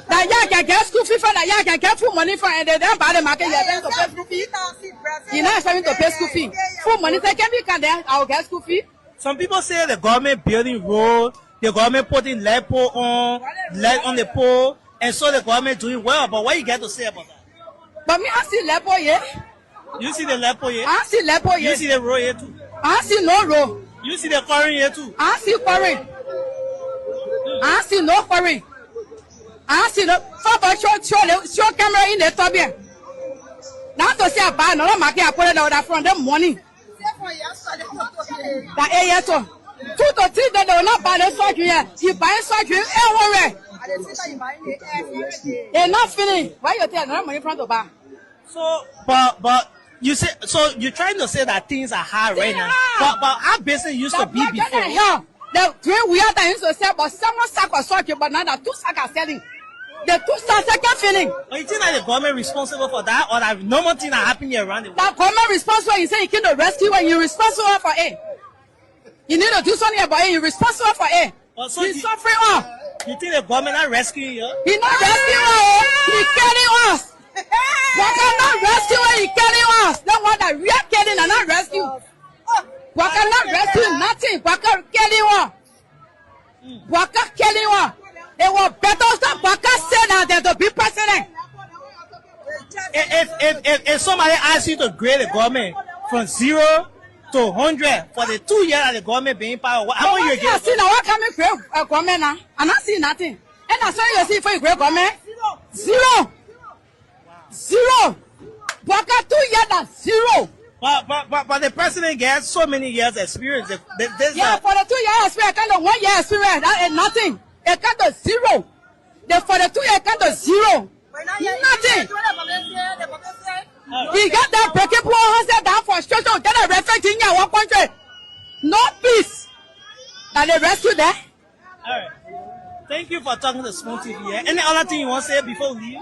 That you can get school fee for that, you can get full money for, and they don't buy the market, you're going to pay school fee. You're not expecting to pay school fee. Full money, they can be can there, I'll get school fee. Some people say the government building road, the government putting lead pole on the pole, and so the government doing well. But what you got to say about that? But me, I see lead pole here. You see the lead pole here? I see lead pole here. You see the road here too? I see no road. You see the quarry here too? I see quarry. I see no quarry. I see no. Show camera in the top here. Now to say about no market, I put it out from the morning. That area to 2 to 3 days they will not buy the surgery here. You buy surgery everywhere. They're not finished. Why you take no money from the bar? So, but You say so? You're trying to say that things are hard right now, but our business used to be before. The three we are used to sell, but someone sack was talking, but now the two sack are selling. The two sack second feeling. But you think that the government responsible for that, or that normal thing that happening around the world? The government responsible. You say you came to rescue, and you're responsible for it. You need to do something about it. You're responsible for it. Also, He's suffering all. You think the government not rescuing you? He not rescuing us. He killing us. Waka not rescuing. He killing us. No wonder we are killing and not rescue. Waka not rescuing nothing. Waka killing us. Waka killing us. It was better stop Waka say that than to be president. If somebody asks you to grade the government from 0 to 100 for the 2 years that the government being power, how much you get? I see now what coming from a government now. I not see nothing. And I saw you see for a great government. 0. 0. Waka 2 years that's 0. But the president gets so many years experience. Yeah, for the 2 years experience, kind of 1 year experience, that is nothing. It kind of 0. For the 2 years, kind of 0. Nothing. He got that breaking poor house down for structure, get a refugee in one country. No peace. That they rescue there. All right. Thank you for talking to Spoon TV. Yeah? Any other thing you want to say before we leave?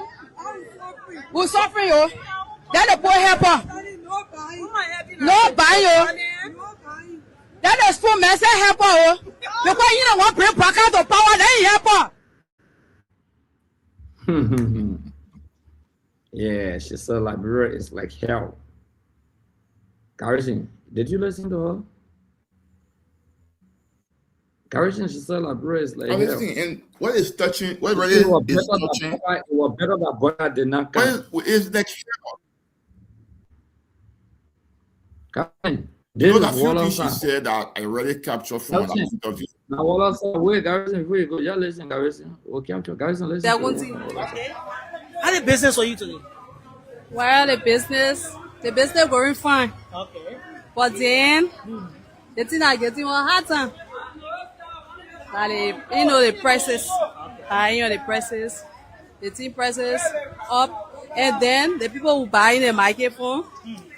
Who's suffering, yo? That the poor helper. No buy, yo. That the Spoon man say helper, yo. Because you don't want to bring back out the power, then helper. Yeah, she said Liberia is like hell. Garrison, did you listen to her? Garrison, she said Liberia is like hell. And what is touching? What really is touching? It was better that Bola did not come. What is that? Garrison, you know, that few things she said that I already captured from an interview. Now, Bola said, wait, Garrison, before you go, yeah, listen, Garrison. We'll capture Garrison, listen. That one thing. Okay. How the business for you today? Well, the business going fine. Okay. But then, the thing I getting one hard time. Like the prices. The prices. The thing prices up, and then the people who buy in the microphone,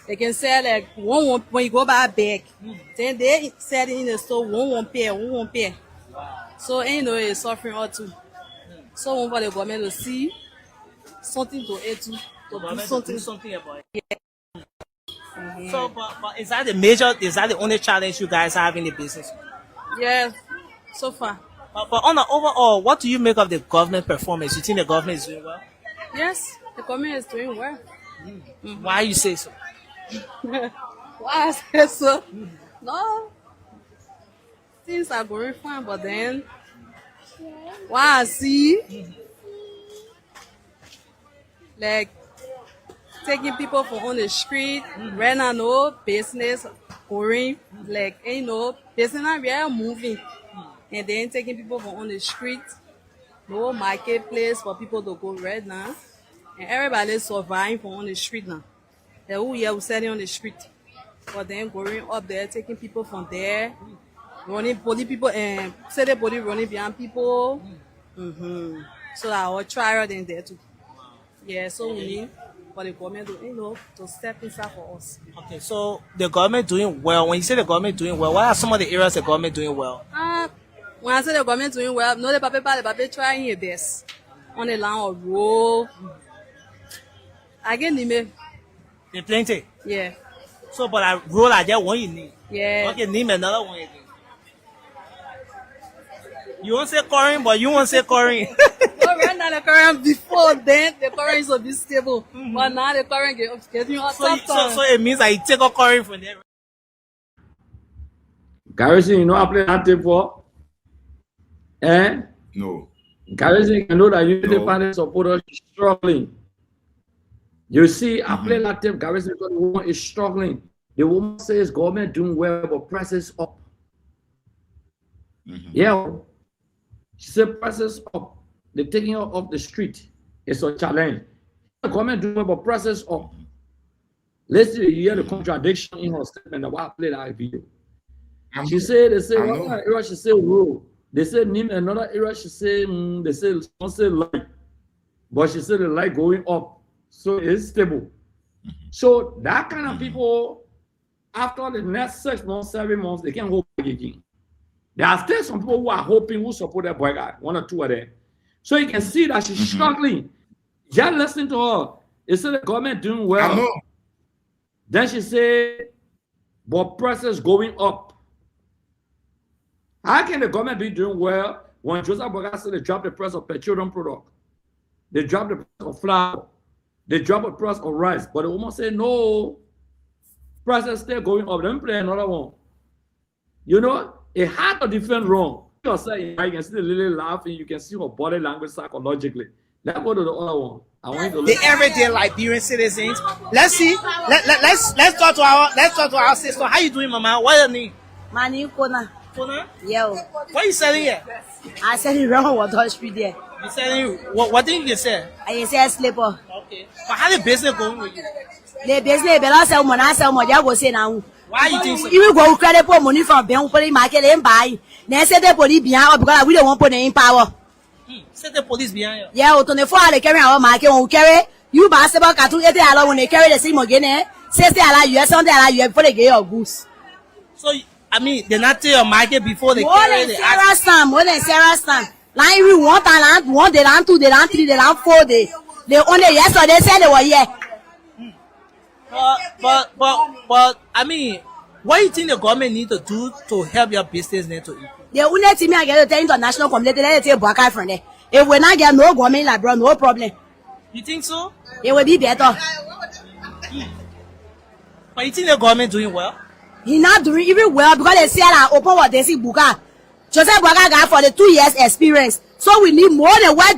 they can sell like one when you go buy a bag. Then they sell it in the store one pair. So it's suffering all too. So one for the government to see something to add to do something about it. Yeah. So, but is that the only challenge you guys have in the business? Yeah, so far. But on the overall, what do you make of the government performance? You think the government is doing well? Yes, the government is doing well. Mm-hmm. Why you say so? Why I say so? No, things are going fine, but then why I see like taking people from on the street, right now no business going, like business not really moving, and then taking people from on the street, no marketplace for people to go right now, and everybody surviving from on the street now. The whole year we selling on the street, but then going up there, taking people from there, running body people and city body running behind people, so that our trial then there too. Yeah, so we need for the government to step inside for us. Okay, so the government doing well. When you say the government doing well, what are some of the areas the government doing well? When I say the government doing well, no, the paper trying their best on the line of road. Again, they plenty. Yeah. So, but I roll like that one you need. Yeah. Okay, name another one again. You won't say current, but you won't say current. No, right now the current before then the current is a bit stable, but now the current getting hot. So it means that you take a current from there. Garrison, you know I play that tape for? No. Garrison, you know that Unity Party supporters is struggling. You see, I play that tape, Garrison, because the woman is struggling. The woman says government doing well, but prices up. Yeah. She said prices up. They're taking her off the street. It's a challenge. The government doing well, but prices up. Let's see, you hear the contradiction in her statement that I played that video. She said, they say one area, she said road. They said name another area, she said, they say don't say light. But she said the light going up. So it's stable. So that kind of people, after the next 6 months, 7 months, they can hope again. There are still some people who are hoping, who support that boy guy, 1 or 2 of them. So you can see that she's struggling. Just listen to her. Instead of the government doing well, I know. Then she said, but prices going up. How can the government be doing well when Joseph Boga said they drop the price of petroleum product? They drop the price of flour. They drop the price of rice. But the woman said, no, prices still going up. Let me play another one. You know, it had to defend wrong. You can see the lady laughing. You can see her body language psychologically. Let's go to the other one. I want you to the everyday Liberian citizens. Let's see. Let's talk to our sister. How you doing, Mama? What's your name? My name Kona. Kona? Yeah. What are you selling here? I selling wrong water street there. You selling what did you sell? I sell slipper. Okay. But how the business going with you? The business better sell money. I sell money. I go say now. Why you think so? You go credit for money from bank for the market and buy. Now say the police behind because we don't want put in power. Say the police behind you. Yeah, 24 hours they carry our market. When we carry, you buy about cartoon 80 dollars when they carry the same again. 60 dollars US, $70 US before they get your goods. So I mean, they not tell your market before they more carry than Sarah Stam, more than Sarah Stam. Like every 1 talent, 1 they land 2, they land 3, they land 4 they only yesterday said they were here. But I mean, what do you think the government need to do to help your business net to improve? The only thing I get to tell international community, let it take Baka from there. If we not get no government like bro, no problem. You think so? It will be better. But you think the government doing well? He not doing even well because they say that open what they see Buka. Joseph Baka got for the 2 years experience. So we need more than what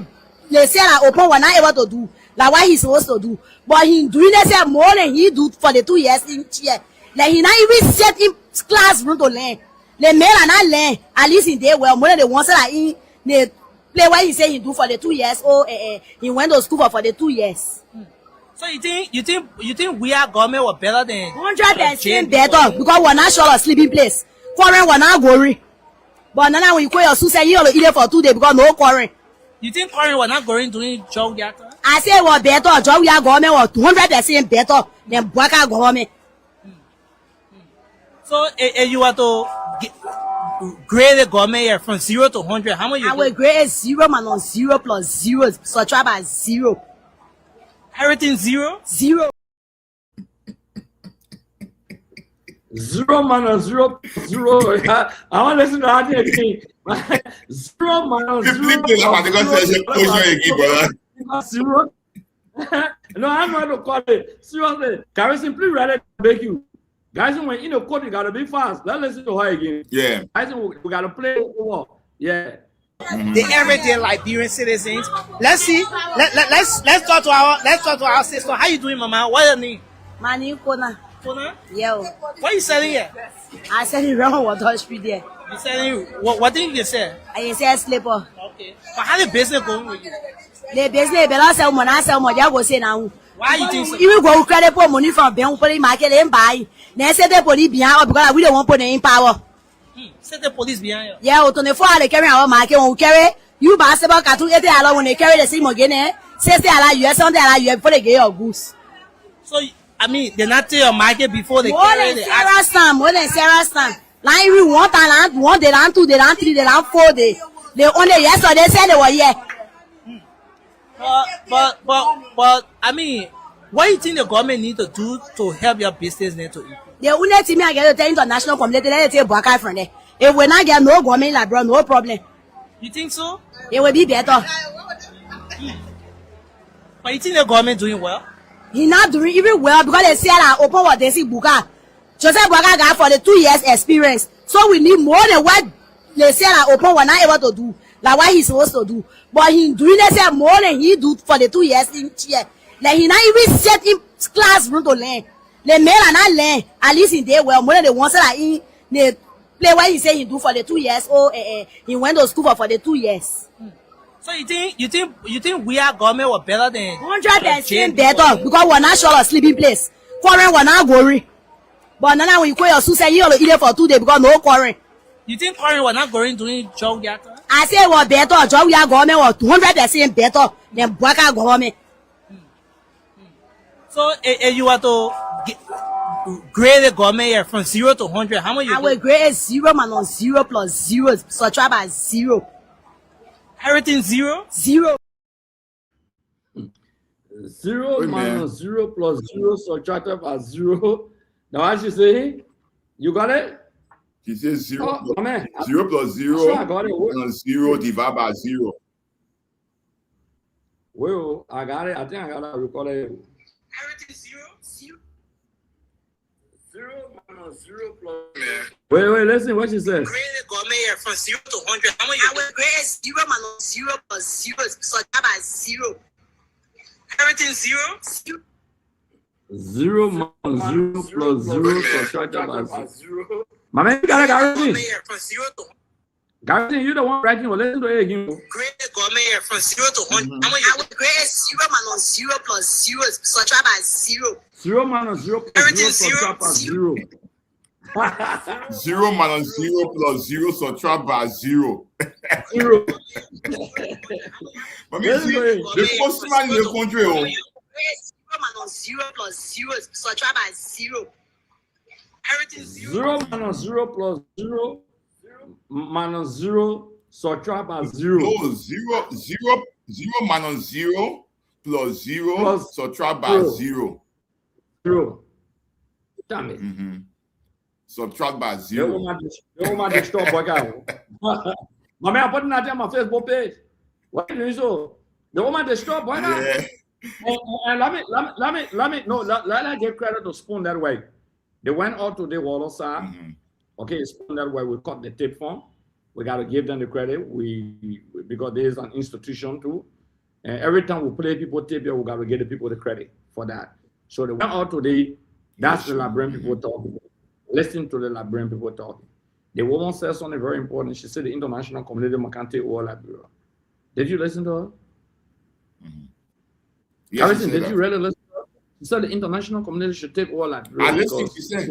they say that open was not able to do. Like what he's supposed to do. But he doing that more than he do for the 2 years in here. Like he not even set in classroom to learn. The male are not learn. At least in there well more than the ones that in they play what he say he do for the 2 years. He went to school for the 2 years. So you think we are government were better than 100% better because we're not sure of sleeping place. Quarrel we're not going. But now when you call your suicide, you only eat it for 2 days because no quarrel. You think quarrel we're not going doing job yet? I say we're better. Job we are government was 200% better than Baka government. So if you were to grade the government here from 0 to 100, how much you I will grade 0 minus 0 plus 0. So try by 0. Everything 0? 0. 0 minus 0 plus 0. I want to listen to that again. 0 minus 0 No, I'm not to call it. Seriously, can we simply read it beg you? Guys, when in the code, you gotta be fast. Let's listen to her again. Yeah. Guys, we gotta play over. Yeah. The everyday Liberian citizens. Let's see. Let's talk to our sister. How you doing, Mama? What's your name? My name Kona. Kona? Yeah. What are you selling here? I selling wrong water street there. You selling what did you sell? I sell slipper. Okay. But how the business going with you? The business better sell money. I sell money. I go say now. Why you think so? You go credit for money from bank for the market and buy. Now say the police behind because we don't want put in power. Say the police behind you. Yeah, 24 hours they carry our market. When we carry, you buy about cartoon 80 dollars when they carry the same again. 60 dollars US, $70 US before they get your goods. So I mean, they not tell your market before they more carry than Sarah Stam, more than Sarah Stam. Like every 1 talent, 1 they land 2, they land 3, they land 4 they only yesterday said they were here. But I mean, what do you think the government need to do to help your business net to improve? The only thing I get to tell international community, let it take Baka from there. If we not get no government like bro, no problem. You think so? It will be better. But you think the government doing well? He not doing even well because they say that open what they see Buka. Joseph Baka got for the 2 years experience. So we need more than what they say that open was not able to do. Like what he's supposed to do. But he doing that more than he do for the 2 years in here. Like he not even set in classroom to learn. The male are not learn. At least in there well more than the ones that in they play what he say he do for the 2 years. He went to school for the 2 years. So you think we are government were better than 100% better because we're not sure of sleeping place. Quarrel we're not going. But now when you call your suicide, you only eat it for 2 days because no quarrel. You think quarrel we're not going doing job yet? I say we're better. Job we are government was 200% better than Baka government. So if you want to grade the government here from 0 to 100, how much you I will grade 0 minus 0 plus 0 subtract by 0. Everything 0? 0. 0 minus 0 plus 0 subtracted by 0. Now what she say? You got it? She says 0 Oh, plus 0 plus 0 sure I got it. plus 0 divided by 0. Well, I got it. I think I got to recall it. Everything 0? 0 minus 0 plus. Wait, listen what she says. Grade the government here from 0 to 100, how much you I will grade 0 minus 0 plus 0 subtract by 0. Everything 0? 0 minus 0 plus 0 subtracted by 0. My man, you got it, Garrison. Garrison, you the one writing. Listen to it again. Grade the government here from 0 to 100. How much I will grade 0 minus 0 plus 0 subtract by 0. 0 minus 0 plus 0 subtract by 0. 0 minus 0 plus 0 subtract by 0. 0. But me see, the first man in the country. 0 minus 0 plus 0 subtract by 0. Everything 0 minus 0 plus 0 minus 0 subtract by 0. No, 0 minus 0 plus 0 plus subtract by 0. 0. Damn it. Subtract by 0. The woman destroy boy guy. My man putting that on my Facebook page. Why are you doing so? The woman destroy boy guy. Yeah. And let me give credit to Spoon that way. They went out to the wall side. Okay, Spoon that way. We cut the tape from. We got to give them the credit. Because there is an institution too. And every time we play people tape here, we got to give the people the credit for that. So they went out today. That's the Liberian people talking. Listen to the Liberian people talking. The woman said something very important. She said the international community can't take over Liberia. Did you listen to her? Yes, Harrison, did you really listen to her? She said the international community should take over Liberia. I listened, she said.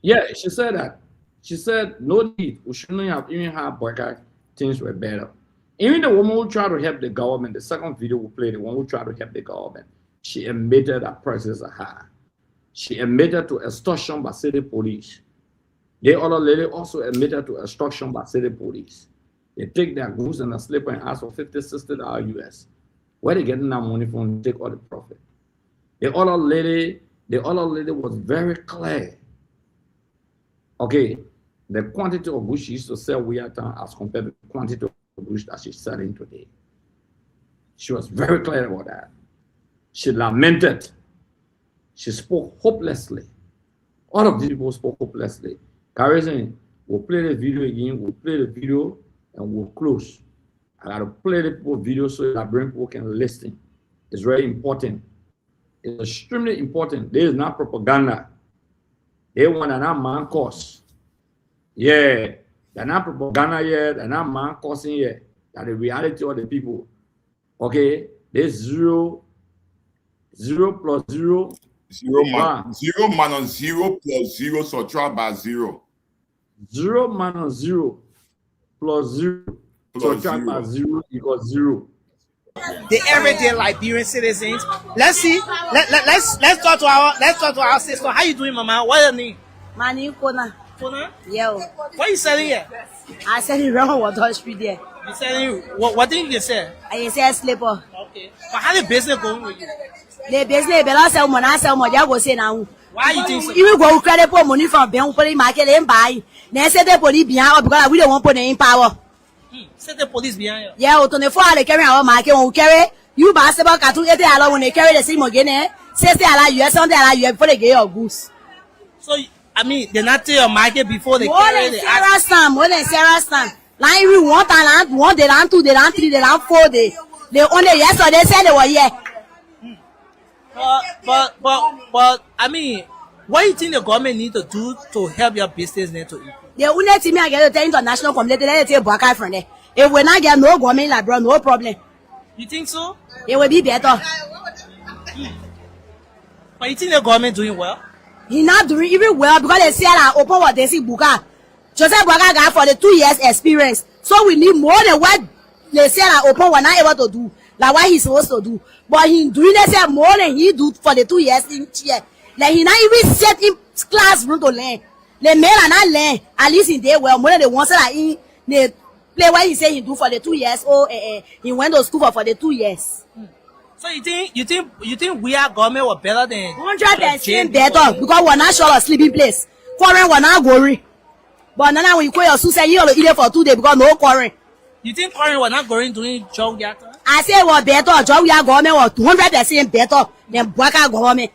Yeah, she said that. She said, no need. We shouldn't have even had boycott. Things were better. Even the woman who tried to help the government, the second video we played, the one who tried to help the government, she admitted that prices are high. She admitted to extortion by city police. The other lady also admitted to extortion by city police. They take their goods and a slipper and ask for $50, $60 US. Where they getting that money from? Take all the profit. The other lady was very clear. Okay, the quantity of goods she used to sell we at as compared to the quantity of goods that she's selling today. She was very clear about that. She lamented. She spoke hopelessly. All of these people spoke hopelessly. Garrison, we'll play the video again, we'll play the video, and we'll close. I gotta play the video so that brain people can listen. It's very important. It's extremely important. This is not propaganda. They want an man cause. Yeah, they're not propaganda yet, they're not man causing yet. That's the reality of the people. Okay, there's 0 plus 0. 0 minus 0 plus 0 subtract by 0. 0 minus 0 plus 0 subtract by 0 equals 0. The everyday Liberian citizens. Let's see. Let's talk to our sister. How you doing, Mama? What's your name? My name Kona. Kona? Yo. What are you selling here? I sell it around Water Street there. You selling what did you sell? I sell slipper. Okay. But how the business going with you? The business below sell money, I sell money. I go say now. Why you think so? You go credit for money from bank, put in market and buy. Then say the police behind because we don't want put in power. Say the police behind you. Yeah, 24 hours they carry our market. When we carry, you buy about cartoon 80 dollars when they carry the same again. 60 dollars US, something dollars US before they get your goods. So I mean, they not tell your market before they carry the Sarah Stam, more than Sarah Stam. Like we want and one, they don't 2, they don't 3, they don't 4 days. They only yesterday said they were here. But I mean, what do you think the government need to do to help your business net to improve? The only thing I get to the international community, they take Baka from there. If we not get no government like bro, no problem. You think so? It will be better. But you think the government doing well? He not doing even well because they say that open what they see Buka. Joseph Baka got for the 2 years experience. So we need more than what they say that open were not able to do. like what he's supposed to do. But he doing this more than he do for the 2 years in chair. Like he not even set in classroom to learn. The men are not learn. At least in there well more than the ones that are in the play what he say he do for the 2 years. Oh, he went to school for the 2 years. So you think we are government were better than 100% better because we're not sure of sleeping place. Quarrel we're not going. But now when you call your suicide, you eat it for 2 days because no quarrel. You think current we're not going doing job yet? I say we're better. Job we are government was 200% better than Bwaka government.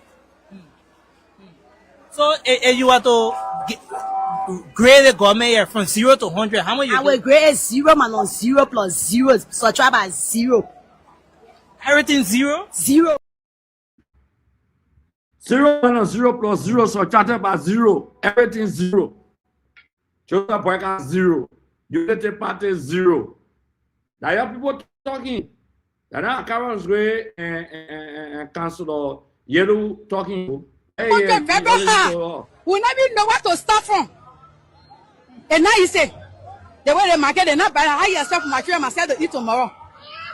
So if you were to grade the government here from 0 to 100, how much you I will grade 0 minus 0 plus 0 subtract by 0. Everything 0? 0. 0 minus 0 plus 0 subtracted by 0. Everything 0. Joseph Boyka 0. United Party 0. Now you have people talking. Now Carol's way and Councilor Yellow talking. Hey, okay, we never know what to start from. And now you say, the way they market, they're not buying. I yourself material myself to eat tomorrow.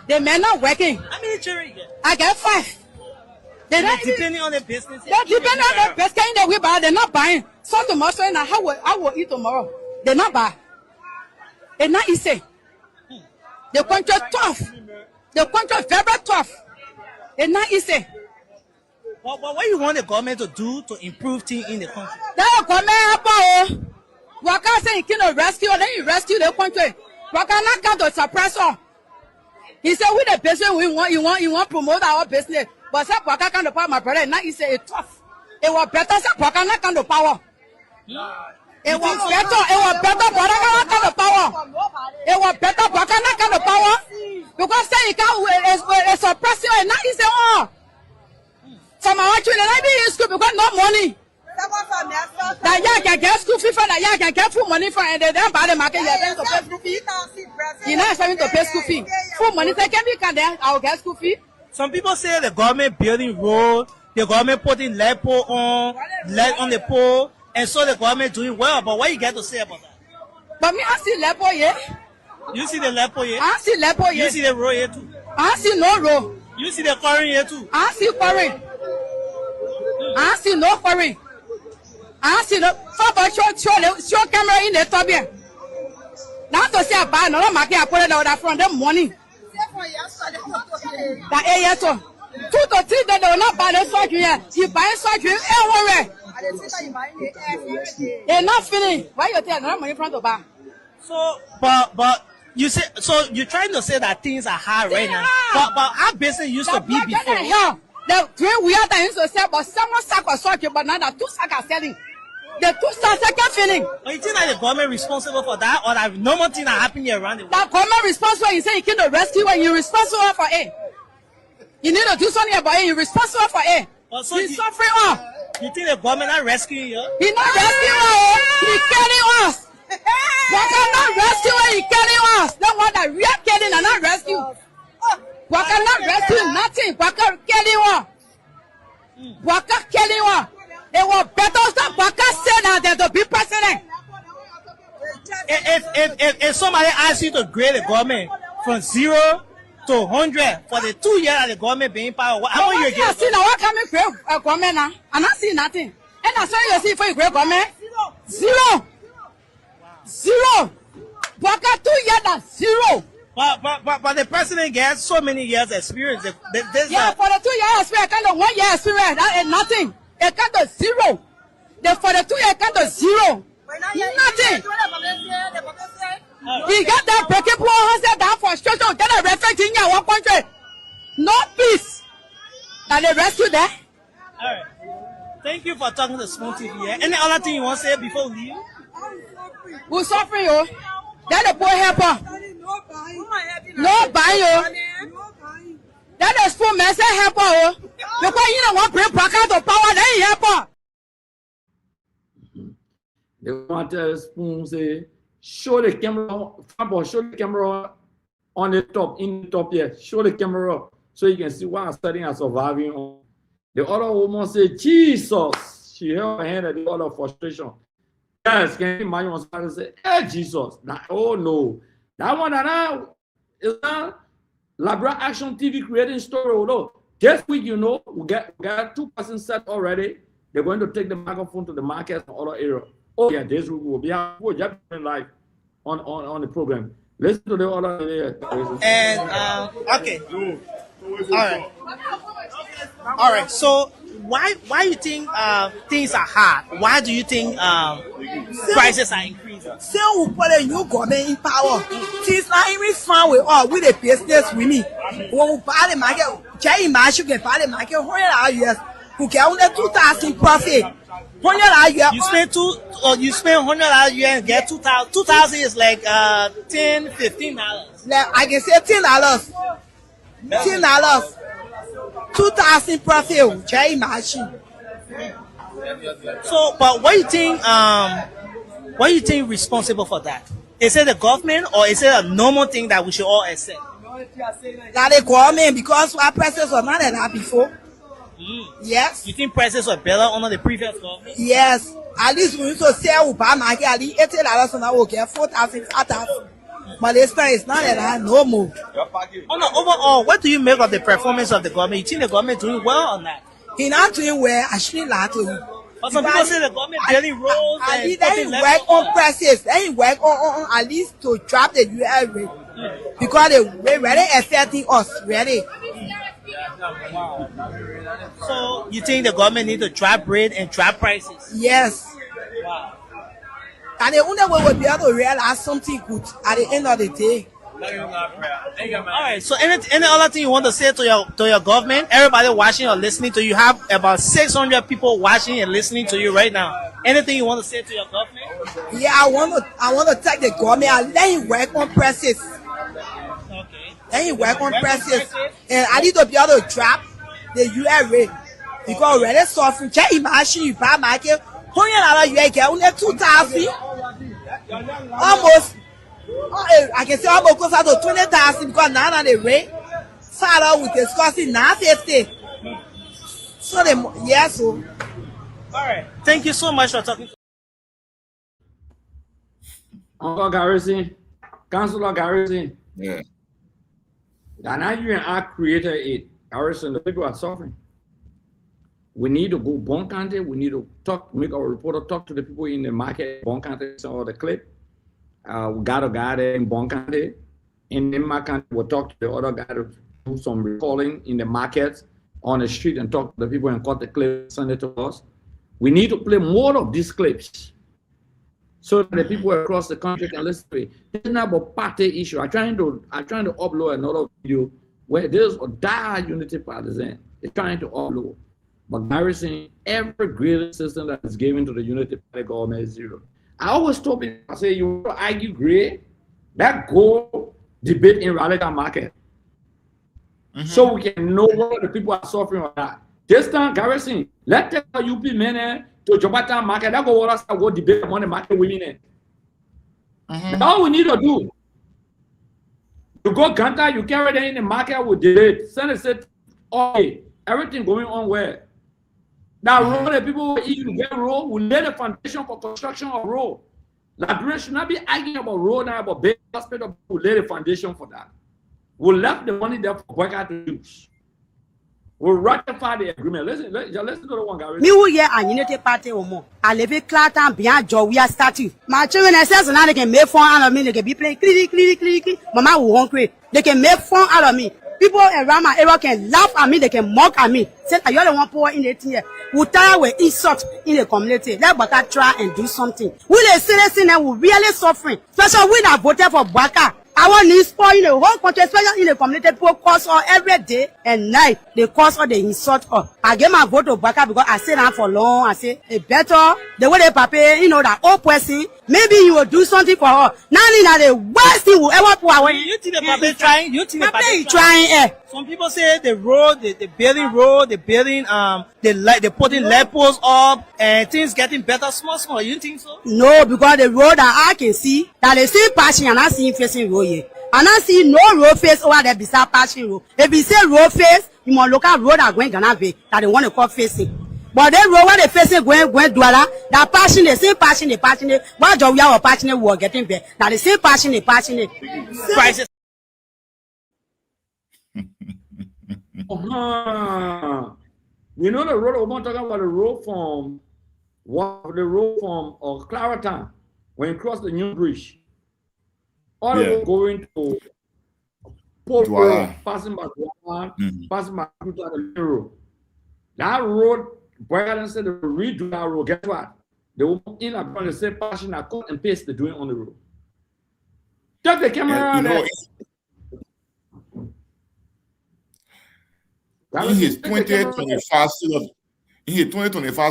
They may not working. How many children you get? I get 5. They're not depending on the business. They're depending on the business. That we buy, they're not buying. So tomorrow, so now I will eat tomorrow. They're not buying. And now you say, the country tough. The country very tough. And now you say, what do you want the government to do to improve things in the country? The government, we can't say you can rescue, then you rescue the country. We cannot come to suppress all. He said, with the business we want, you want to promote our business. But say, we can't come to power, my brother. Now he said, it's tough. It was better, say, we cannot come to power. It was better, but I cannot come to power. It was better, but I cannot come to power. Because say, you can't suppress you, and now he said, oh. Some of our children, I be in school because no money. That you can get school fee for that you can get full money for, and they don't buy the market. You have to pay school fee. You're not having to pay school fee. Full money, they can be can then I'll get school fee. Some people say the government building road, the government putting lead pole on the pole, and so the government doing well. But what you get to say about that? But me, I see lead pole here. You see the lead pole here? I see lead pole here. You see the road here too? I see no road. You see the quarry here too? I see quarry. I see no quarry. I see no. Show camera in the top here. Now to say about no market, I put it out from the morning. That 8 years old. 2 to 3 days they will not buy the surgery here. You buy surgery everywhere. They're not finished. Why you take no money from the bar? So, but you say so. You're trying to say that things are hard right now. But our business used to be before. The three we are used to sell, but someone sack was surgery, but now the 2 sack are selling. The 2 sacks are filling. But you think that the government responsible for that, or that no more thing that happening around the world? The government responsible. You say you can't rescue when you're responsible for it. You need to do something about it. You're responsible for it. So he's suffering all. You think the government not rescuing you? He's not rescuing us. He's killing us. We cannot rescue when he's killing us. The one that we are killing and not rescue. We cannot rescue nothing. We are killing us. We are killing us. It was better stop Baka say now than to be president. If somebody asks you to grade the government from 0 to 100 for the 2 years that the government being power, how much you get? I see now what coming grade government now? I not see nothing. And that's why you see for your grade government. 0. 0. Baka 2 years that's 0. But the president gets so many years experience. For the 2 years experience, kind of 1 year experience, that is nothing. It come to 0. For the 2 years, it come to 0. Nothing. He got that breaking point, that frustration, get a refugee in our country. No peace. Can they rescue there? All right. Thank you for talking to Spoon TV. Any other thing you want to say before we leave? Who's suffering, yo? That's the boy helper. No buy, yo. That is Spoon man say helper, yo. Because you don't want to bring Baka to power, then he helper. They want to Spoon say, show the camera on the top, in the top here. Show the camera so you can see what I'm studying and surviving on. The other woman said, Jesus. She held her hand at the other frustration. Yes, can you imagine one say, hey, Jesus. Now, oh no. That one is not Liberia Action TV creating story. Although this week, we got 2 persons set already. They're going to take the microphone to the markets and other areas. Oh yeah, this week will be live on the program. Listen to the other area. And okay, all right. So why you think things are hard? Why do you think prices are increasing? Say we put a new government in power. Things not even fun with all with the business with me. When we buy the market, can you imagine you can buy the market $100 who get only 2,000 profit. $100 you spend $100 and get 2,000. 2,000 is like $10-15. Like I can say $10. $10. 2,000 profit. Can you imagine? So, but what do you think responsible for that? Is it the government or is it a normal thing that we should all accept? That the government, because our prices were not like that before. Yes. You think prices were better under the previous government? Yes. At least we used to sell Uber market at least $80 and now we get 4,000, 5,000. But this price is not like that no more. Overall, what do you make of the performance of the government? You think the government doing well on that? He's not doing well. I shouldn't lie to you. But some people say the government building roads and they work on prices. They work on at least to drop the US rate because they really affecting us really. So you think the government need to drop rate and drop prices? Yes. Wow. And the only way we'll be able to realize something good at the end of the day. All right. So any other thing you want to say to your government? Everybody watching or listening to you, have about 600 people watching and listening to you right now. Anything you want to say to your government? Yeah, I want to thank the government and let him work on prices. Okay. Let him work on prices, and I need to be able to drop the US rate because already suffering. Can you imagine you buy market $100 US get only 2,000, almost. I can say almost closer to 20,000 because now the rate started with discussing $9.50. So so. All right. Thank you so much for talking. Uncle Garrison, Councilor Garrison. Yeah. The Nigerian Act created it. Garrison, the people are suffering. We need to go Bon County. We need to make our reporter talk to the people in the market, Bon County, some of the clip. We got a guy there in Bon County. In my country, we'll talk to the other guy to do some recalling in the markets, on the street, and talk to the people and cut the clip, send it to us. We need to play more of these clips so that the people across the country can listen to it. This is not about party issue. I'm trying to upload another video where there's a dire unity partisan. They're trying to upload. But Garrison, every grading system that is given to the unity party government is zero. I always told people, I say, you want to argue grade, that go debate in radical market. So we can know what the people are suffering on that. This time, Garrison, let's take the UP men to Jobata market. That go debate on the market women. That's all we need to do. You go Ganta, you carry them in the market with debate. Senate said, okay, everything going on where? Now, road, the people who get road will lay the foundation for construction of road. Liberia should not be arguing about road now, about big hospital. We'll lay the foundation for that. We'll left the money there for worker to use. We'll ratify the agreement. Listen to the one, Gary. Me who here and unity party or more. I live in Clatan beyond Joe. We are starting. My children says now they can make fun out of me. They can be playing clicky. Mama will hungry. They can make fun out of me. People around my area can laugh at me. They can mock at me. Say, you're the one poor in the year. We tire with insult in the community. Let Baka try and do something. We the citizens and we really suffering. Especially we that voted for Baka. Our needs for in the whole country, especially in the community, people cause all every day and night. They cause all the insult all. I gave my vote to Baka because I stayed down for long. I say, it better the way they prepare, that old person. Maybe you will do something for her. Now, the worst thing will ever put away. You think the Papa trying? You think the Papa trying? Some people say the road, the building road, the building, they putting lead posts up and things getting better, small. You think so? No, because the road that I can see, that they see passing and I see facing road here. And I see no road face over there beside passing road. If you say road face, you must look at road that going Ghana Bay that they want to call facing. But they road where they facing going Douala, that passing, the same passing, what job we are passing, we are getting there. That the same passing, Prices. You know the road, we're talking about the road from Claratown, when you cross the new bridge. All the way going to Port Road, passing by Guam, passing by Kuta, the main road. That road, Boylan said they will redo that road. Guess what? They will in upon the same passion that cut and paste they're doing on the road. Take the camera there. In his 2025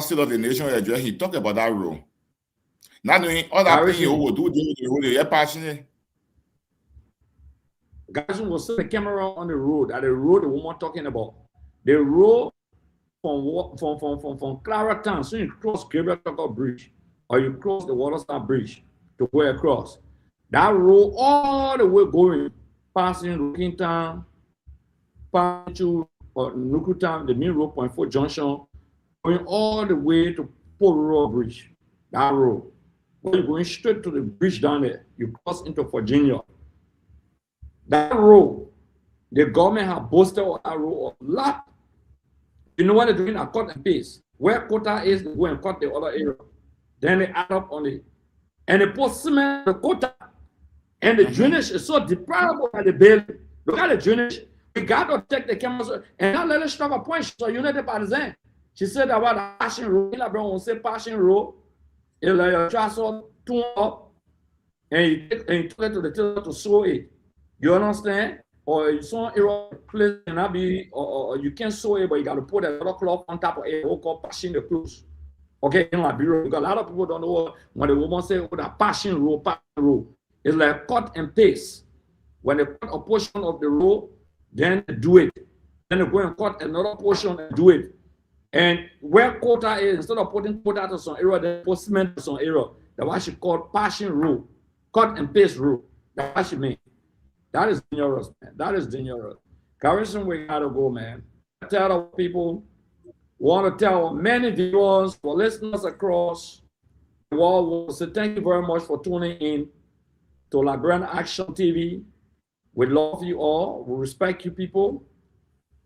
State of the Nation address, he talked about that road. Not knowing other things you will do the road, you're passionate. Guys will set the camera on the road, at the road the woman talking about. The road from Claratown, so you cross Gabriel Tucker Bridge, or you cross the Waterstar Bridge to go across. That road all the way going, passing Rockintown, passing to Nukutown, the main road, Point 4 Junction, going all the way to Port Road Bridge. That road. When you're going straight to the bridge down there, you cross into Virginia. That road, the government have boosted that road a lot. You know what they're doing? A cut and paste. Where quota is, they go and cut the other area. Then they add up on it. And they put cement the quota. And the drainage is so deplorable by the building. Look at the drainage. We got to check the cameras. And now let us stop a point. So you know the partisan. She said about the passing road. On say passing road. And like your transfer tune up. And you took it to the tailor to sew it. You understand? Or some area place cannot be, or you can't sew it, but you got to put a little cloth on top of it, called passing the clothes. Okay, in Liberia, because a lot of people don't know when the woman say, oh, that passing road, it's like cut and paste. When they cut a portion of the road, then they do it. Then they go and cut another portion and do it. And where quota is, instead of putting quota to some area, they put cement to some area. That's what she called passing road, cut and paste road. That's what she means. That is dangerous, man. That is dangerous. Garrison, we gotta go, man. Tell the people, want to tell many viewers, for listeners across the world, we'll say thank you very much for tuning in to Liberian Action TV. We love you all. We respect you people.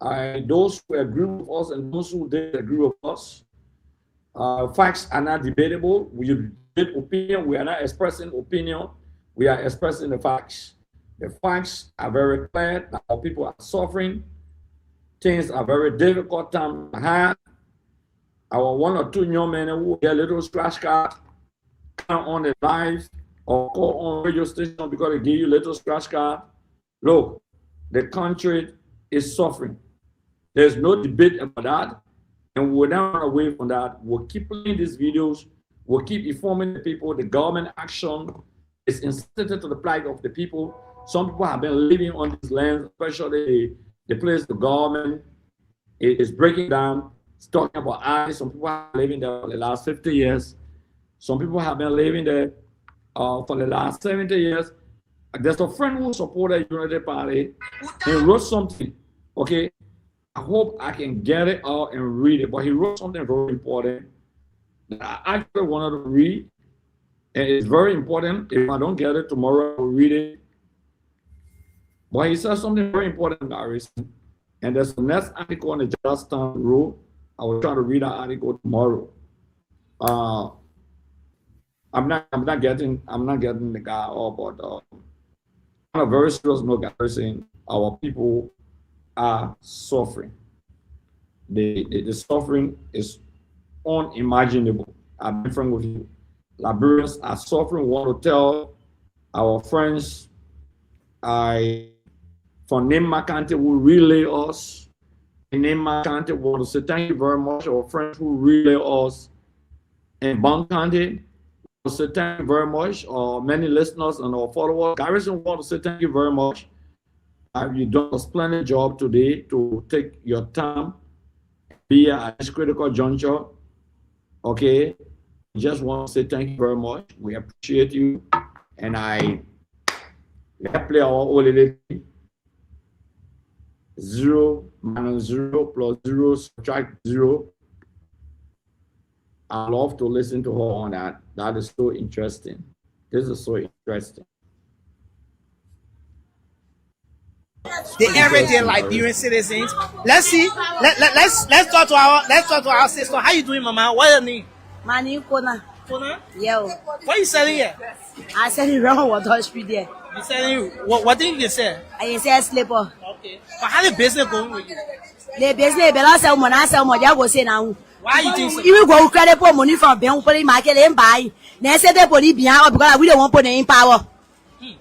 Those who agree with us and those who didn't agree with us. Facts are not debatable. We debate opinion. We are not expressing opinion. We are expressing the facts. The facts are very clear that our people are suffering. Things are very difficult time to have. Our one or two young men who get a little scratch card on the live or call on radio station because they give you a little scratch card. Look, the country is suffering. There's no debate about that. And we'll not run away from that. We'll keep playing these videos. We'll keep informing the people. The government action is insensitive to the plight of the people. Some people have been living on this land, especially the place the government is breaking down. It's talking about ICE. Some people have been living there for the last 50 years. Some people have been living there for the last 70 years. There's a friend who supported the Unity Party. He wrote something, okay? I hope I can get it out and read it, but he wrote something very important that I actually wanted to read. And it's very important. If I don't get it tomorrow, I'll read it. But he says something very important, Garrison. And there's the next article on the Johnstown Road. I will try to read that article tomorrow. I'm not getting the guy all, but on a very serious note, Garrison, our people are suffering. The suffering is unimaginable. I've been frank with you. Liberians are suffering. We want to tell our friends, from Nema County who relay us. In Nema County, we want to say thank you very much to our friends who relay us. In Bond County, we want to say thank you very much. Many listeners and our followers. Garrison, we want to say thank you very much. You've done a splendid job today to take your time, be at this critical juncture. Okay, just want to say thank you very much. We appreciate you, and let's play our holiday. 0 minus 0 plus 0 subtract 0. I love to listen to her on that. That is so interesting. This is so interesting. the everyday Liberian citizens. Let's see. Let's talk to our sister. How you doing, Mama? What's your name? My name Kona. Kona? Yeah. What are you selling here? I said it wrong with the street there. You selling what thing you sell? I sell slipper. Okay. But how the business going with you? The business below sell money, I go say now. Why you think so? Even go credit for money from bank, put in market and buy. Then say the police behind because we don't want to put in power.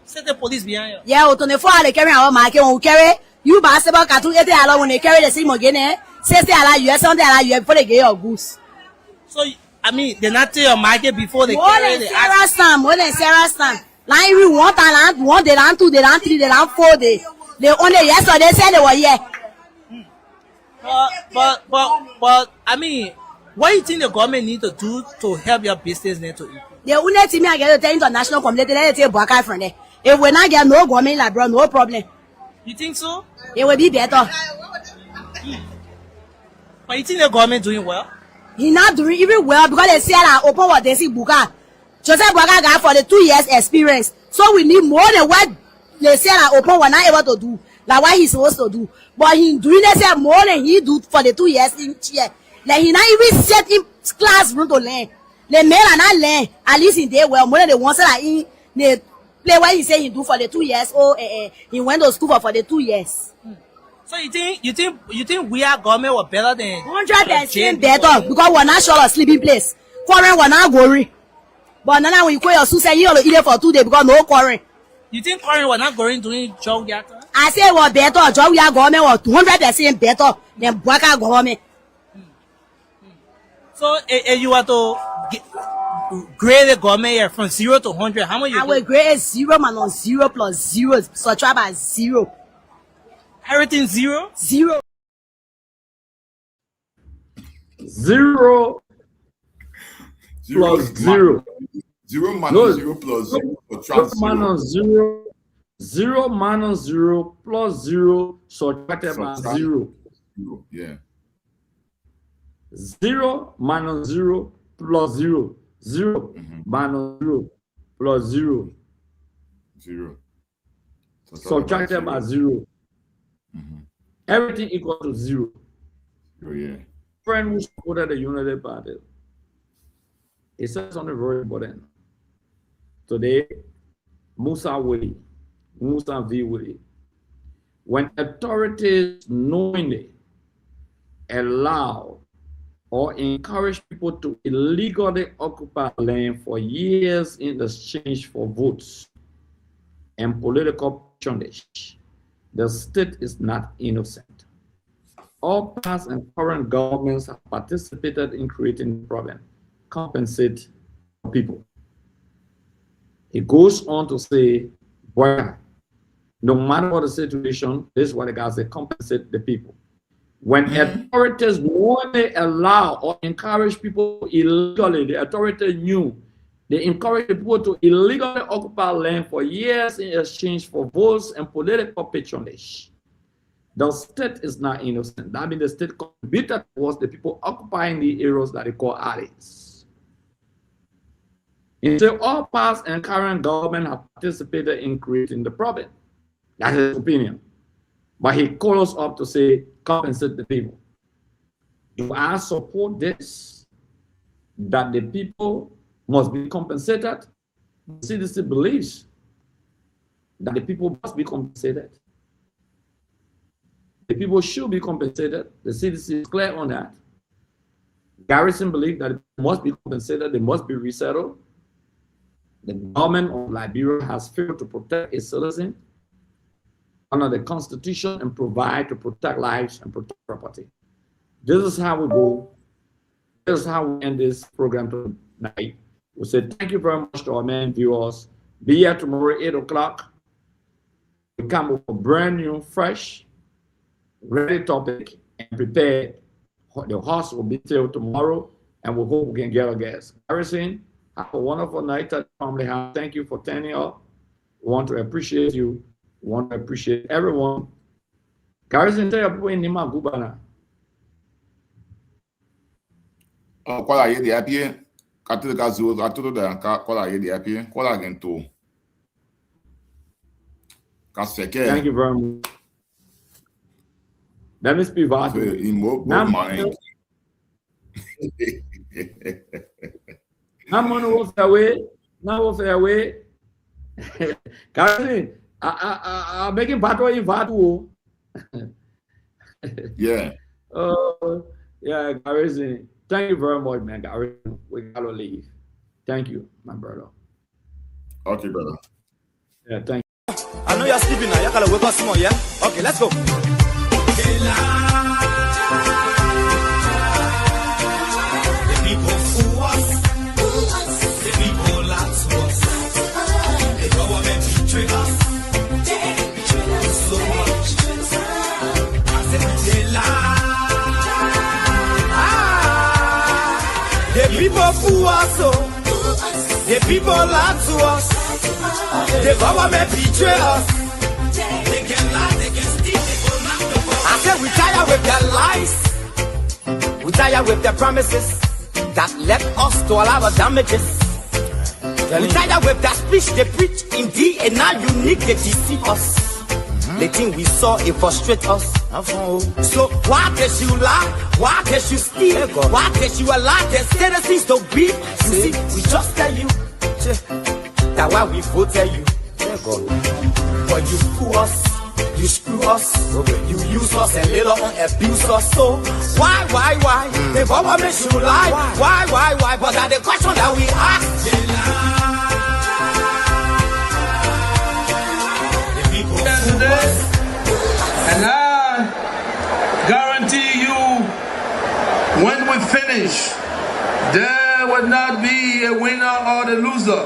Say the police behind you. Yeah, 24 hours they carry our market. When we carry, you buy about cartoon 80 dollars when they carry the same again. 60 dollars US, 70 dollars US before they get your goods. So I mean, they not tell your market before they carry the Sarah Stam, more than Sarah Stam. Like every one, they don't 2, they don't 3, they don't 4 days. They only yesterday said they were here. But I mean, what do you think the government need to do to help your business net to improve? The only thing I get to tell international community, they take Baka from there. If we not get no government like bro, no problem. You think so? It will be better. But you think the government doing well? He not doing even well because they say that open what they see Buka. Joseph Baka got for the 2 years experience. So we need more than what they say that open was not able to do. Like what he's supposed to do. But he doing this more than he do for the 2 years in chair. Like he not even set in classroom to learn. The men are not learn. At least in there well more than the ones that in the play what he say he do for the 2 years. He went to school for the 2 years. So you think we are government were better than 100% better because we're not sure of sleeping place. Foreign we're not going. But now when you call your suicide, you will eat it for 2 days because no quarry. You think foreign we're not going doing job yet? I say we're better. Job we are government was 200% better than Baka government. So if you were to grade the government here from 0 to 100, how much you I will grade 0 minus 0 plus 0. So try by 0. Everything 0? 0. 0 plus 0. 0 minus 0 plus 0. 0 minus 0. 0 minus 0 plus 0 subtracted by 0. Yeah. 0 minus 0 plus 0. 0 minus 0 plus 0. 0. Subtracted by 0. Everything equal to 0. Oh, yeah. Friend who supported the Unity Party, he said something very important. Today, Musa V. Willie, when authorities knowingly allow or encourage people to illegally occupy land for years in exchange for votes and political patronage, the state is not innocent. All past and current governments have participated in creating the problem, compensate people. He goes on to say, well, no matter what the situation, this is what the guy said, compensate the people. When authorities only allow or encourage people illegally, the authority knew they encourage people to illegally occupy land for years in exchange for votes and political patronage. The state is not innocent. That means the state contributed towards the people occupying the areas that they call alleys. Until all past and current government have participated in creating the problem. That's his opinion. But he calls us up to say, compensate the people. Do I support this? That the people must be compensated? The CDC believes that the people must be compensated. The people should be compensated. The CDC is clear on that. Garrison believes that they must be compensated, they must be resettled. The government of Liberia has failed to protect its citizens under the Constitution and provide to protect lives and protect property. This is how we go. This is how we end this program tonight. We say thank you very much to our main viewers. Be here tomorrow, 8 o'clock. We come with a brand new, fresh, ready topic and prepared. The host will be till tomorrow, and we hope we can get a guest. Harrison, have a wonderful night at family house. Thank you for turning up. We want to appreciate you. We want to appreciate everyone. Harrison, tell your people in Nima Gubana. Qual a de apie? Catele gazoso, a tudo da qual a de apie? Qual a gento? Thank you very much. Let me speak about it. Now money was away. Now was away. Currently, I'm making battle in battle. Yeah. Yeah, Garrison. Thank you very much, man. Garrison, we gotta leave. Thank you, my brother. Okay, brother. Yeah, thank you. I know you're sleeping now. You gotta wake up some more, yeah? Okay, let's go. The people fool us. The people lie to us. The government betray us. They betray us so much. I said they lie. The people fool us, so the people lie to us. The government betray us. They can lie, they can steal, they will not the world. I said we tired with their lies. We tired with their promises that led us to a lot of damages. We tired with that speech they preach indeed, and now unique they deceive us. The thing we saw, it frustrate us. So why did you lie? Why did you steal? Why did you allow the citizens to be? You see, we just tell you that why we voted you. But you fool us, you screw us, you use us and later on abuse us. So why? The government should lie. Why? But that's the question that we ask. The people fool us. And I guarantee you, when we finish, there will not be a winner or the loser.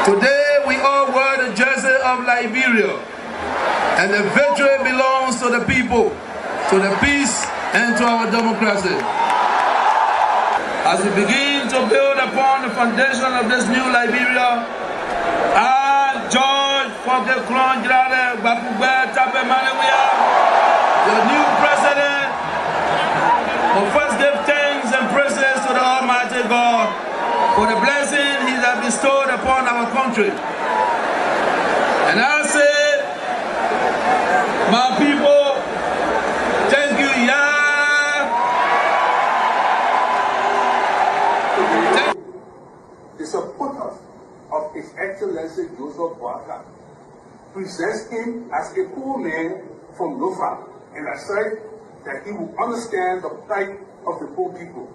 Today we all wear the jersey of Liberia, and the victory belongs to the people, to the peace, and to our democracy. As we begin to build upon the foundation of this new Liberia, I, George Fokke-Klon Grade Bapugbe Tape Malewia, the new president, will first give thanks and praises to the Almighty God for the blessing He has bestowed upon our country. And I say, my people, thank you, The supporters of His Excellency Joseph Boakai presents him as a poor man from Lofa, and I said that he will understand the plight of the poor people.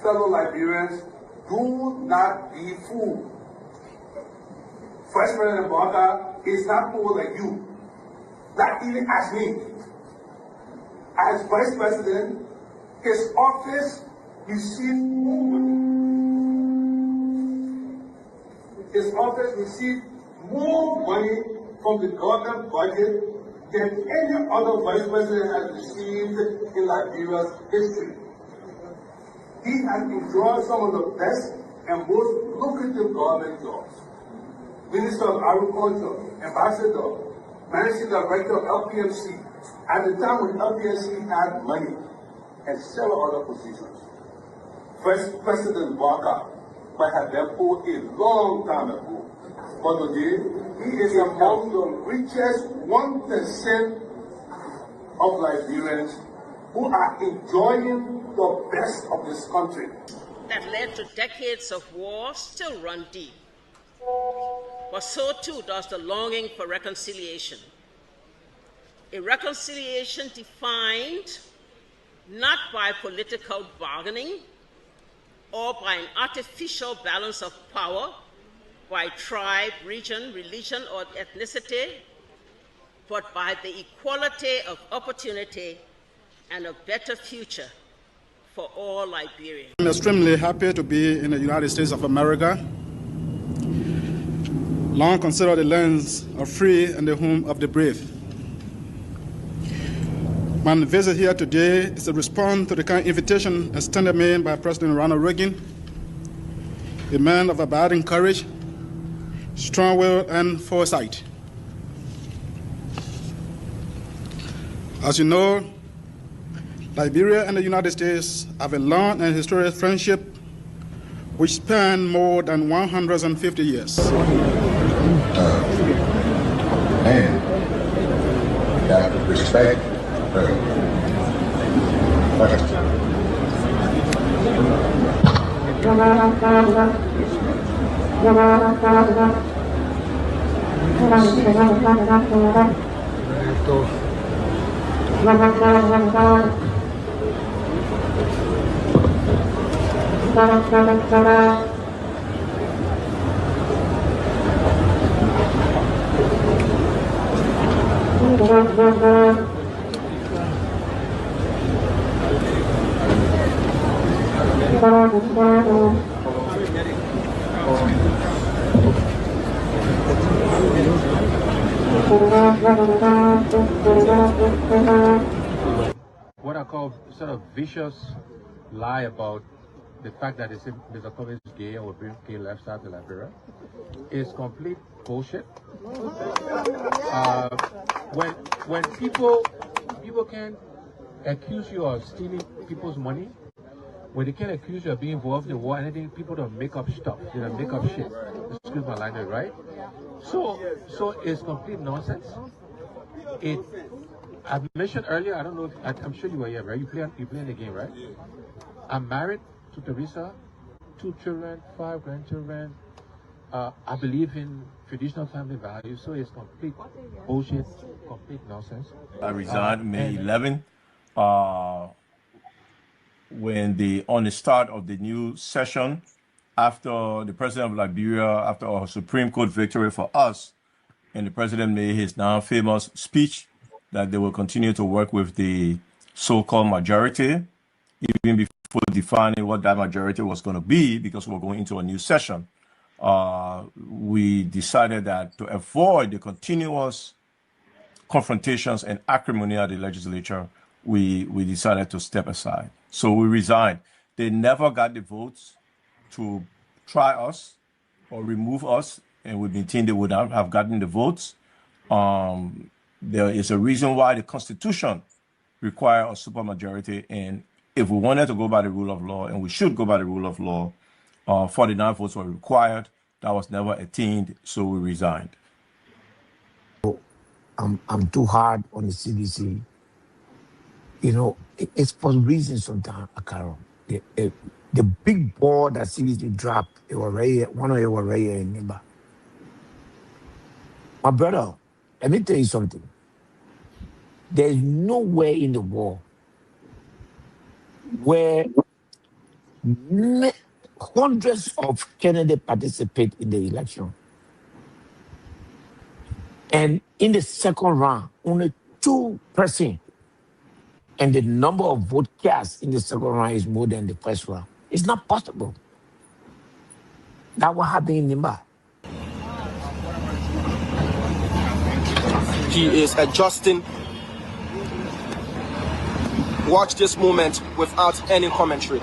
Fellow Liberians, do not be fooled. First President Boakai is not poor like you, not even as me. As Vice President, his office received more money from the government budget than any other Vice President has received in Liberia's history. He has enjoyed some of the best and most lucrative government jobs. Minister of Agriculture, Ambassador, Managing Director of LPMC, at the time when LPMC had money, and several other positions. First President Boakai might have been poor a long time ago, but today he is among the richest 1% of Liberians who are enjoying the best of this country. That led to decades of war still run deep. But so too does the longing for reconciliation. A reconciliation defined not by political bargaining or by an artificial balance of power by tribe, region, religion, or ethnicity, but by the equality of opportunity and a better future for all Liberians. I'm extremely happy to be in the United States of America, long considered the lands of free and the home of the brave. My visit here today is a response to the kind invitation extended to me by President Ronald Reagan, a man of abiding courage, strong will, and foresight. As you know, Liberia and the United States have a long and historic friendship which spans more than 150 years. that respect her. What I call sort of vicious lie about the fact that Mr. Kobe is gay and will bring gay lifestyle to Liberia is complete bullshit. When people can accuse you of stealing people's money, when they can accuse you of being involved in the war, anything, people don't make up stuff. They don't make up shit. Excuse my language, right? So it's complete nonsense. I mentioned earlier, I don't know if, I'm sure you were here, right? You playing the game, right? I'm married to Teresa, 2 children, 5 grandchildren. I believe in traditional family values, so it's complete bullshit, complete nonsense. I resigned May 11. When on the start of the new session, after the president of Liberia, after our Supreme Court victory for us, and the president made his now famous speech that they will continue to work with the so-called majority, even before defining what that majority was going to be, because we're going into a new session. We decided that to avoid the continuous confrontations and acrimony at the legislature, we decided to step aside. So we resigned. They never got the votes to try us or remove us, and we maintained they would not have gotten the votes. There is a reason why the Constitution requires a supermajority, and if we wanted to go by the rule of law, and we should go by the rule of law, 49 votes were required. That was never attained, so we resigned. I'm too hard on the CDC. You know, it's for reasons sometimes, Akaro. The big ball that CDC dropped, one of it was right here in Nimba. My brother, let me tell you something. There's nowhere in the world where hundreds of candidates participate in the election. And in the second round, only 2%. And the number of vote cast in the second round is more than the first round. It's not possible. That's what happened in Nimba. He is adjusting. Watch this moment without any commentary.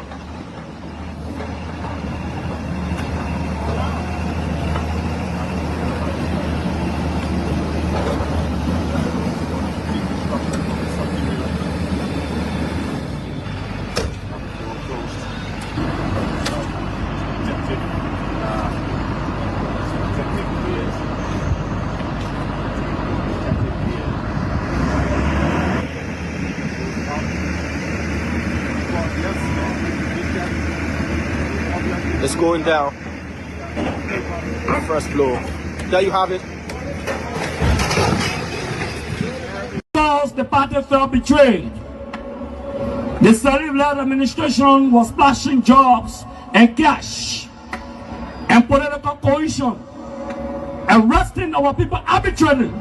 It's going down. First blow. There you have it. Because the party felt betrayed. The Salif-led administration was splashing jobs and cash and political cohesion, arresting our people arbitrarily,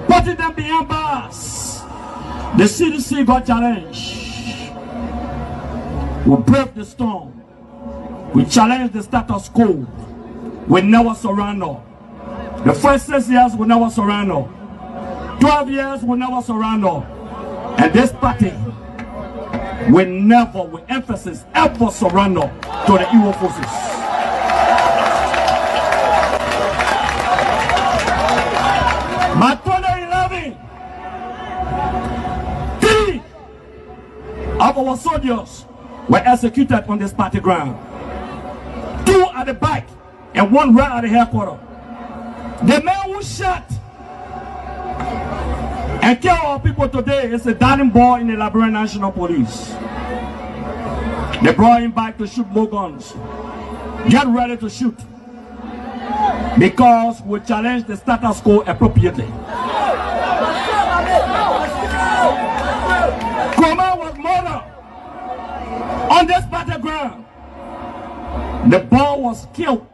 putting them behind bars. The CDC got challenged. We braved the storm. We challenged the status quo. We never surrender. The first 6 years we never surrender. 12 years we never surrender. And this party will never, with emphasis, ever surrender to the evil forces. My 2011, 3 of our soldiers were executed on this party ground. 2 at the back and 1 right at the headquarters. The man who shot And kill our people today is a darling boy in the Liberia National Police. They brought him back to shoot more guns. Get ready to shoot. Because we challenge the status quo appropriately. Kuma was murdered on this battleground. The boy was killed